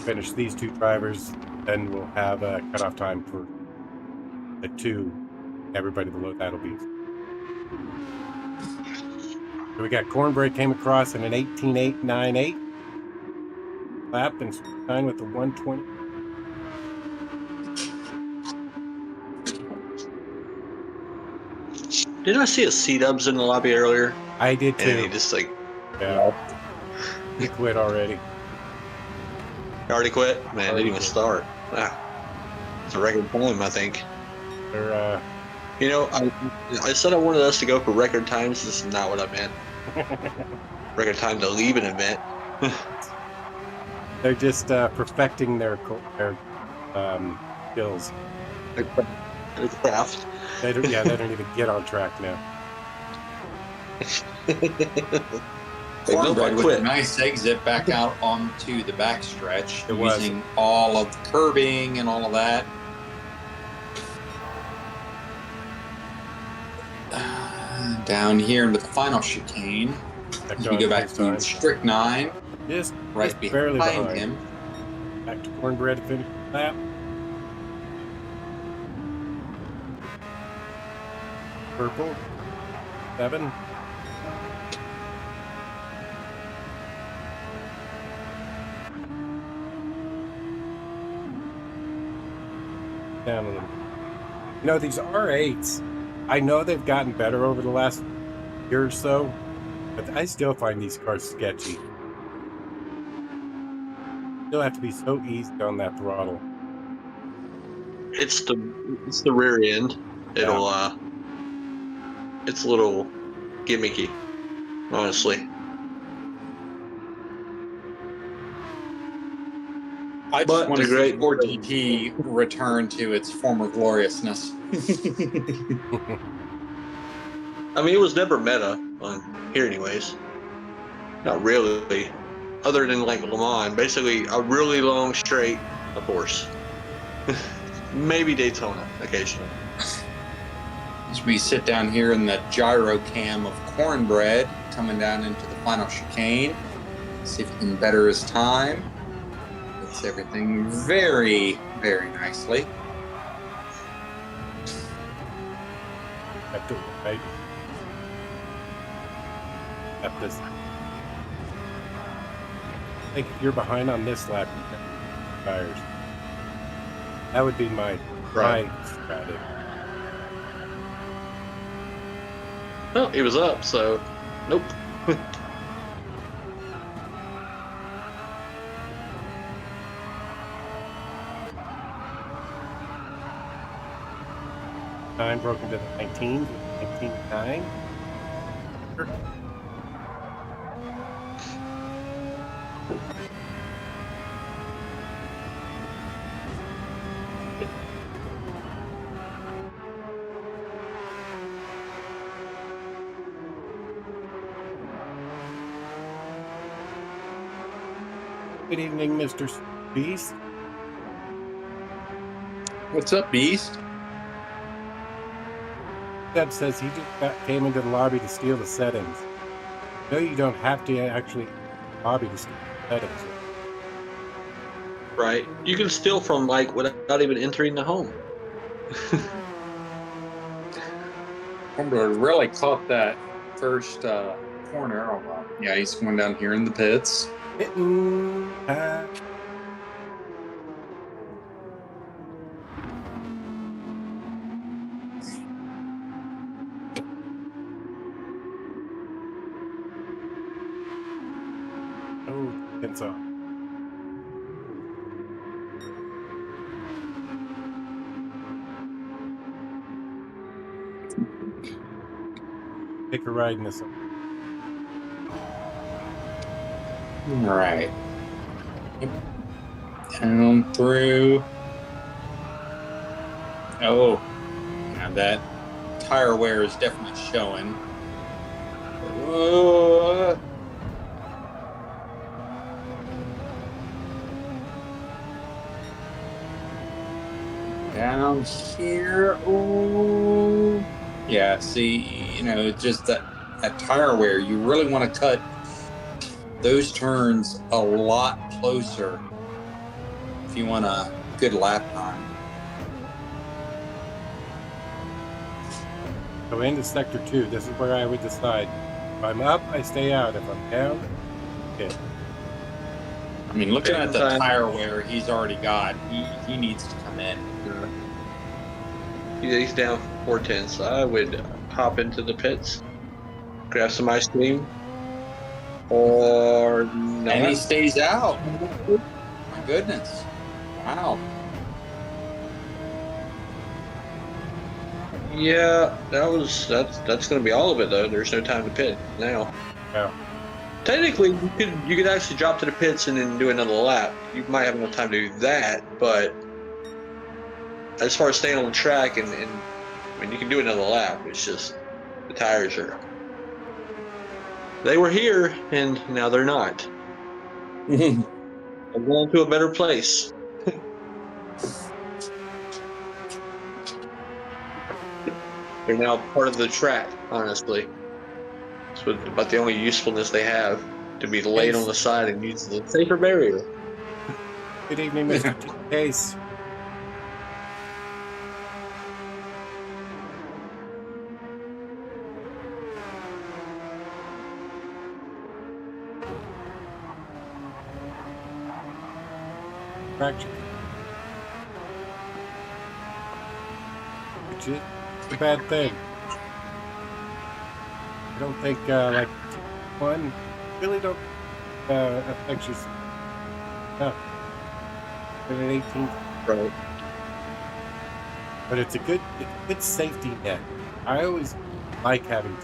Finish these 2 drivers, then we'll have a cutoff time for the 2. Everybody below that will be. So we got Cornbread came across in an 18.898 lap and signed with the 120. Didn't I see a C-dubs in the lobby earlier? I did too. And he just He quit already. Already quit? Man, didn't even start. It's a record time, I think. They're, I said I wanted us to go for record times. This is not what I meant. Record time to leave an event. They're just perfecting their skills. Their craft. They don't even get on track now. Cornbread with a nice exit back out onto the backstretch, using all of the curbing and all of that. Down here into the final chicane, we go back to Strychnine, just barely behind him. Back to Cornbread to finish the lap. Purple 7. Down a little. These R8s, I know they've gotten better over the last year or so, but I still find these cars sketchy. Still have to be so easy on that throttle. It's the rear end. It'll it's a little gimmicky, honestly. I just want to see Ford GT return to its former gloriousness. I mean, it was never meta on here anyways. Not really. Other than like Le Mans, basically a really long straight, of course. Maybe Daytona occasionally. As we sit down here in the gyro cam of Cornbread, coming down into the final chicane, see if he can better his time. Gets everything very, very nicely. Up to right. Up this. I think if you're behind on this lap, you got tires. That would be my strategy. Well, he was up, so nope. Time broken to the 19, 19.9. Sure. Good evening, Mr. Beast. What's up, Beast? Deb says he just came into the lobby to steal the settings. No, you don't have to actually lobby to steal the settings. Right. You can steal from without even entering the home. Cornbread really caught that first corner. Oh, well. Yeah, he's going down here in the pits. tenths off. Take a ride in this. All right. Down through. Oh, now that tire wear is definitely showing. Down here. Oh, yeah. See, just that tire wear. You really want to cut those turns a lot closer if you want a good lap time. So into sector 2. This is where I would decide. If I'm up, I stay out. If I'm down, okay. I mean, looking at the tire wear he's already got, he needs to come in. Yeah, he's down 4 tenths. I would hop into the pits, grab some ice cream, or not. And he stays out. My goodness. Wow. Yeah, that's going to be all of it though. There's no time to pit now. Yeah. Technically, you could actually drop to the pits and then do another lap. You might have enough time to do that, but as far as staying on the track and I mean, you can do another lap. It's just the tires they were here and now they're not. I'm going to a better place. They're now part of the track, honestly. It's about the only usefulness they have, to be laid on the side and use the safer barrier. Good evening, Mr. Case. Fracture. Which is a bad thing. I don't think, like, one really don't affect you. No. But at 18. Right. But it's a good safety net. I always like having.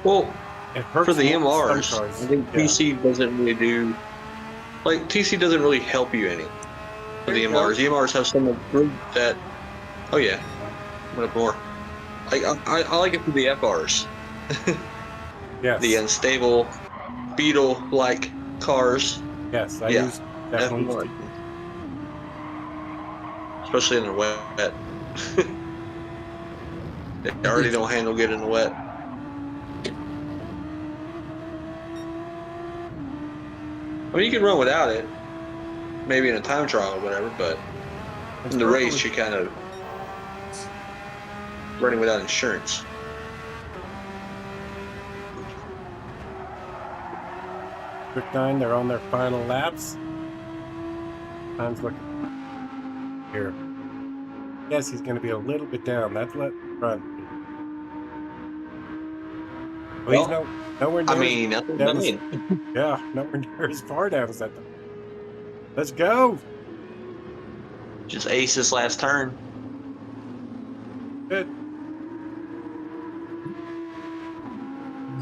Well, It hurts for the more than MRs, some cars. I think TC doesn't really do. Like, TC doesn't really help you any for the MRs. The MRs have some group that. Oh, yeah. What up more? I like it for the FRs. Yes. The unstable, Beetle-like cars. Yes, I Yeah, use definitely. Especially in the wet. They already don't handle good in the wet. I mean, you can run without it, maybe in a time trial or whatever, but in the race, you're kind of running without insurance. Quick 9, they're on their final laps. Time's looking here. Yes, he's going to be a little bit down. That's let run. Well, he's nowhere near. I mean, nothing down I mean. Yeah, nowhere near as far down as that. Let's go. Just ace this last turn. Good.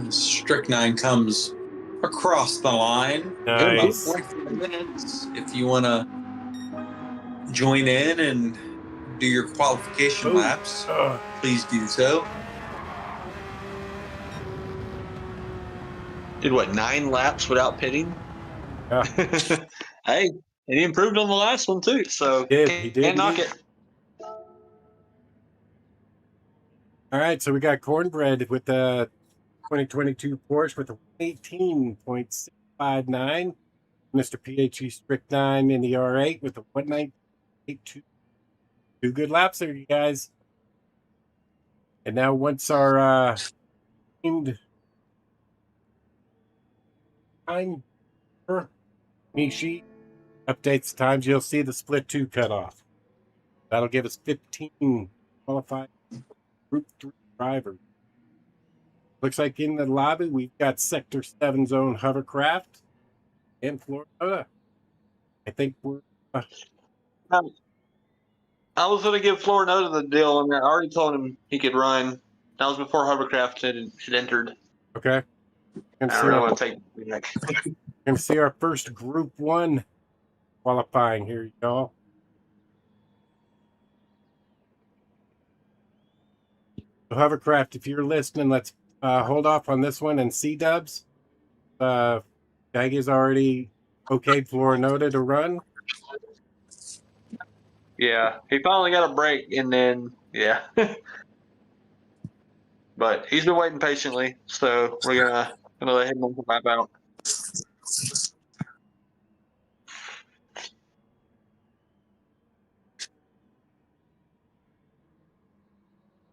Strychnine comes across the line. Nice. About 45 minutes. If you want to join in and do your qualification laps, please do so. Did what, 9 laps without pitting? Yeah. Hey, and he improved on the last one too, so He did. Can't knock it. All right, so we got Cornbread with the 2022 Porsche with a 18.659. Mr. PHG Strychnine in the R8 with a 198.2. 2 good laps there, you guys. And now once our teamed time Nishi updates times, you'll see the split 2 cut off. That'll give us 15 qualified Group 3 drivers. Looks like in the lobby we've got Sector 7's own hovercraft in Florida. I think we're I was going to give Florinota the deal, and I already told him he could run. That was before Hovercraft had entered. okay. I really want to take it back. Gonna see our first Group 1 qualifying here, y'all. So hovercraft, if you're listening, let's hold off on this one and C-dubs. Dag is already okayed Florinota to run. Yeah, he finally got a break, and then, yeah. But he's been waiting patiently, so we're gonna let him map out.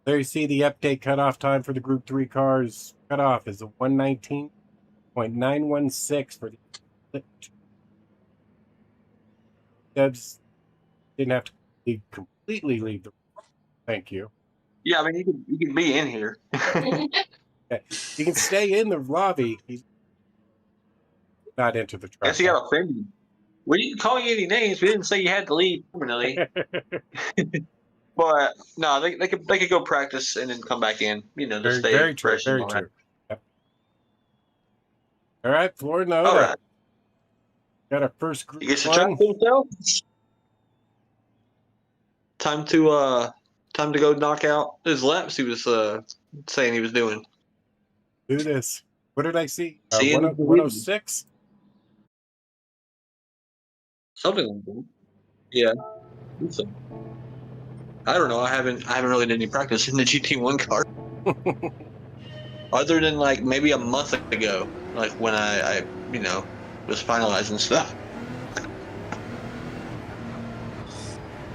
There you see the update cutoff time for the Group 3 cars. Cutoff is a 119.916 for the dubs. Didn't have to completely leave the. Thank you. Yeah, I mean, you can be in here. Okay. You can stay in the lobby. He's not enter the truck. Guess he got offended. We didn't call you any names. We didn't say you had to leave permanently. But no, they could go practice and then come back in. You know, to stay very true. fresh. Very true. Yep. All right, Florinota. All right. Got our first Group He gets to 1. track himself. Time to go knock out his laps. He was saying he was doing. Do this. What did I see? See you in the 106? Something like that. Yeah. I don't know. I haven't really done any practice in the GT1 car. Other than like maybe a month ago, like when I was finalizing stuff.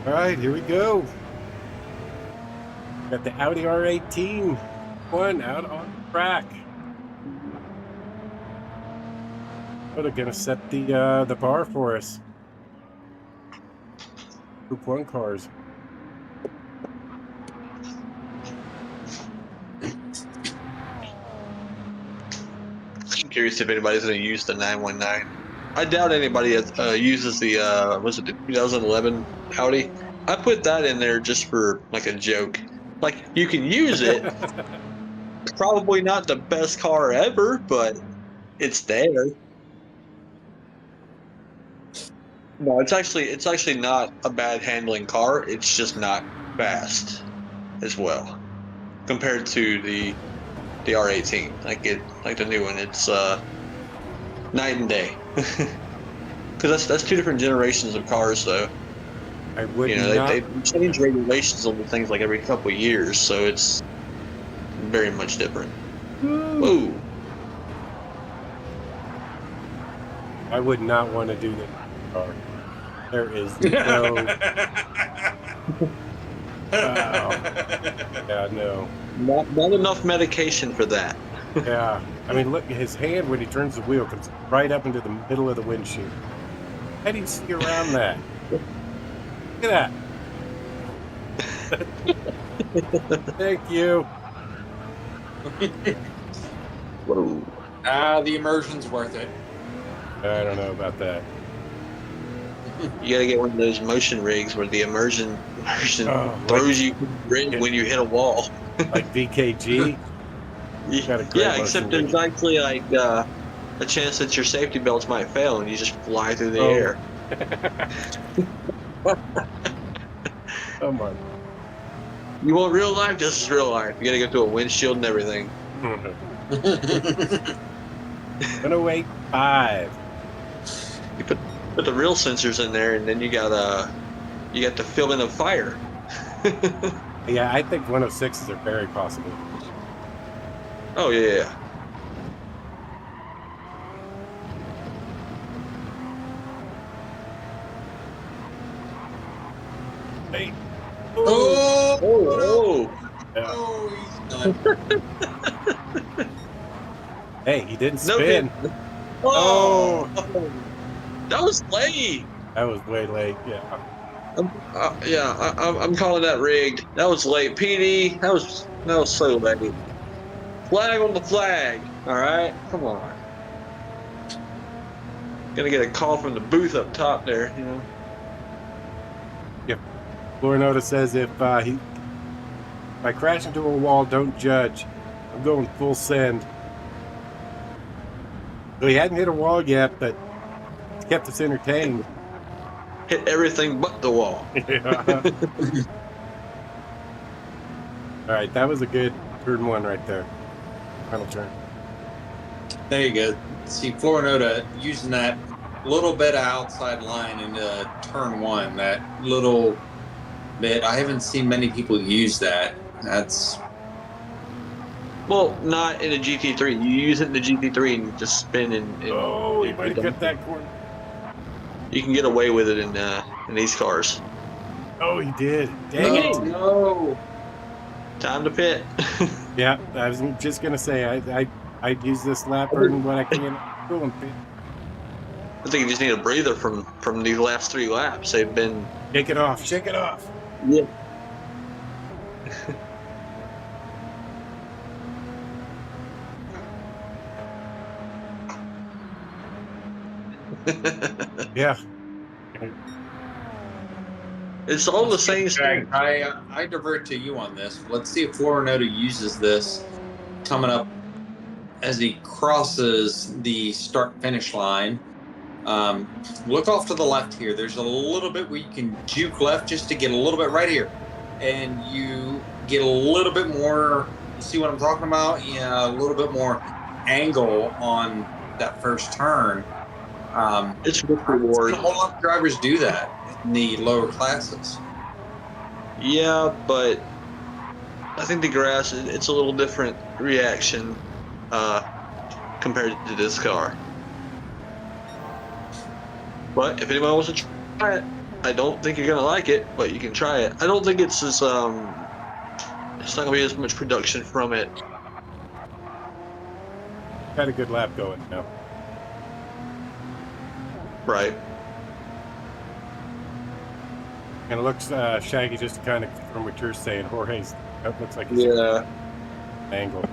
All right, here we go. Got the Audi R18 one out on the track. They're gonna set the bar for us. Group 1 cars. I'm curious if anybody's going to use the 919. I doubt anybody uses the was it the 2011 Audi? I put that in there just for like a joke. Like, you can use it. Probably not the best car ever, but it's there. No, it's actually not a bad handling car. It's just not fast as well compared to the R18. Like the new one. It's night and day. Because that's two different generations of cars, though. I would they change regulations on the things like every couple of years, so it's very much different. Whoa! I would not want to do that car. There is no. Wow. Yeah, no. Not enough medication for that. Yeah. I mean, look, his hand when he turns the wheel comes right up into the middle of the windshield. How do you see around that? Look at that. Thank you. Whoa. The immersion's worth it. I don't know about that. You gotta get one of those motion rigs where the immersion throws you when you hit a wall. Like VKG? Yeah, except there's actually like a chance that your safety belts might fail and you just fly through the air. Come on. You want real life? This is real life. You gotta go through a windshield and everything. 108.5. You put the real sensors in there, and then you got the feeling of fire. Yeah, I think 106s are very possible. Oh yeah. Hey. Oh! Yeah. Oh, he's done. Hey, he didn't No spin. good. Oh! That was late. That was way late. Yeah. I'm calling that rigged. That was late. PD. That was so late. Flag on the flag. All right, come on. Gonna get a call from the booth up top there, you know. Florinota says if I crash into a wall, don't judge. I'm going full send. So he hadn't hit a wall yet, but it's kept us entertained. Hit everything but the wall. Yeah. All right, that was a good turn one right there. Final turn. There you go. See, Florinota using that little bit of outside line into turn one. That little bit. I haven't seen many people use that. That's Well, not in a GT3. You use it in the GT3 and just spin and Oh, he might have cut that corner. You can get away with it in these cars. Oh, he did. Dang it. No. Time to pit. Yeah, I was just gonna say I'd use this lap burn when I can. Go and pit. I think you just need a breather from these last 3 laps. They've been Shake it off. Shake it off. yeah. Yeah. It's all the same stuff. I divert to you on this. Let's see if Florinota uses this coming up as he crosses the start finish line. Look off to the left here. There's a little bit where you can juke left just to get a little bit right here, and you get a little bit more. You see what I'm talking about? Yeah, a little bit more angle on that first turn. It's risk reward. A whole lot of drivers do that in the lower classes. Yeah, but I think the grass, it's a little different reaction compared to this car. But if anyone wants to try it, I don't think you're gonna like it, but you can try it. I don't think it's as it's not gonna be as much production from it. Got a good lap going now. Right. And it looks Shaggy, just to kind of confirm what you're saying. Jorge's that looks like he's Yeah. angle.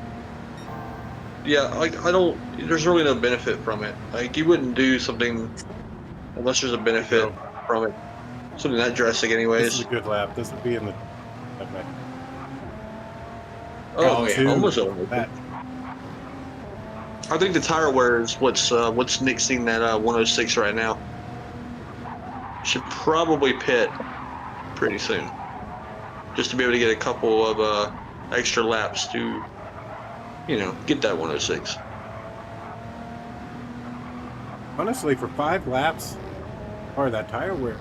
Yeah, like I don't. There's really no benefit from it. Like you wouldn't do something unless there's a benefit from it. Something that drastic, This is anyways. a good lap. This would be in the. Oh, yeah. Two. almost over. That. I think the tire wear is what's nixing that 106 right now. Should probably pit pretty soon, just to be able to get a couple of extra laps to, get that 106. Honestly, for 5 laps, or that tire wear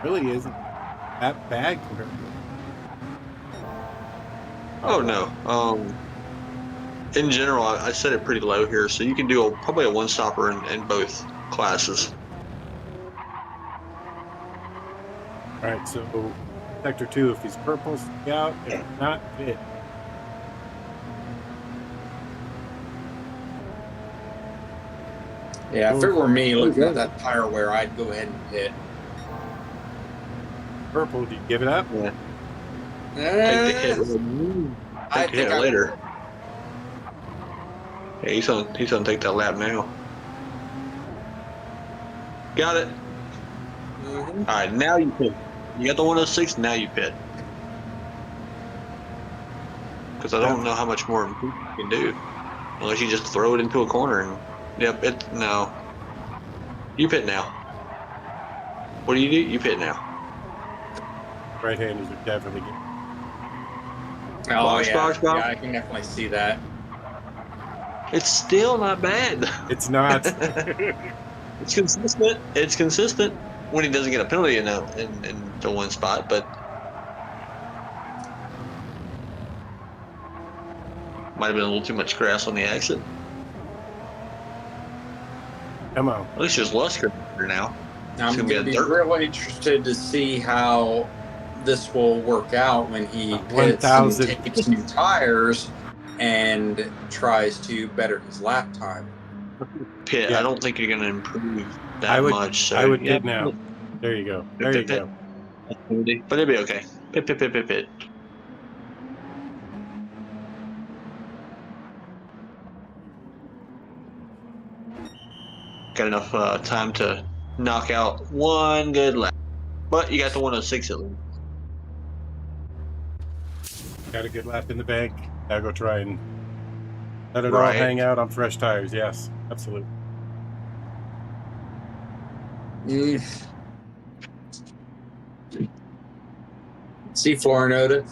really isn't that bad compared to. Oh no. In general, I set it pretty low here, so you can do probably a one-stopper in both classes. All right, so sector 2, if he's purple, stay out. If not, pit. Yeah, if it were me looking at that tire wear, I'd go ahead and hit. Purple, do you give it up? Yeah. Take the hit. I Take the hit later. Yeah, he's gonna take that lap now. Got it. Mm-hmm. All right, now you pit. You got the 106. Now you pit. Because I don't know how much more you can do, unless you just throw it into a corner and. Yep. No. You pit now. What do? You pit now. Right-handers are definitely good. Oh, Box, yeah. box, box. Yeah, I can definitely see that. It's still not bad. It's not. It's consistent. It's consistent when he doesn't get a penalty in the one spot, but might have been a little too much grass on the exit. Come on. At least there's less grass here now. I'm gonna going be to a be dirt. really interested to see how this will work out when he hits 1,000. and takes new tires and tries to better his lap time. Pit. Yeah. I don't think you're going to improve that I would- much. So I would yeah, pit now. There you go. There you go. But it'll be okay. Pit. got enough time to knock out one good lap. But you got the 106 at least. Got a good lap in the bank. Now go try and let it all Right. hang out on fresh tires. Yes, absolutely. See Florinoda.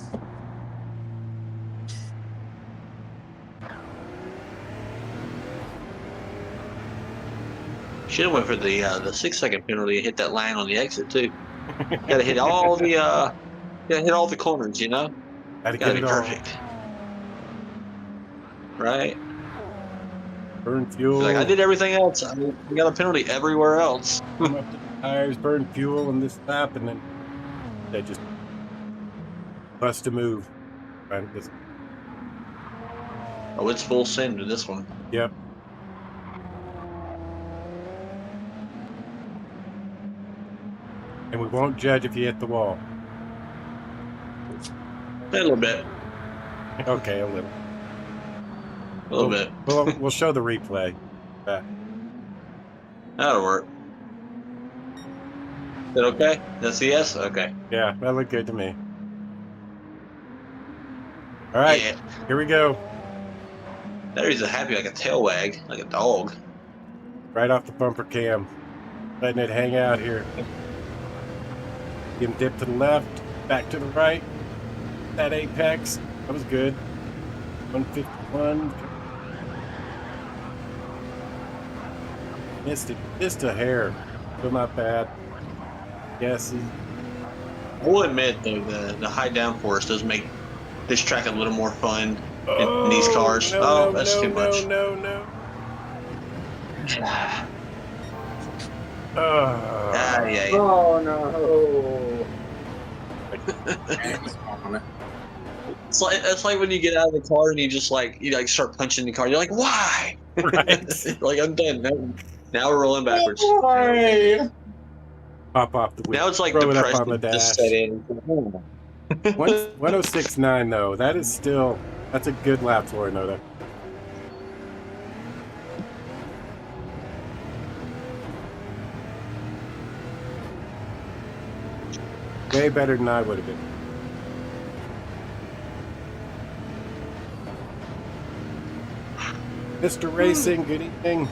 Should have went for the 6-second penalty and hit that line on the exit too. Got to hit all the hit all the corners, you know. Gotta Got to get be it all. perfect. Right. Burn fuel. Like I did everything else. I mean, we got a penalty everywhere else. Come up to the tires, burn fuel in this lap, and then they just bust a move. Right. This. Oh, it's full send to this one. Yep. And we won't judge if you hit the wall. A little bit. Okay, a little. A little bit. We'll show the replay. That'll work. Is that okay? That's a yes? Okay. Yeah, that looked good to me. All right, Yeah. here we go. There he's happy like a tail wag, like a dog. Right off the bumper cam. Letting it hang out here. Give him dip to the left, back to the right. That apex. That was good. 151. Missed it. Missed a hair. Still not bad. Yes. I will admit though, the high downforce does make this track a little more fun in these cars. No, That's no, too much. No. Yeah. Oh no! It's like when you get out of the car and you start punching the car. You're like, why? Right. Like I'm done. Now we're rolling backwards. Why? Pop off the wheel. Now it's like Throw it up on depression the just dash. set in. 106.9 though. That is still. That's a good lap for Noda. Way better than I would have been. Mr. Racing, good evening.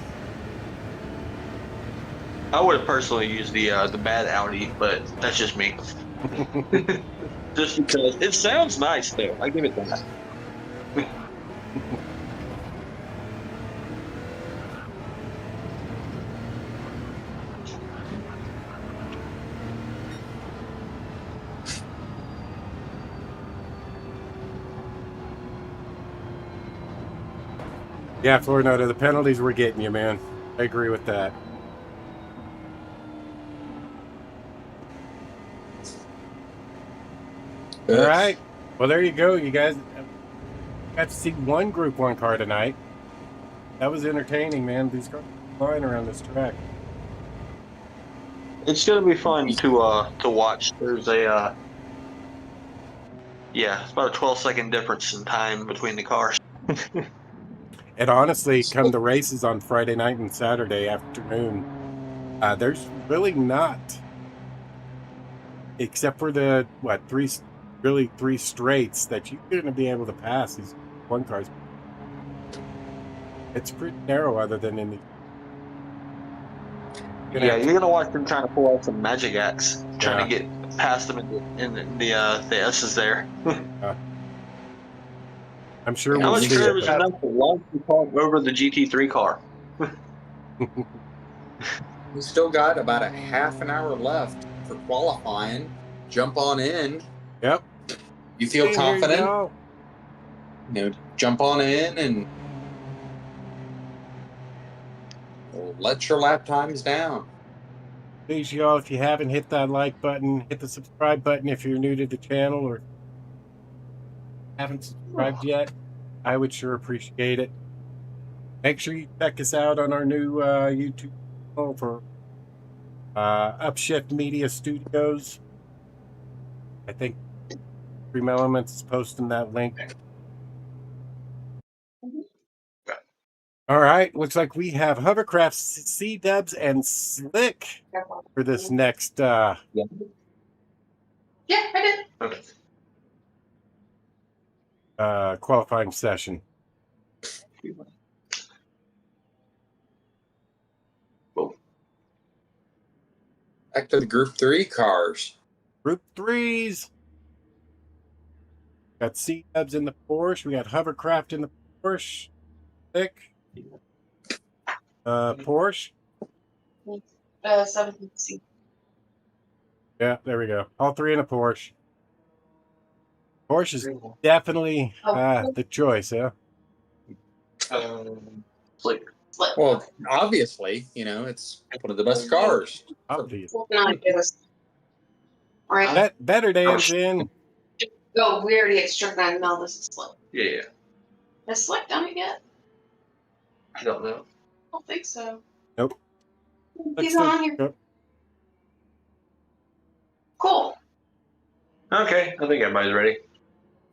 I would have personally used the bad Audi, but that's just me. Just because it sounds nice though. I give it that. Yeah, Florinoda, the penalties were getting you, man. I agree with that. All right. Well, there you go. You guys got to see one Group 1 car tonight. That was entertaining, man. These cars are flying around this track. It's gonna be fun to watch. There's a it's about a 12-second difference in time between the cars. And honestly, come the races on Friday night and Saturday afternoon, there's really not, except for the three straights that you're going to be able to pass these one cars. It's pretty narrow, other than in the. You're gonna watch them trying to pull out some magic acts, trying to get past them in the S's there. I'm sure How we'll much see curve it. is enough to launch the car over the GT3 car? We still got about a half an hour left for qualifying. Jump on in. Yep. You feel Hey, there you confident? go. Jump on in and let your lap times down. Please, y'all, if you haven't hit that like button, hit the subscribe button if you're new to the channel or haven't subscribed yet. I would sure appreciate it. Make sure you check us out on our new YouTube channel for Upshift Media Studios. I think Dream Elements is posting that link. All right. Looks like we have hovercraft, C dubs, and slick for this next Yeah, I did. Okay. qualifying session. Back to the Group 3 cars. Group 3s. Got C dubs in the Porsche. We got hovercraft in the Porsche. Slick. Porsche. 17C. Yeah, there we go. All three in a Porsche. Porsche is definitely the choice, yeah. Slick. Well, obviously, it's one of the best cars. Obvious. Not just. All right. Better Dan's in. Oh, we already extracted that. No, this is Slick. Yeah. Is Slick done it yet? I don't know. I don't think so. Nope. He's on here. Yep. Cool. Okay, I think everybody's ready.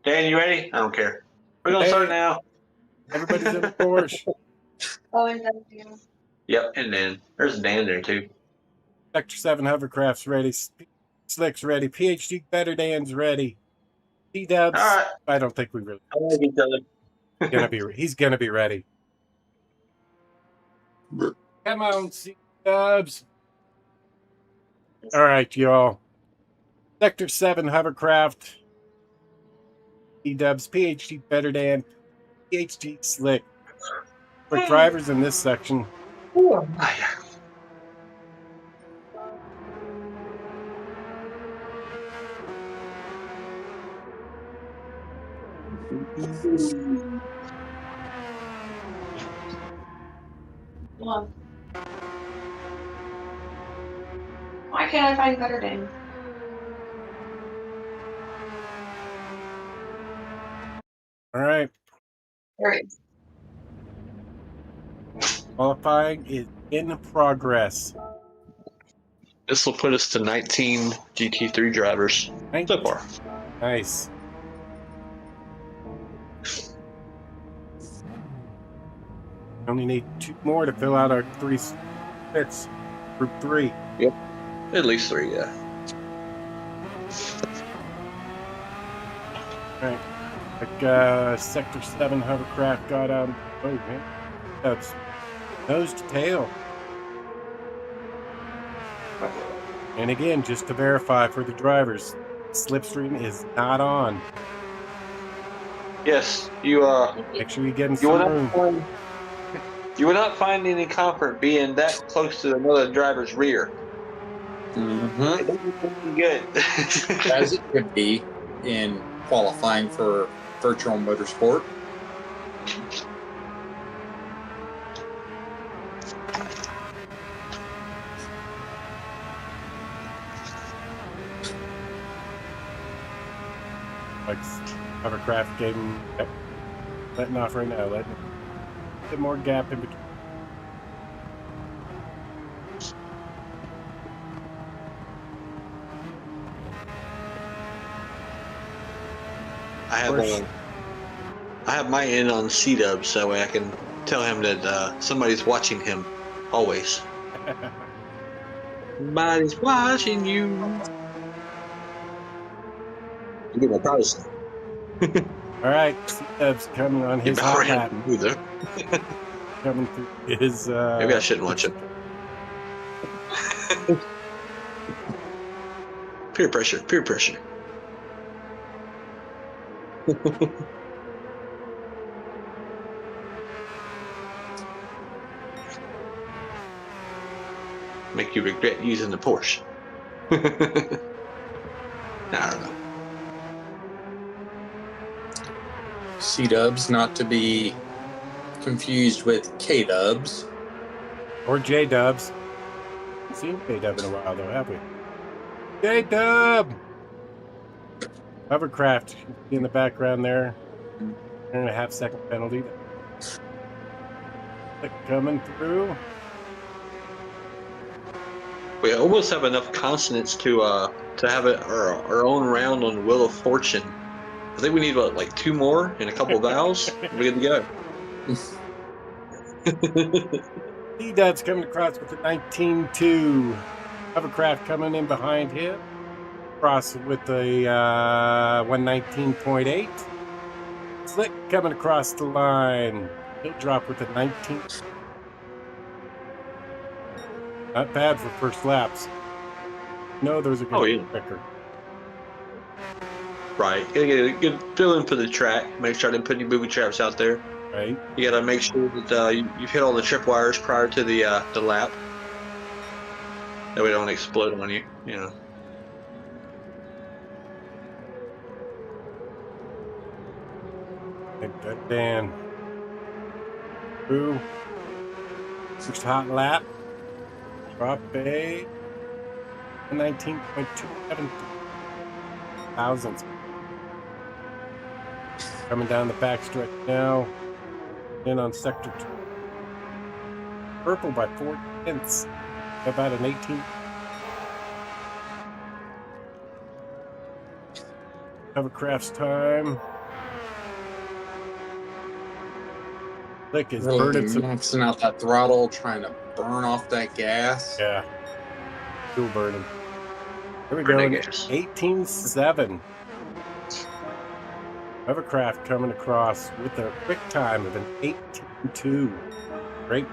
Dan, you ready? I don't care. We're gonna start now. Everybody's in the Porsche. Oh, and then you. Yep, and Dan. There's Dan there too. Sector 7 hovercraft's ready. Slick's ready. PHG Better Dan's ready. C-dubs. All right. I don't think we really. I love each other. He's gonna be ready. Come on, C-dubs. All right, y'all. Sector 7 hovercraft. C-dubs. PHG Better Dan. PHG Slick. For drivers in this section. One. Why can't I find Better Dan? All right. There it is. Qualifying is in progress. This will put us to 19 GT3 drivers so far. Nice. Only need 2 more to fill out our 3 splits. Group 3. Yep. At least 3, yeah. Alright. Like, Sector 7 hovercraft got oh man. That's nose to tail. And again, just to verify for the drivers, slipstream is not on. Yes, you Make sure you get in you some will room. not find you will not find any comfort being that close to another driver's rear. Mm-hmm. It doesn't good. As it could be in qualifying for virtual motorsport. Like hovercraft game, letting off right now. Letting a bit more gap in between. I have my in on C-dubs, so that way I can tell him that somebody's watching him always. Somebody's watching you. You get my privacy. All right, C-dubs coming on his hot lap. Coming through his. Maybe I shouldn't watch it. Peer pressure. Peer pressure. Make you regret using the Porsche. I don't know. C-dubs, not to be confused with K-dubs. Or J-dubs. Haven't seen J-dub in a while, though, have we? J-dub! Hovercraft in the background there. 1.5 second penalty. Coming through. We almost have enough consonants to have our own round on Wheel of Fortune. I think we need like 2 more and a couple of vowels. We're good to go. D-Dub's coming across with a 19.2. Hovercraft coming in behind him. Cross with a 119.8. Slick coming across the line. He'll drop with a 19. Not bad for first laps. No, those are going to be quicker. Right. You gotta get a good feeling for the track. Make sure I didn't put any booby traps out there. Right. You gotta make sure that you've hit all the tripwires prior to the lap. That way they don't explode on you, you know. Good Dan. Through. First hot lap. Drop a 19.27 thousandths. Coming down the backstretch now. In on sector 2. Purple by 4 tenths. About an 18. Hovercraft's time. Slick is Really burning some. maxing out that throttle, trying to burn off that gas. Yeah. Fuel burning. Here we go. Burning gas. 18.7. Hovercraft coming across with a quick time of an 18.2. Great.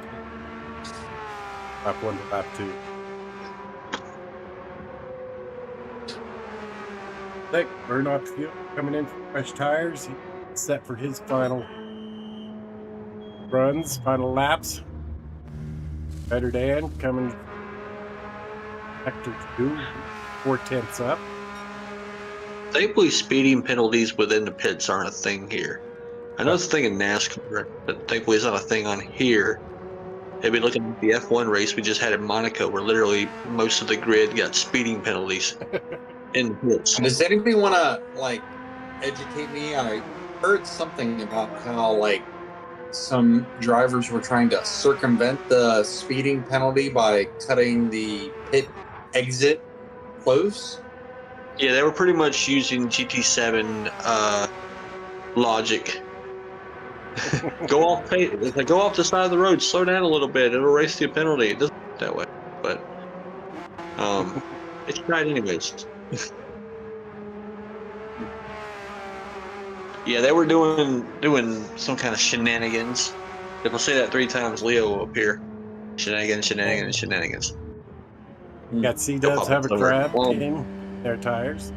Lap 1 to lap 2. Slick, burn off fuel, coming in for fresh tires. He's set for his final runs, final laps. Better Dan coming sector 2, 4 tenths up. Thankfully, speeding penalties within the pits aren't a thing here. I know it's a thing in NASCAR, but thankfully it's not a thing on here. Maybe looking at the F1 race we just had in Monaco, where literally most of the grid got speeding penalties in the pits. Does anybody want to like educate me? I heard something about how like some drivers were trying to circumvent the speeding penalty by cutting the pit exit close. Yeah, they were pretty much using GT7 logic. Go off the side of the road, slow down a little bit, it'll erase the penalty. It doesn't work that way, but it's tried anyways. Yeah, they were doing some kind of shenanigans. If I say that 3 times, Leo will appear. Shenanigans. Got C-Dubs Hovercraft getting their tires.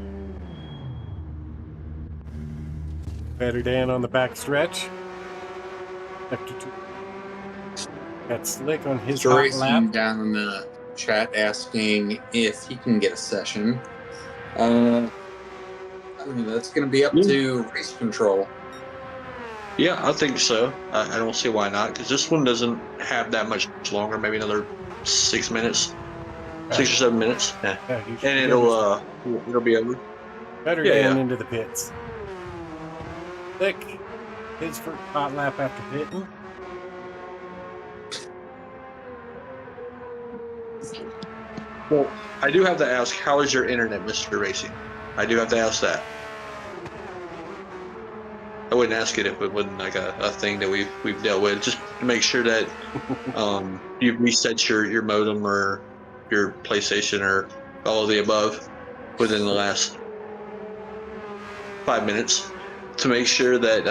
Better Dan on the back stretch. Sector 2. Got Slick on his hot lap. Down in the chat asking if he can get a session. I mean, that's going to be up to race control. Yeah, I think so. I don't see why not, because this one doesn't have that much longer. Maybe another 6 minutes, 6 or 7 minutes. Yeah, and it'll be over. Better Dan into the pits. Slick, his first hot lap after pitting. Well, I do have to ask, how is your internet, Mr. Racing? I do have to ask that. I wouldn't ask it if it wasn't like a thing that we've dealt with. Just to make sure that you've reset your modem or your PlayStation or all of the above within the last 5 minutes to make sure that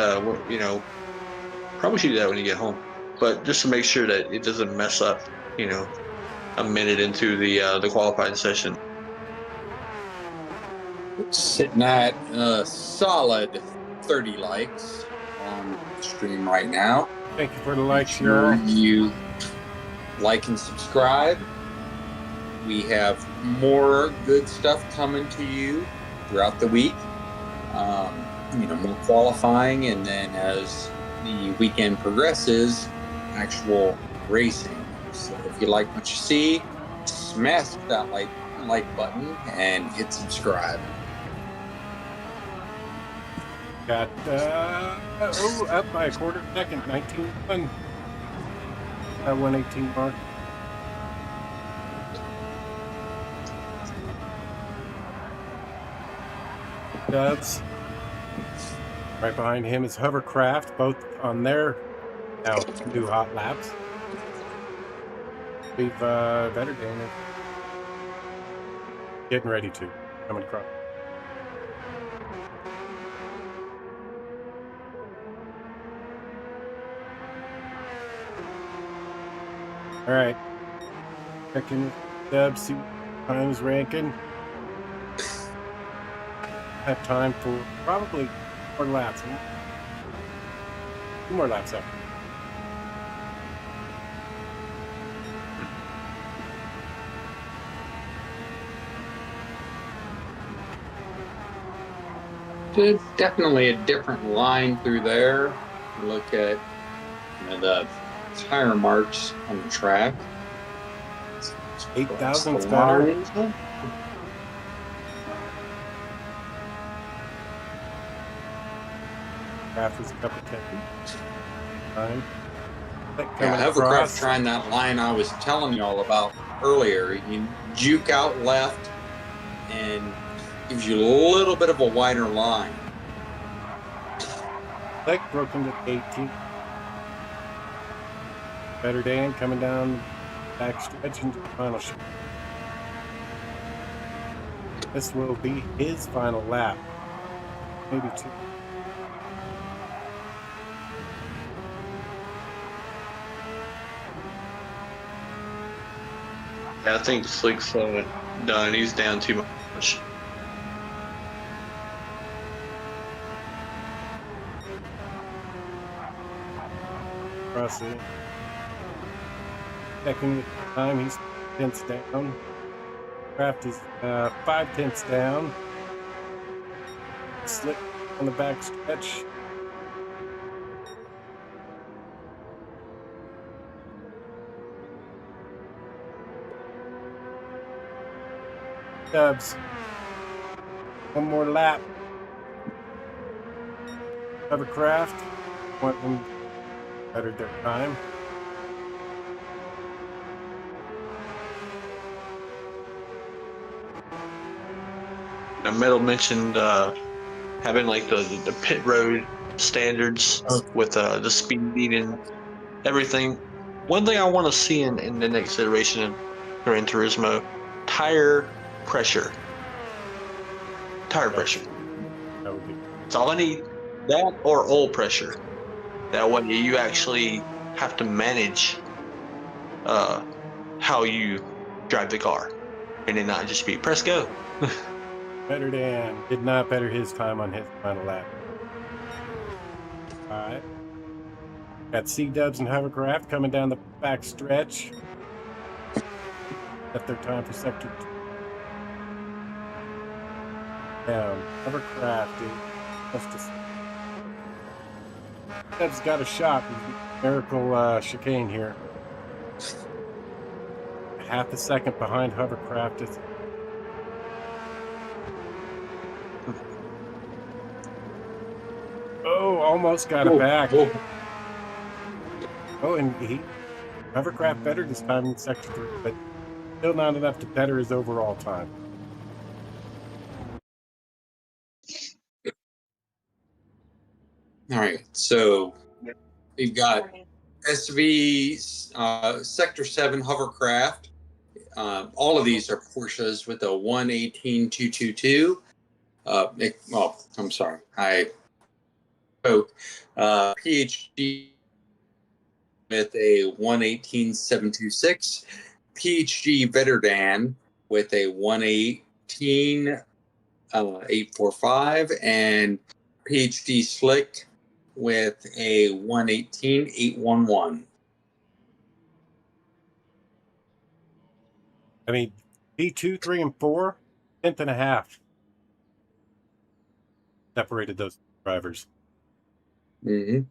probably should do that when you get home, but just to make sure that it doesn't mess up, a minute into the qualifying session. Sitting at a solid 30 likes on the stream right now. Thank you for the likes, sure you like and subscribe. We have more good stuff coming to you throughout the week. More qualifying, and then as the weekend progresses, actual racing. So if you like what you see, smash that like button and hit subscribe. Got up by a quarter second, 19.1. That 118 mark. Dubs. Right behind him is Hovercraft, both on their Now, new hot laps. We've better Dana getting ready to coming across. All right, checking Deb, see what time's ranking. Have time for probably more laps. 2 more laps up. There's definitely a different line through there. Look at the tire marks on the track. 8,000's better. Craft is a couple 10. Time. Yeah, Hovercraft trying that line I was telling you all about earlier. You juke out left and gives you a little bit of a wider line. Leg broken to 18. Better Dan coming down back stretch into the final shot. This will be his final lap. Maybe 2. Yeah, I think Slick's done. He's down too much. Cross it. Second time, he's 10ths down. Craft is 5/10 down. Slick on the back stretch. Dubs. One more lap. Hovercraft. Want them better their time. Now, Metal mentioned having like the pit road standards with the speed and everything. One thing I want to see in the next iteration of Gran Turismo, tire pressure. Tire pressure. That would be That's all I need. That or oil pressure. That way you actually have to manage how you drive the car, and then not just be press go. Better Dan did not better his time on his final lap. All right. Got C-Dubs and Hovercraft coming down the back stretch. At their time for sector 2. Down. Hovercraft is Dubs got a shot with the miracle chicane here. Half a second behind Hovercraft. It's almost got it back. Oh, and Hovercraft better this time in sector 3, but still not enough to better his overall time. All right, so we've got SV Sector 7 Hovercraft. All of these are Porsches with a 118.222. Well, I'm sorry, I spoke. PHG with a 118.726. PHG Vetterdan with a 118.845, and PHD Slick with a 118.811. I mean, P2, 3, and 4, 10th and a half separated those drivers. Mm-hmm.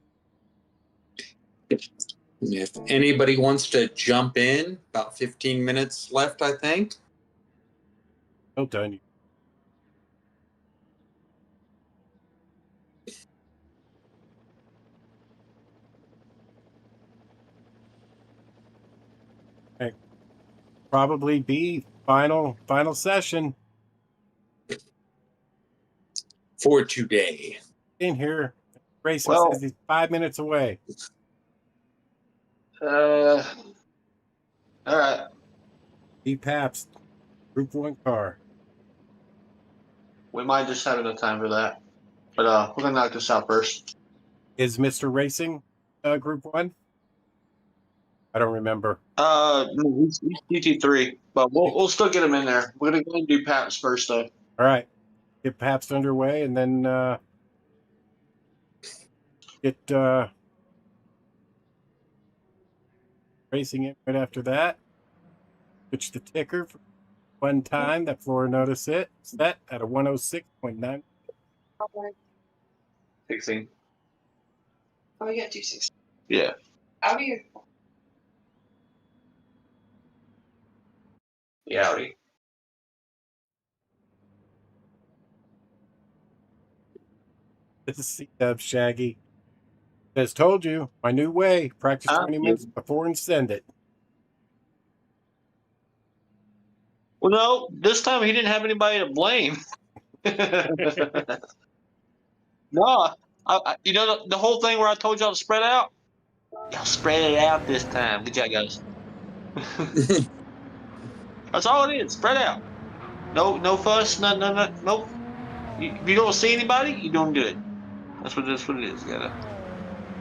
If anybody wants to jump in, about 15 minutes left, I think. Well done. Okay. Probably be final session For today. in here. Racing Well- says he's 5 minutes away. All right. D Pabst, Group 1 car. We might just have enough time for that. But we're gonna knock this out first. Is Mr. Racing Group 1? I don't remember. No, he's GT3, but we'll still get him in there. We're gonna go and do Paps first, though. All right. Get Pabst underway and then get racing it right after that. Switch the ticker for one time that Flora noticed it. Set at a 106.9. 16. Oh, we got 260. Yeah. Audi. Yeah, Audi. This is C-Dub Shaggy. As told you, my new way. Practice 20 minutes before and send it. Well, no, this time he didn't have anybody to blame. No, you know the whole thing where I told y'all to spread out? Y'all spread it out this time. Good job, guys. That's all it is. Spread out. No fuss. No. If you don't see anybody, you don't do it. That's what it is. You gotta.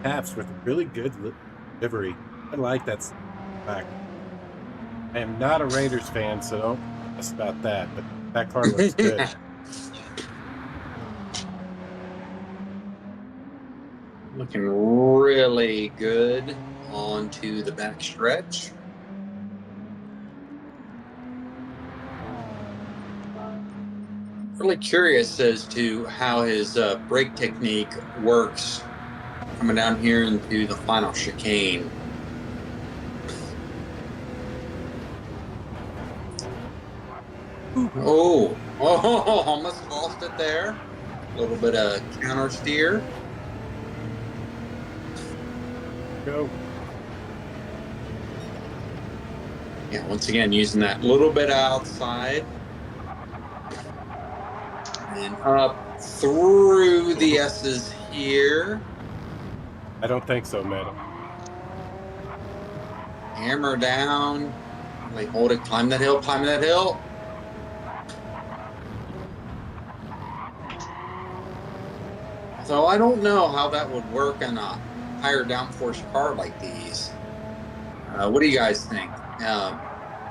Pabst with a really good livery. I like that back. I am not a Raiders fan, so don't mess about that. But that car looks good. Looking really good onto the back stretch. Really curious as to how his brake technique works coming down here into the final chicane. Oh, almost lost it there. A little bit of counter steer. Go. Yeah, once again, using that little bit outside. And up through the S's here. I don't think so, madam. Hammer down. Wait, hold it. Climb that hill. Climb that hill. So I don't know how that would work on a higher downforce car like these. What do you guys think?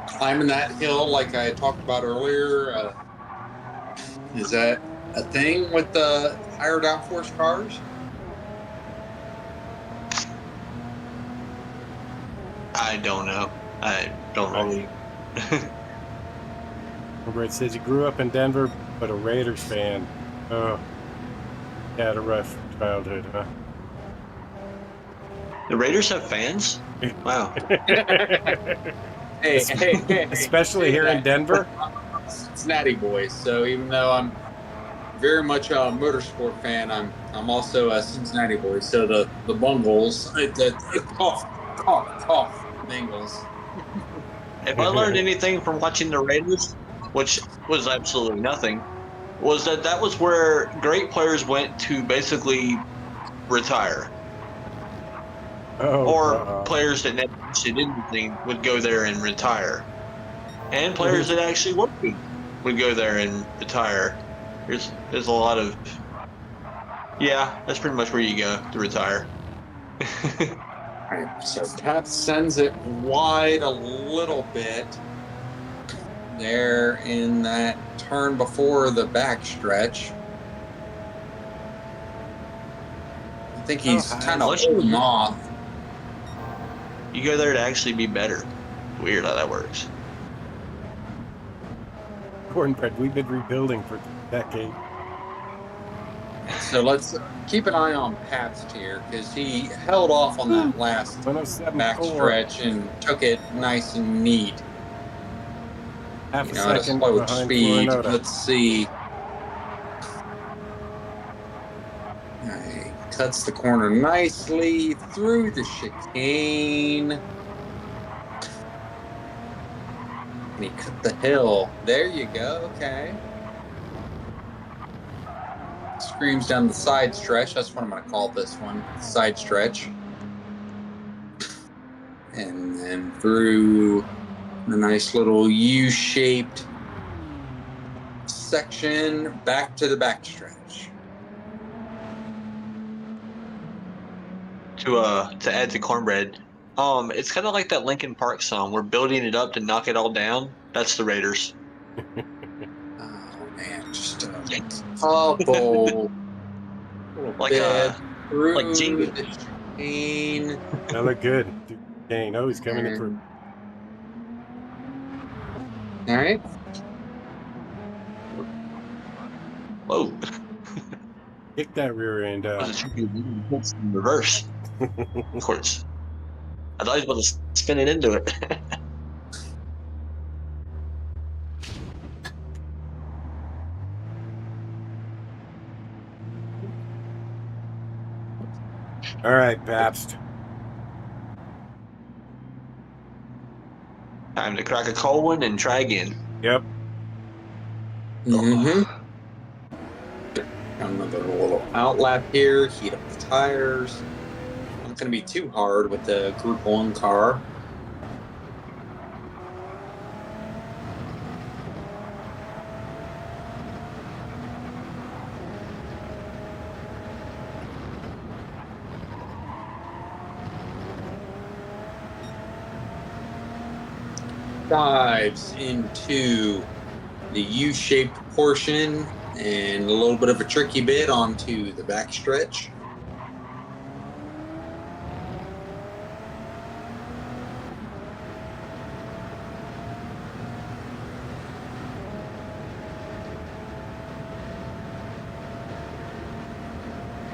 Climbing that hill like I talked about earlier, is that a thing with the higher downforce cars? I don't know. I don't know. It says he grew up in Denver, but a Raiders fan. Oh, he had a rough childhood, huh? The Raiders have fans? Wow. Hey, Especially here in Denver. Cincinnati boys. So even though I'm very much a motorsport fan, I'm also a Cincinnati boy. So the Bungles, cough, Bengals. If I learned anything from watching the Raiders, which was absolutely nothing, was that was where great players went to basically retire. Or players that never did anything would go there and retire. And players that actually worked would go there and retire. There's a lot of... Yeah, that's pretty much where you go to retire. Alright, so Pat sends it wide a little bit there in that turn before the back stretch. I think he's kind of holding off. You go there to actually be better. Weird how that works. Cornbread, we've been rebuilding for a decade. So let's keep an eye on Pabst here because he held off on that last 107.4. back stretch and took it nice and neat. Half You a know, at a second slow behind speed. Florinota. Let's see. He cuts the corner nicely through the chicane. And he cut the hill. There you go. Okay. Screams down the side stretch. That's what I'm going to call this one. Side stretch. then through the nice little U-shaped section back to the backstretch. To add to cornbread, it's kind of like that Linkin Park song. We're building it up to knock it all down. That's the Raiders. Oh man, just a couple little Like bit through like Jingle. the chain. That look good. Dude, dang, oh, he's coming in through. All right. Whoa. Kick that rear end That up. was a tricky in reverse. Of course. I thought he was about to spin it into it. All right, Pabst. Time to crack a cold one and try again. Yep. Mm-hmm. Another little outlap here. Heat up the tires. Not going to be too hard with the Group 1 car. Dives into the U-shaped portion and a little bit of a tricky bit onto the backstretch.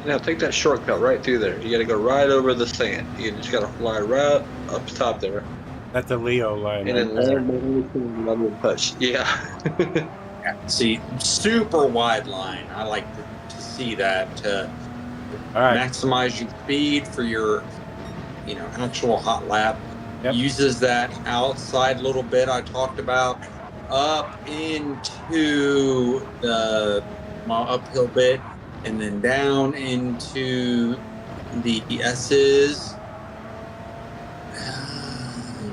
Now take that shortcut right through there. You got to go right over the sand. You just got to fly right up top there, That's a Leo line. and then Right there. land on the touch. Yeah. See, super wide line. I like to see that to All right. maximize your speed for your, actual hot lap. Yep. Uses that outside little bit I talked about up into the uphill bit, and then down into the S's.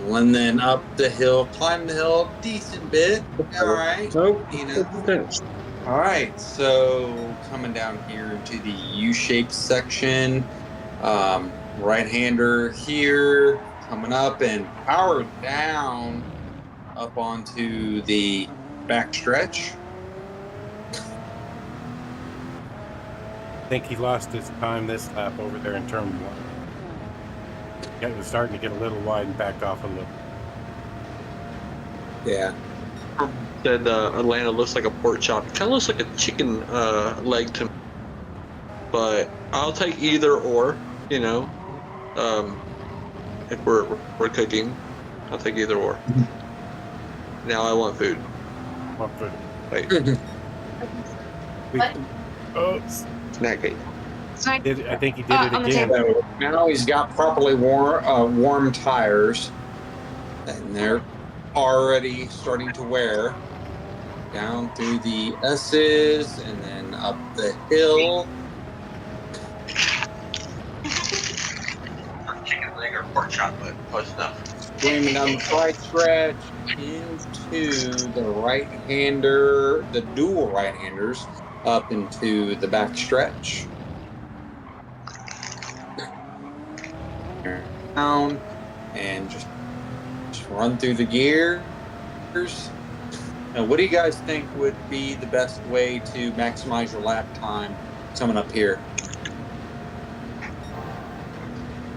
And then up the hill, climb the hill, decent bit. All right. Nope. All right. So coming down here into the U-shaped section, right-hander here, coming up and power down up onto the backstretch. I think he lost his time this lap over there in turn 1. It was starting to get a little wide and backed off a little. Yeah. Said Atlanta looks like a pork chop. Kind of looks like a chicken leg to me. But I'll take either or. If we're cooking, I'll take either or. Now I want food. Well, good. Wait, What? Oh, snack it. Snack. I think he did it On the again. table. So now he's got properly warm tires, and they're already starting to wear down through the S's and then up the hill. Chicken leg or pork chop, but close enough. Streaming down the right stretch into the right-hander, the dual right-handers, up into the back stretch. Down and just run through the gears. Now, what do you guys think would be the best way to maximize your lap time coming up here?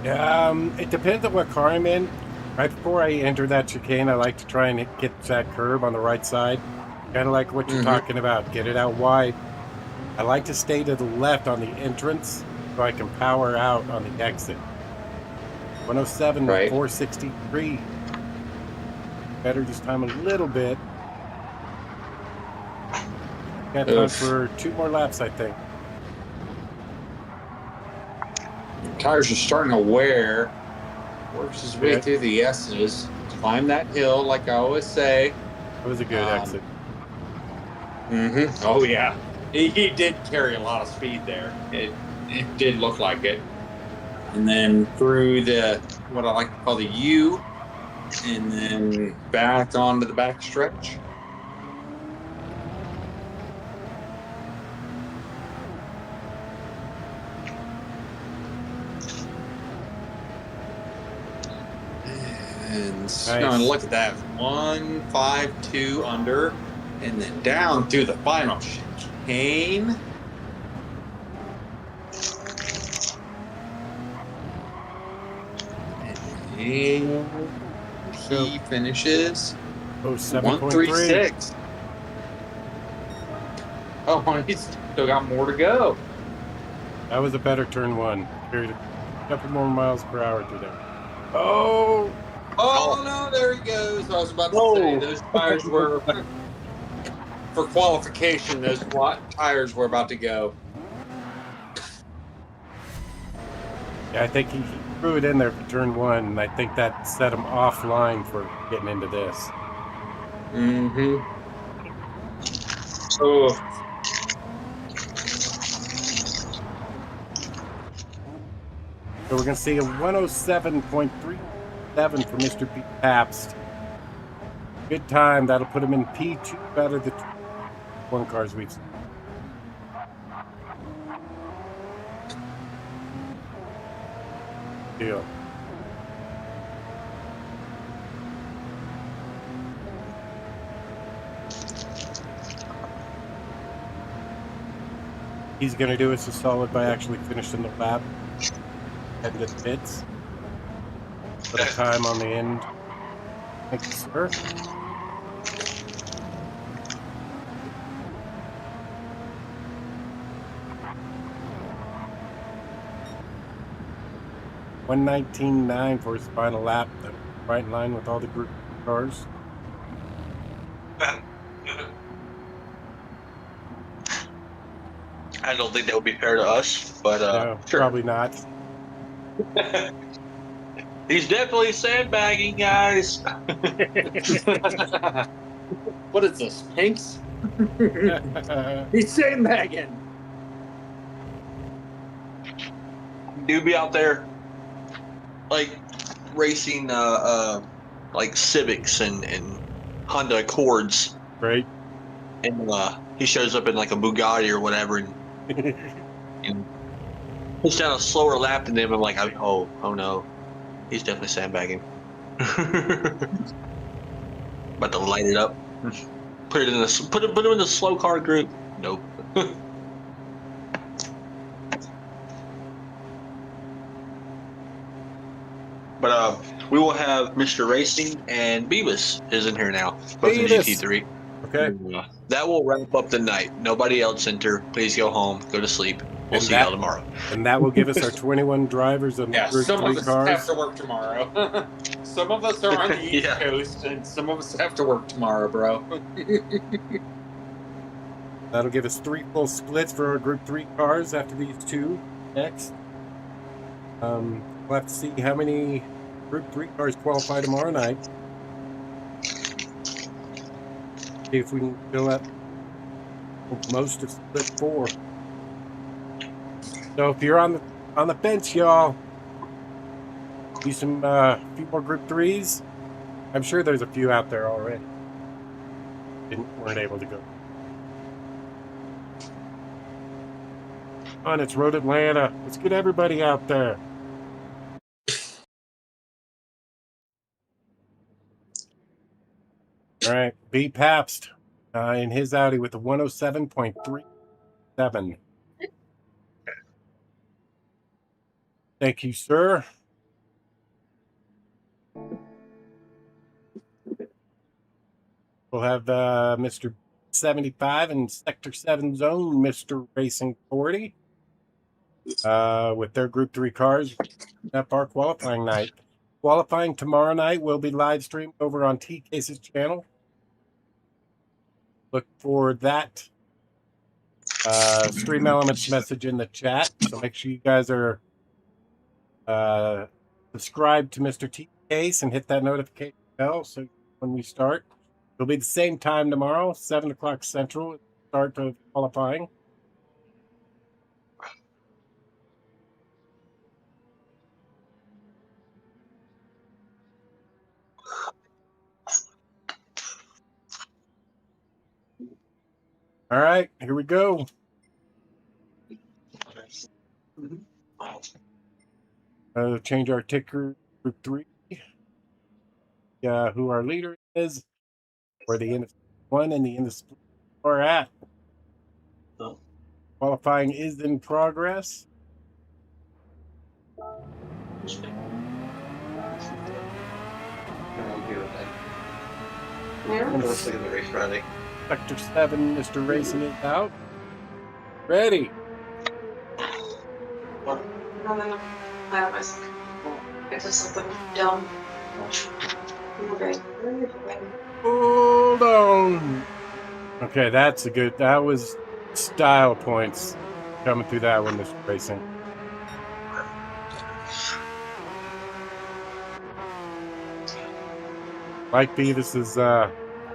It depends on what car I'm in. Right before I enter that chicane, I like to try and get that curve on the right side. Kind of like what you're talking about. Get it out wide. I like to stay to the left on the entrance so I can power out on the exit. 107 Right. 463. Better this time a little bit. Got time Oof. for 2 more laps, I think. Tires are starting to wear. Works his way Yeah. through the S's. Climb that hill, like I always say. It was a good exit. Oh yeah, he did carry a lot of speed there. It did look like it. And then through the what I like to call the U, And then back onto the back stretch. And Nice. look at that. 1-5-2 under. And then down through the final chicane. And he finishes Oh, 7.3. 136. Oh, he's still got more to go. That was a better turn one. Carried a couple more miles per hour through there. Oh! Oh, no, there he goes. I was about to Whoa. say those tires were for qualification. Those tires were about to go. Yeah, I think he threw it in there for turn one, and I think that set him offline for getting into this. Mm-hmm. Oh. So we're going to see a 107.37 for Mr. P. Pabst. Good time. That'll put him in P2 out of the one cars we've seen. Deal. He's going to do us a solid by actually finishing the lap. Heading to the pits. Put a time on the end. Thank you, sir. $119.9 for his final lap. Right in line with all the group cars. I don't think that would be fair to us, but No, sure. probably not. He's definitely sandbagging, guys. What is this, Pinks? He's sandbagging. Dude be out there like racing like Civics and Honda Accords, Right? and he shows up in like a Bugatti or whatever, and puts down a slower lap than them. I'm like, oh no, he's definitely sandbagging. About to light it up. Put him in the slow car group. Nope. But we will have Mr. Racing and Beavis is in here now, both in Beavis. GT3. Okay. That will wrap up the night. Nobody else enter. Please go home. Go to sleep. We'll And see y'all tomorrow. And that will give us our 21 drivers on the Yeah, Group some 3 of us cars. have to work tomorrow. Some of us are on the East Yeah. Coast, and some of us have to work tomorrow, bro. That'll give us 3 full splits for our Group 3 cars after these 2 next. We'll have to see how many Group 3 cars qualify tomorrow night. See if we can fill up most of split 4. So if you're on the fence, y'all, do some few more Group 3s. I'm sure there's a few out there already. Weren't able to go. On it's Road Atlanta. Let's get everybody out there. All right, B. Pabst in his Audi with the 107.37. Thank you, sir. We'll have Mr. 75 and Sector 7 zone, Mr. Racing 40, with their Group 3 cars up our qualifying night. Qualifying tomorrow night will be live streamed over on T-Case's channel. Look for that Stream Elements message in the chat. So make sure you guys are subscribed to Mr. T-Case and hit that notification bell so when we start. It'll be the same time tomorrow, 7 o'clock Central, start of qualifying. All right, here we go. Change our ticker, Group 3. Who our leader is, where the end of one and the end of split are at. Oh. Qualifying is in progress. Let's look at the race Friday. Sector 7, Mr. Racing is out. Ready. No. I have my second. It's just something dumb. Okay. Hold on. Okay, that's a good. That was style points coming through that one, Mr. Racing. Mike Beavis's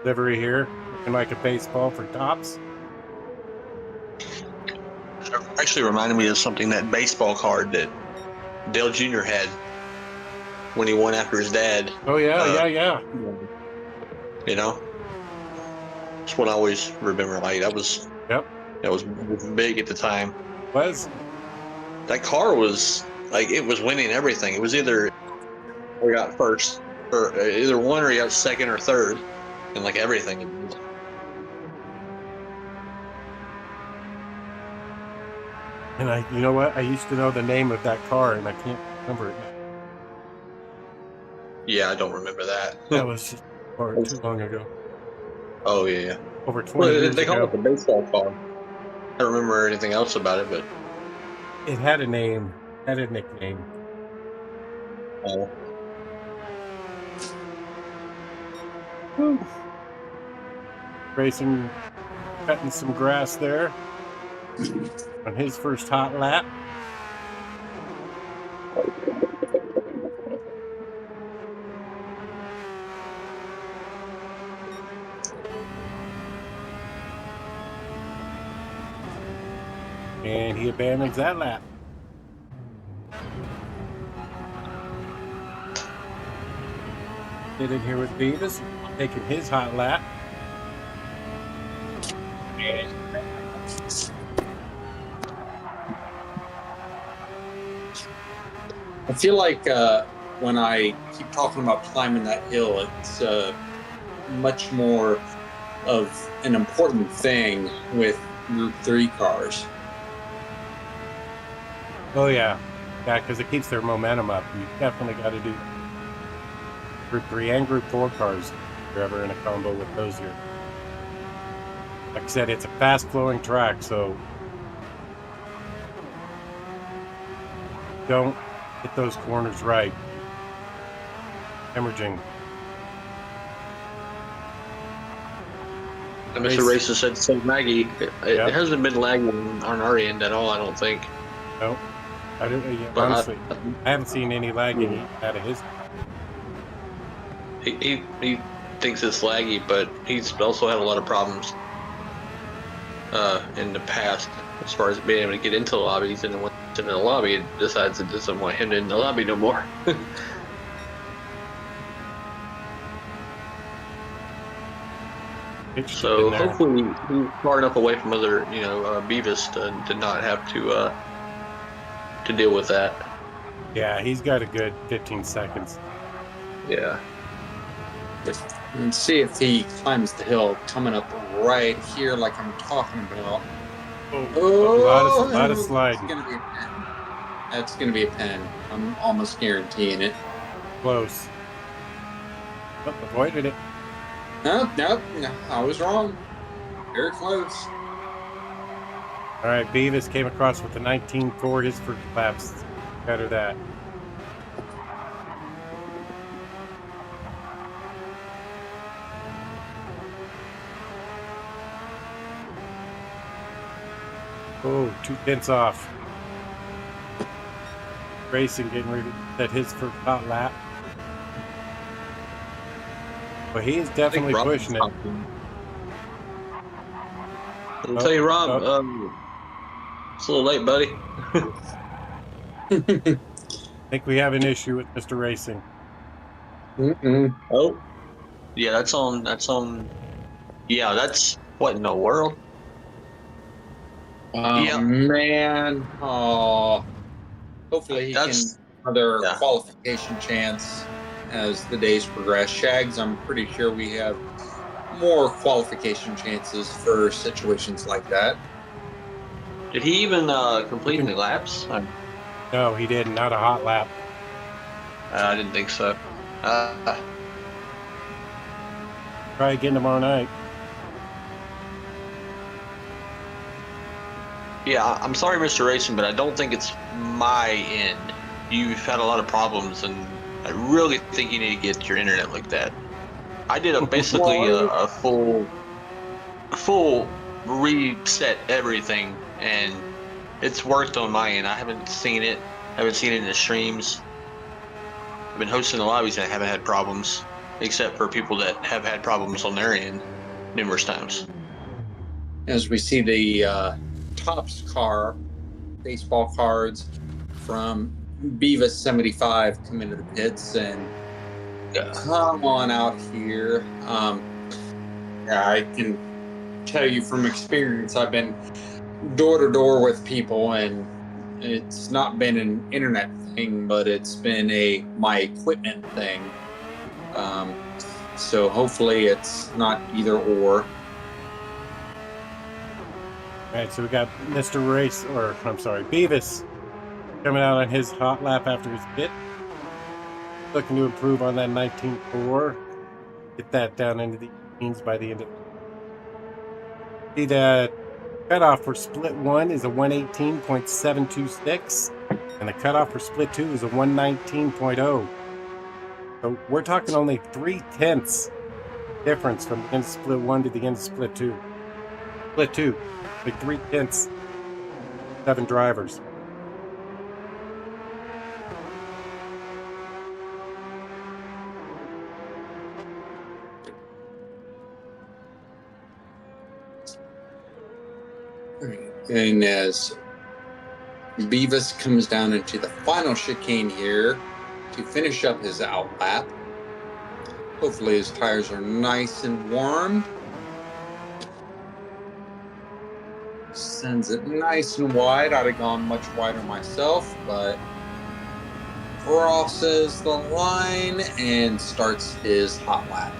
livery here, looking like a baseball for tops. Actually reminded me of something, that baseball card that Dale Jr. had when he won after his dad. Oh yeah, yeah. You know, that's what I always remember. Like that was big at the time. That car was like, it was winning everything. It was either we got first, or either one, or he got second or third, and like everything. And you know what? I used to know the name of that car, and I can't remember it now. Yeah, I don't remember that. That was just too long ago. Oh yeah. Over 20 years they call ago. it the baseball car. I don't remember anything else about it, but it had a name, had a nickname. Oh. Racing, cutting some grass there on his first hot lap. And he abandons that lap. Get in here with Beavis, taking his hot lap. I feel like when I keep talking about climbing that hill, it's much more of an important thing with Group 3 cars. Oh yeah, because it keeps their momentum up. You definitely got to do Group 3 and Group 4 cars if you're ever in a combo with those here. Like I said, it's a fast-flowing track, so don't hit those corners right. Hemorrhaging. And Mr. Racist said, "So Maggie, it hasn't been lagging on our end at all. I don't think." No, I don't. Honestly, I haven't seen any lagging out of his. He thinks it's laggy, but he's also had a lot of problems in the past as far as being able to get into the lobbies, and then once it's in the lobby, it decides it doesn't want him in the lobby no more. So hopefully he's far enough away from other, Beavis to not have to deal with that. Yeah, he's got a good 15 seconds. Yeah. And see if he climbs the hill coming up right here like I'm talking about. A lot of sliding. That's going to be a pen. I'm almost guaranteeing it. Close. Oh, avoided it. No, I was wrong. Very close. All right, Beavis came across with the 19.4 his first laps. Better that. Oh, 2 tenths off. Racing getting ready to set his first hot lap. But he is definitely pushing it. I'll tell you, Rob, it's a little late, buddy. I think we have an issue with Mr. Racing. Oh, yeah, that's on. Yeah, that's what in the world? Oh Yeah. man. Oh, hopefully he can That's another yeah. qualification chance as the days progress. Shags, I'm pretty sure we have more qualification chances for situations like that. Did he even You complete can, any laps? no, he didn't. Not a hot lap. I didn't think so. Uh, Try again tomorrow night. yeah, I'm sorry, Mr. Racing, but I don't think it's my end. You've had a lot of problems, and I really think you need to get your internet like that. I did basically a full reset everything, and it's worked on my end. I haven't seen it. Haven't seen it in the streams. I've been hosting the lobbies and I haven't had problems, except for people that have had problems on their end numerous times. As we see the Topps car, baseball cards from Beavis 75 come into the pits and come on out here. Yeah, I can tell you from experience, I've been door to door with people, and it's not been an internet thing, but it's been my equipment thing. So hopefully it's not either or. All right, so we got Mr. Race, or I'm sorry, Beavis coming out on his hot lap after his pit. Looking to improve on that 19.4. Get that down into the teens by the end of the See the cutoff for split 1 is a 118.726, and the cutoff for split 2 is a 119.0. So we're talking only 0.3 difference from the end of split 1 to the end of split 2. Split 2, like 0.3, 7 drivers. And as Beavis comes down into the final chicane here to finish up his out lap. Hopefully his tires are nice and warm. Sends it nice and wide. I'd have gone much wider myself, but crosses the line and starts his hot lap.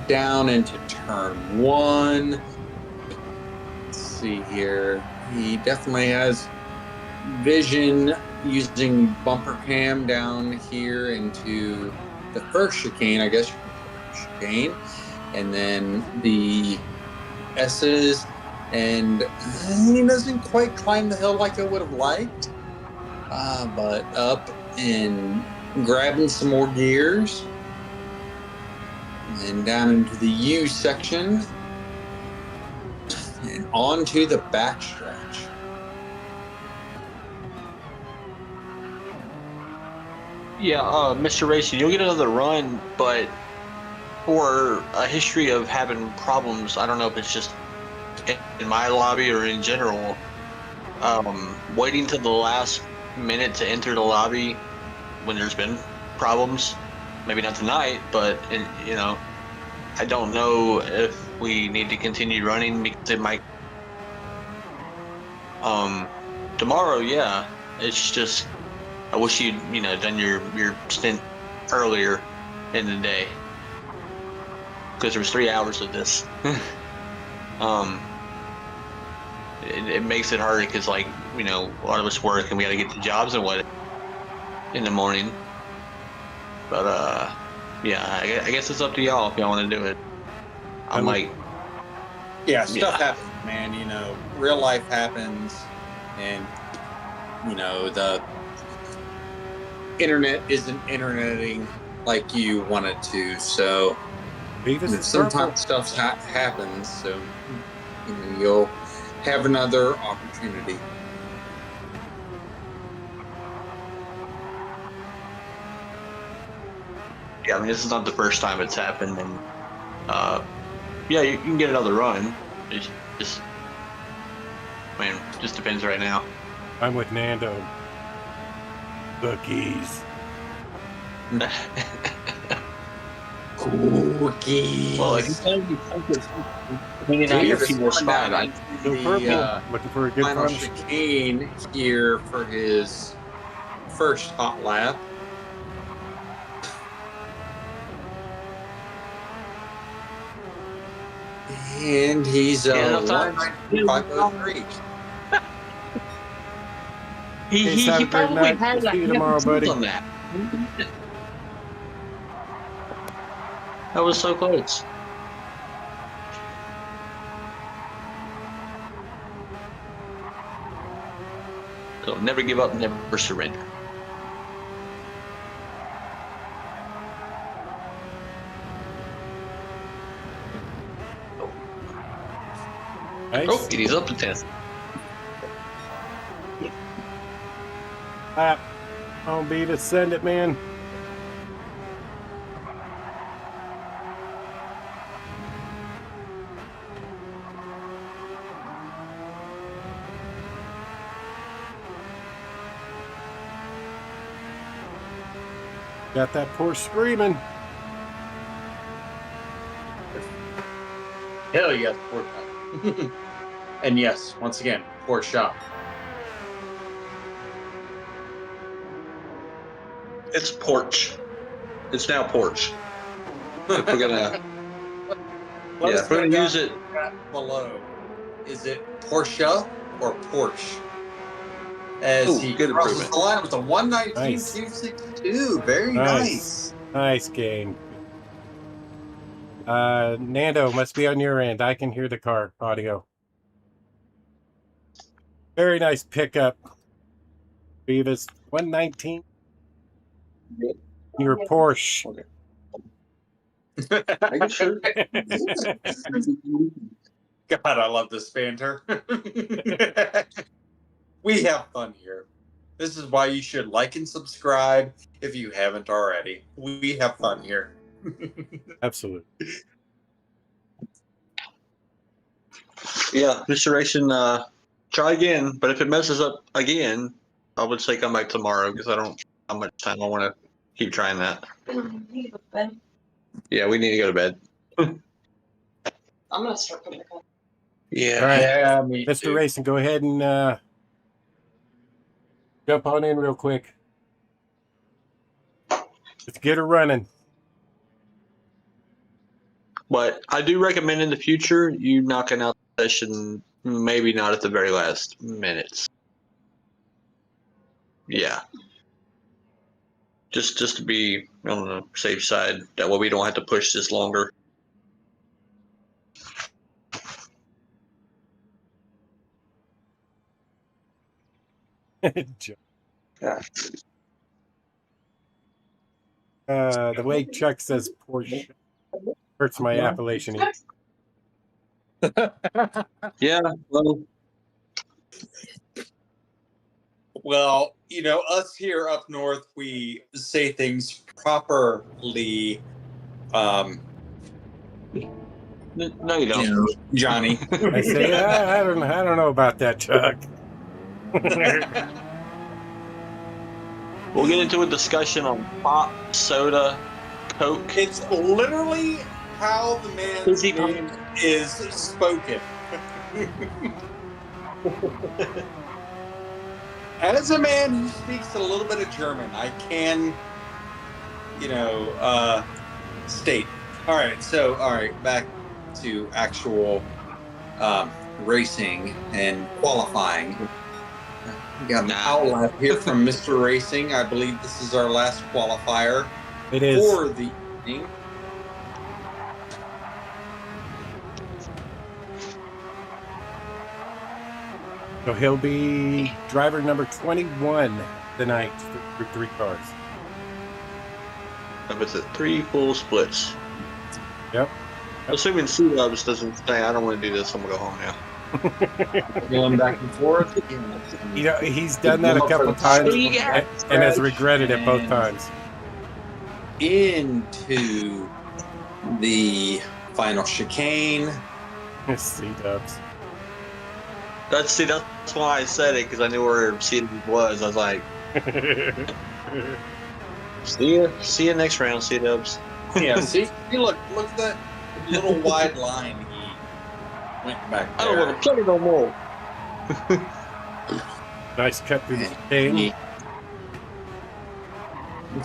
Down into turn 1. Let's see here. He definitely has vision using bumper cam down here into the first chicane, I guess, chicane, and then the S's, and he doesn't quite climb the hill like I would have liked, but up and grabbing some more gears, and then down into the U section, and onto the backstretch. Yeah, Mr. Racing, you'll get another run, but for a history of having problems, I don't know if it's just in my lobby or in general, waiting to the last minute to enter the lobby when there's been problems, maybe not tonight, but I don't know if we need to continue running because it might. Tomorrow, yeah, it's just. I wish you'd done your stint earlier in the day because there was 3 hours of this. It makes it harder because a lot of us work and we got to get to jobs and what in the morning. But yeah, I guess it's up to y'all if y'all want to do it. Yeah, stuff happens, man. Real life happens, and the internet isn't interneting like you want it to, so sometimes stuff happens, so you'll have another opportunity. Yeah, I mean, this is not the first time it's happened, and yeah, you can get another run. It just depends right now. I'm with Nando. The keys. Cookies. Well, if you can be cleaning out your Davis PS5, going I down Go into purple. the Looking for a good final finish. chicane here for his first hot lap. And he's enough time. 1:19.503. Peace, have a great probably night. had We'll like see you tomorrow, buddy. on that. That was so close. So never give up, never surrender. Nice. Oh, he's up to 10. Lap. On Beavis, send it, man. Got that Porsche screaming. Hell yes, Porsche. And yes, once again, Porsche. It's porch. It's now porch. If we're gonna, Let yeah, us if we're know gonna down use it. below. Is it Porsche or Porsche? As Ooh, he good crosses improvement. the line with a 119.262. Nice. Very nice. Nice game. Nando, must be on your end. I can hear the car audio. Very nice pickup. Beavis, 119. Your Porsche. Are you sure? God, I love this banter. We have fun here. This is why you should like and subscribe if you haven't already. We have fun here. Absolutely. Yeah, Mr. Racing, try again, but if it messes up again, I would say come back tomorrow because I don't know how much time I want to keep trying that. Yeah, we need to go to bed. I'm gonna start putting the Yeah. All right. Yeah, me Mr. too. Racing, go ahead and jump on in real quick. Let's get her running. But I do recommend in the future you knocking out the session, maybe not at the very last minutes. Yeah. Just to be on the safe side. That way we don't have to push this longer. Yeah. The way Chuck says Porsche hurts my appellation. Yeah, well, Well, you know, us here up north, we say things properly. no, you don't. You know, Johnny. I say, I don't know about that, Chuck. We'll get into a discussion on pop, soda, Coke. It's literally how the man's Fizzy pop. name is spoken. As a man who speaks a little bit of German, I can, state. All right, back to actual racing and qualifying. We got an outlap here from Mr. Racing. I believe this is our last qualifier It is. for the evening. So he'll be driver number 21 tonight for 3 cars. If it's 3 full splits. Yep. Assuming C-Dubs doesn't say, I don't want to do this, I'm going to go home now. Going back and forth. He's done that a couple times and has regretted it both times. Into the final chicane. C-Dubs. That's why I said it, because I knew where C-Dubs was. I was like, see you next round, C-Dubs. Yeah, see, look at that little wide line he went back I there. don't want to play no more. Nice cut through the And chain. he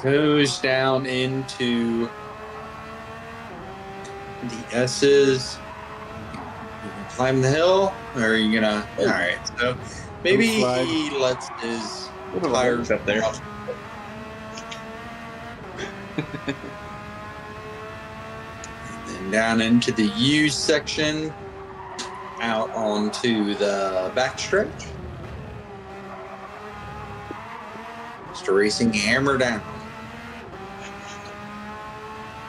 goes down into the S's. You can climb the hill, or are you gonna? All right, so maybe slide. he lets his What about tires up there? Then down into the U section, out onto the backstretch. Just racing hammer down.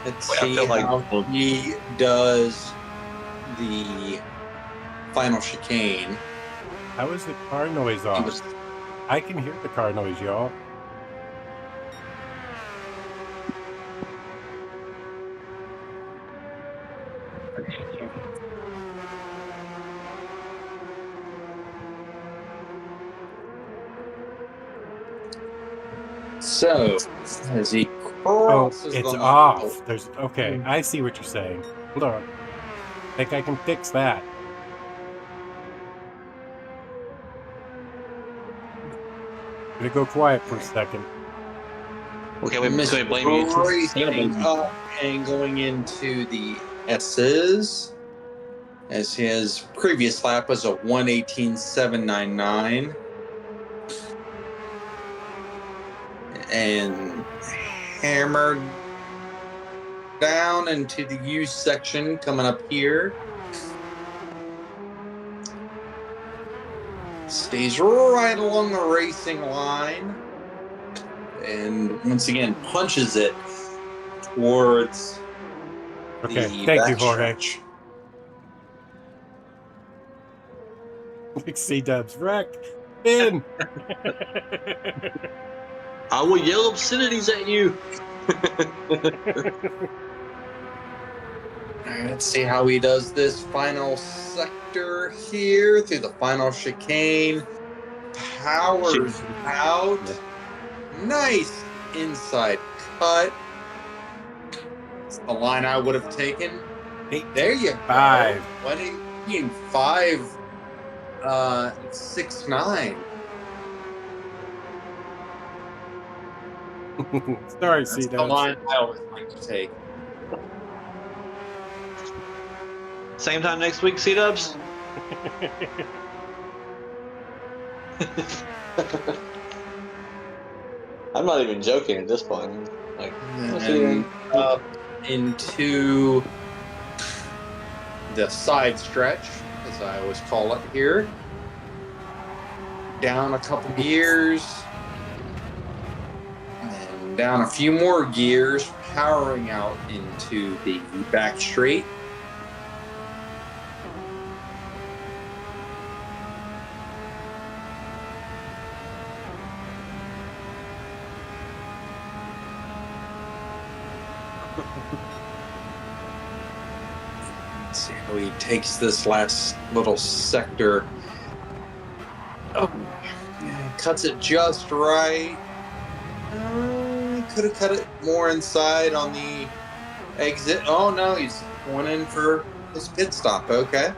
Let's Wait, I see feel like- how he does the final chicane. How is the car noise He off? was I can hear the car noise, y'all. so as he Oh, crosses it's the off. There's okay. I see what you're saying. Hold on. I think I can fix that. Gonna go quiet for a second. Okay, we Mr. can blame you. Racing up and going into the S's, as his previous lap was a 1:18.799, and hammered down into the U section coming up here. Stays right along the racing line, and once again punches it towards Okay, the thank you, Jorge. backstretch. C-dubs wreck. In. I will yell obscenities at you. All right, let's see how he does this final sector here through the final chicane. Powers out. Yeah. Nice inside cut. It's the line I would have taken. There you go. 5. 1:18.569. Sorry, That's the C-dubs. line I always like to take. Same time next week, C-dubs? I'm not even joking at this point. Like, And then up into the side stretch, as I always call it here. Down a couple gears. And down a few more gears, powering out into the back straight. See how he takes this last little sector. Oh, yeah, cuts it just right. Could have cut it more inside on the exit. Oh no, he's going in for his pit stop. Okay.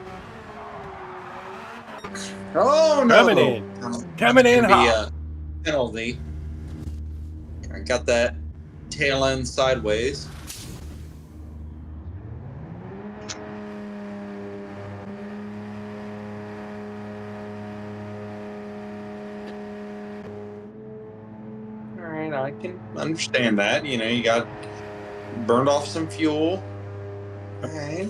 Oh no! Coming in. Coming in Could be hot. a penalty. I got that tail end sideways. All right, I can understand that. You know, you got burned off some fuel. All right.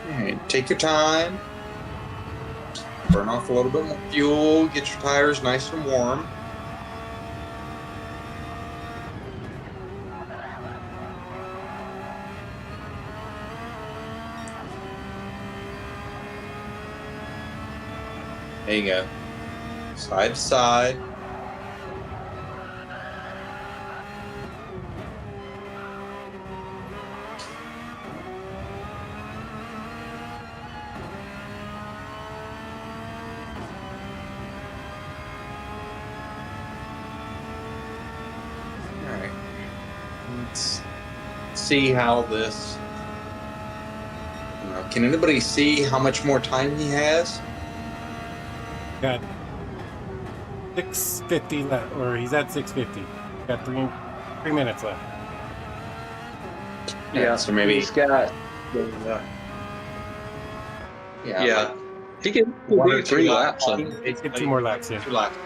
All right, take your time. Burn off a little bit more fuel. Get your tires nice and warm. There you go. Side to side. let's see how this. Can anybody see how much more time he has? Got 650 left, or he's at 650. Got 3 minutes left. Yeah, so maybe he's got. Yeah. He can one do or 3 laps. Get 2 more laps in. 2 laps.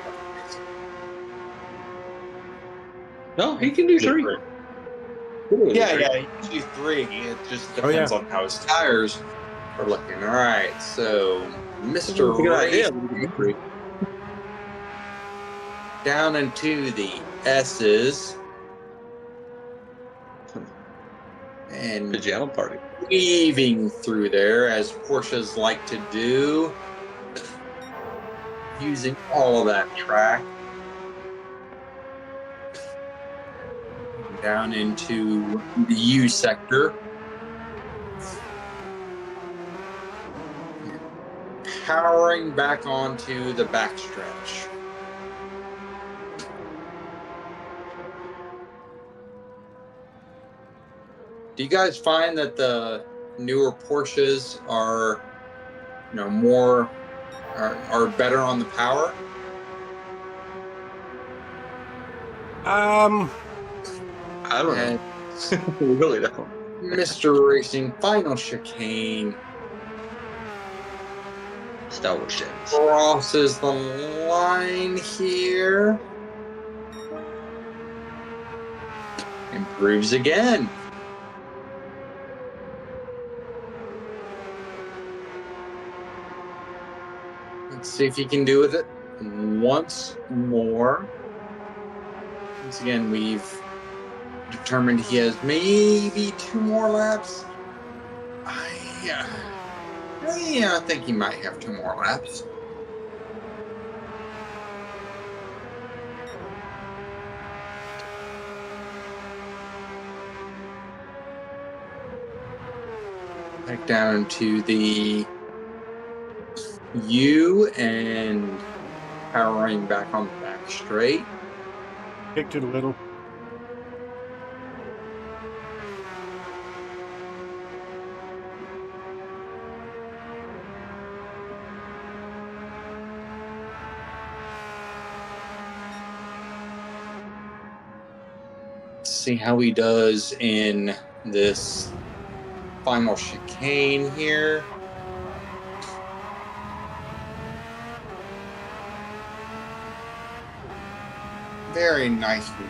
No, he can do 3. Yeah, he can do 3. It just depends on how his tires are looking. All right, so Mr. Good idea. Race down into the S's and Pajama party. weaving through there as Porsches like to do, using all of that track. Down into the U sector. Powering back onto the backstretch. Do you guys find that the newer Porsches are, are better on the power? I don't know. We really don't. Mr. Racing, final chicane. Star Wars Chevys. Crosses the line here. Improves again. Let's see if he can do with it once more. Once again, we've determined he has maybe 2 more laps. I think he might have 2 more laps. Back down to the U and powering back on the back straight. Kicked it a little. See how he does in this final chicane here. Very nicely.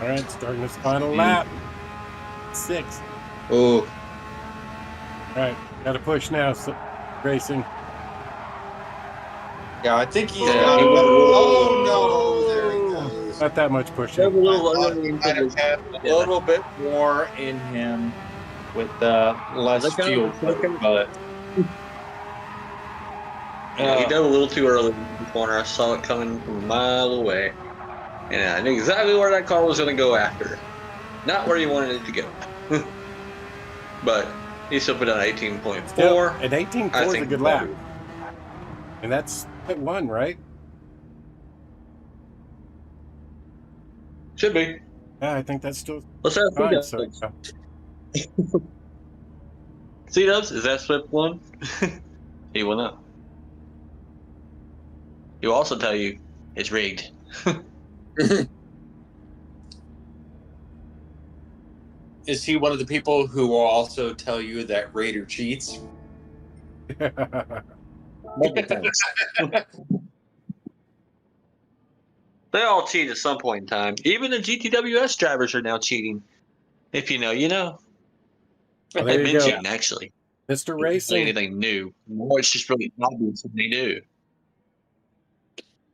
All right, starting this final lap. 6. Oh, All right, got to push now. So, racing. yeah, I think he's. Yeah. Oh no! There he goes. Not that much pushing. A little I thought he might have had a little bit more in him with less fuel, but Yeah, he did a little too early in the corner. I saw it coming from a mile away. And I knew exactly where that car was going to go after. Not where he wanted it to go. But he still put on 18.4. Still, and 18.4 is a good lap. better. And that's at 1, right? Should be. Yeah, I think that's still Let's have fine. C-Dubs. So, C-Dubs, is that Swift 1? He will know. He'll also tell you it's rigged. is he one of the people who will also tell you that Raider cheats? They all cheat at some point in time. Even the GTWS drivers are now cheating. If you know, you know. Well, They've there you been go. cheating, actually. Mr. It's not Racing, anything new. More, it's just really obvious when they do.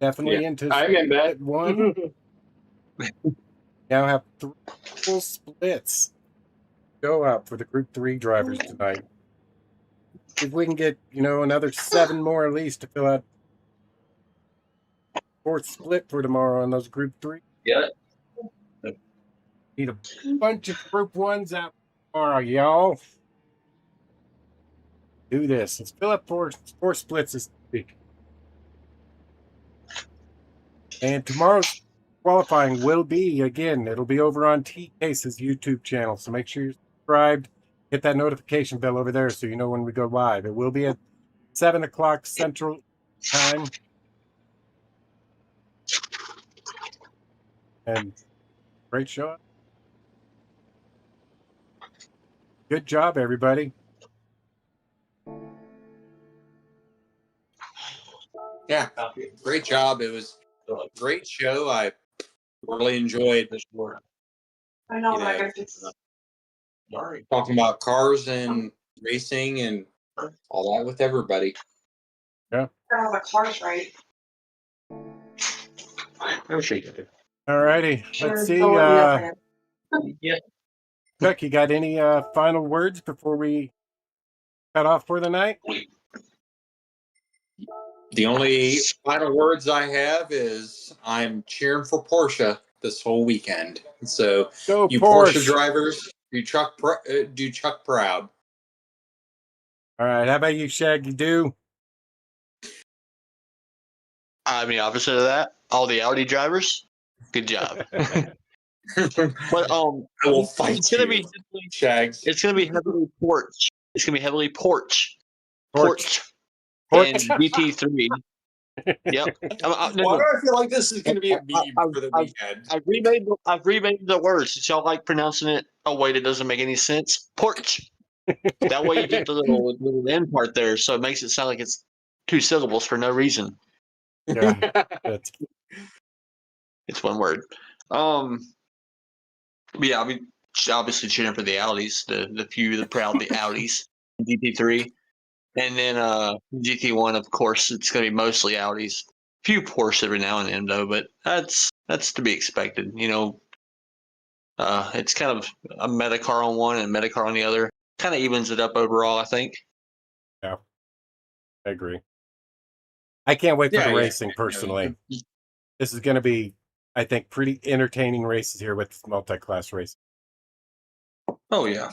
definitely into I'm in bed. 1. Now have 3 full splits. Go out for the Group 3 drivers tonight. If we can get, another 7 more at least to fill out 4th split for tomorrow on those Group 3. Yeah. Need a bunch of Group 1s out tomorrow, y'all. Do this. Let's fill up 4 splits this week. And tomorrow's qualifying will be, again, it'll be over on T-Case's YouTube channel. So make sure you're subscribed. Hit that notification bell over there so you know when we go live. It will be at 7 o'clock Central Time. And great show. Good job, everybody. Yeah, great job. It was a great show. I really enjoyed I know, You like know, if it's talking about cars and racing and all that with everybody. got all the cars right. All righty. Sure, Let's see. go with Yeah. Chuck, you got any final words before we cut off for the night? The only final words I have is I'm cheering for Porsche this whole weekend. So Go you Porsche. Porsche drivers, do Chuck proud. All right. How about you, Shaggy Do? I mean, opposite of that, all the Audi drivers, good job. But I will fight it's gonna you, be heavily, Shags. it's gonna be heavily Porsche. It's gonna be heavily Porsche. Porch. And GT3. Yep. Why do I feel like this is going to be a meme for the weekend? I've remade the words. Since y'all like pronouncing it a way that doesn't make any sense. Porch. That way you get the little end part there, so it makes it sound like it's 2 syllables for no reason. Yeah. That's It's one word. But yeah, I mean, obviously cheering for the Audis, the few, the proud, the Audis, GT3, and then GT1. Of course, it's going to be mostly Audis. Few Porsche every now and then, though, but that's to be expected. You know, it's kind of a meta car on one and a meta car on the other. Kind of evens it up overall, I think. I agree. I can't wait for Yeah, the yeah. racing personally. This is going to be, I think, pretty entertaining races here with multi-class racing. Oh, yeah.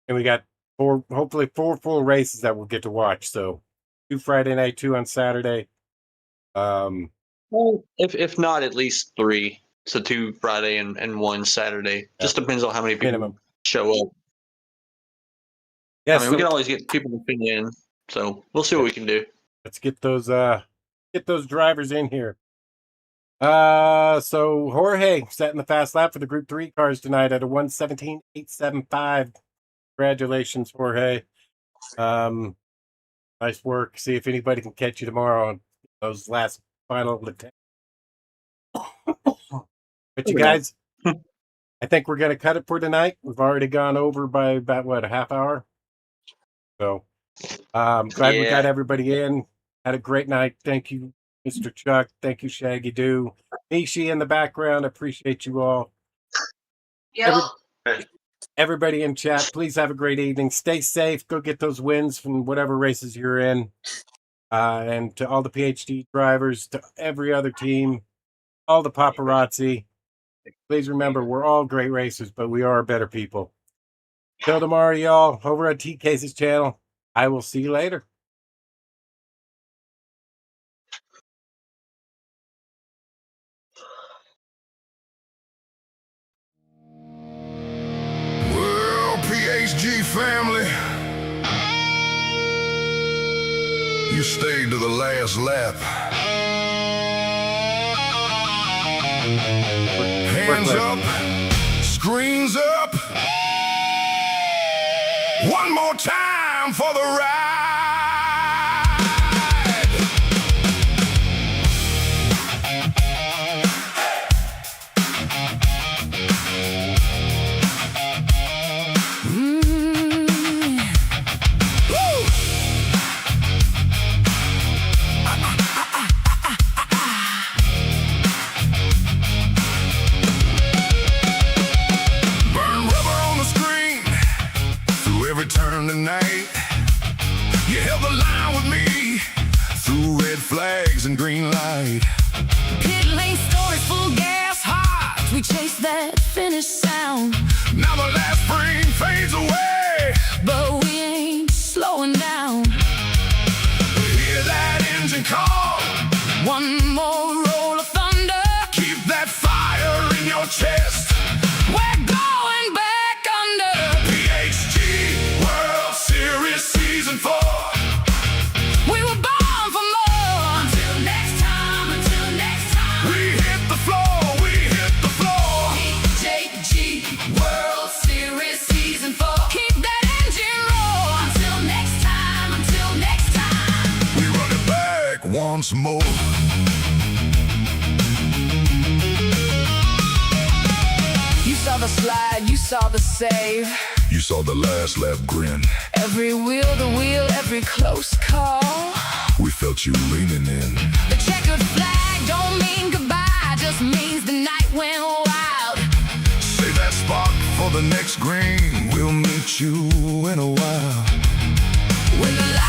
And we got hopefully four full races that we'll get to watch. So 2 Friday night, 2 on Saturday. Well, if not, at least 3. So 2 Friday and 1 Saturday. Just depends on how many people Minimum. show up. Yeah, I mean, we can always get people to fit in. So we'll see what we can do. let's get those drivers in here. So Jorge setting the fast lap for the Group 3 cars tonight at a 1:17.875. Congratulations, Jorge. Nice work. See if anybody can catch you tomorrow on those last final attempts. But you guys, I think we're going to cut it for tonight. We've already gone over by about, a half hour? So glad we got everybody in. Had a great night. Thank you, Mr. Chuck. Thank you, Shaggy Doo. Nishi in the background. Appreciate you all. Yeah. Everybody in chat, please have a great evening. Stay safe. Go get those wins from whatever races you're in. And to all the PhD drivers, to every other team, all the paparazzi, please remember we're all great racers, but we are better people. Till tomorrow, y'all, over at T-Case's channel. I will see you later. Well, PHG family, you stayed to the last lap. Hands up, screens up. One more time for the ride. Burn rubber on the screen through every turn tonight. You held the line with me through red flags and green light. Pit lane stories, full gas, hearts. We chase that finish sound, Now the last spring fades away. but we ain't slowing down. Hear that engine call. One more roll of thunder. Keep once more. You saw the slide, you saw the save. You saw the last lap grin. Every wheel, the wheel, every close call. We felt you leaning in. The checkered flag don't mean goodbye, just means the night went wild. Save that spot for the next green. We'll meet you in a while. When the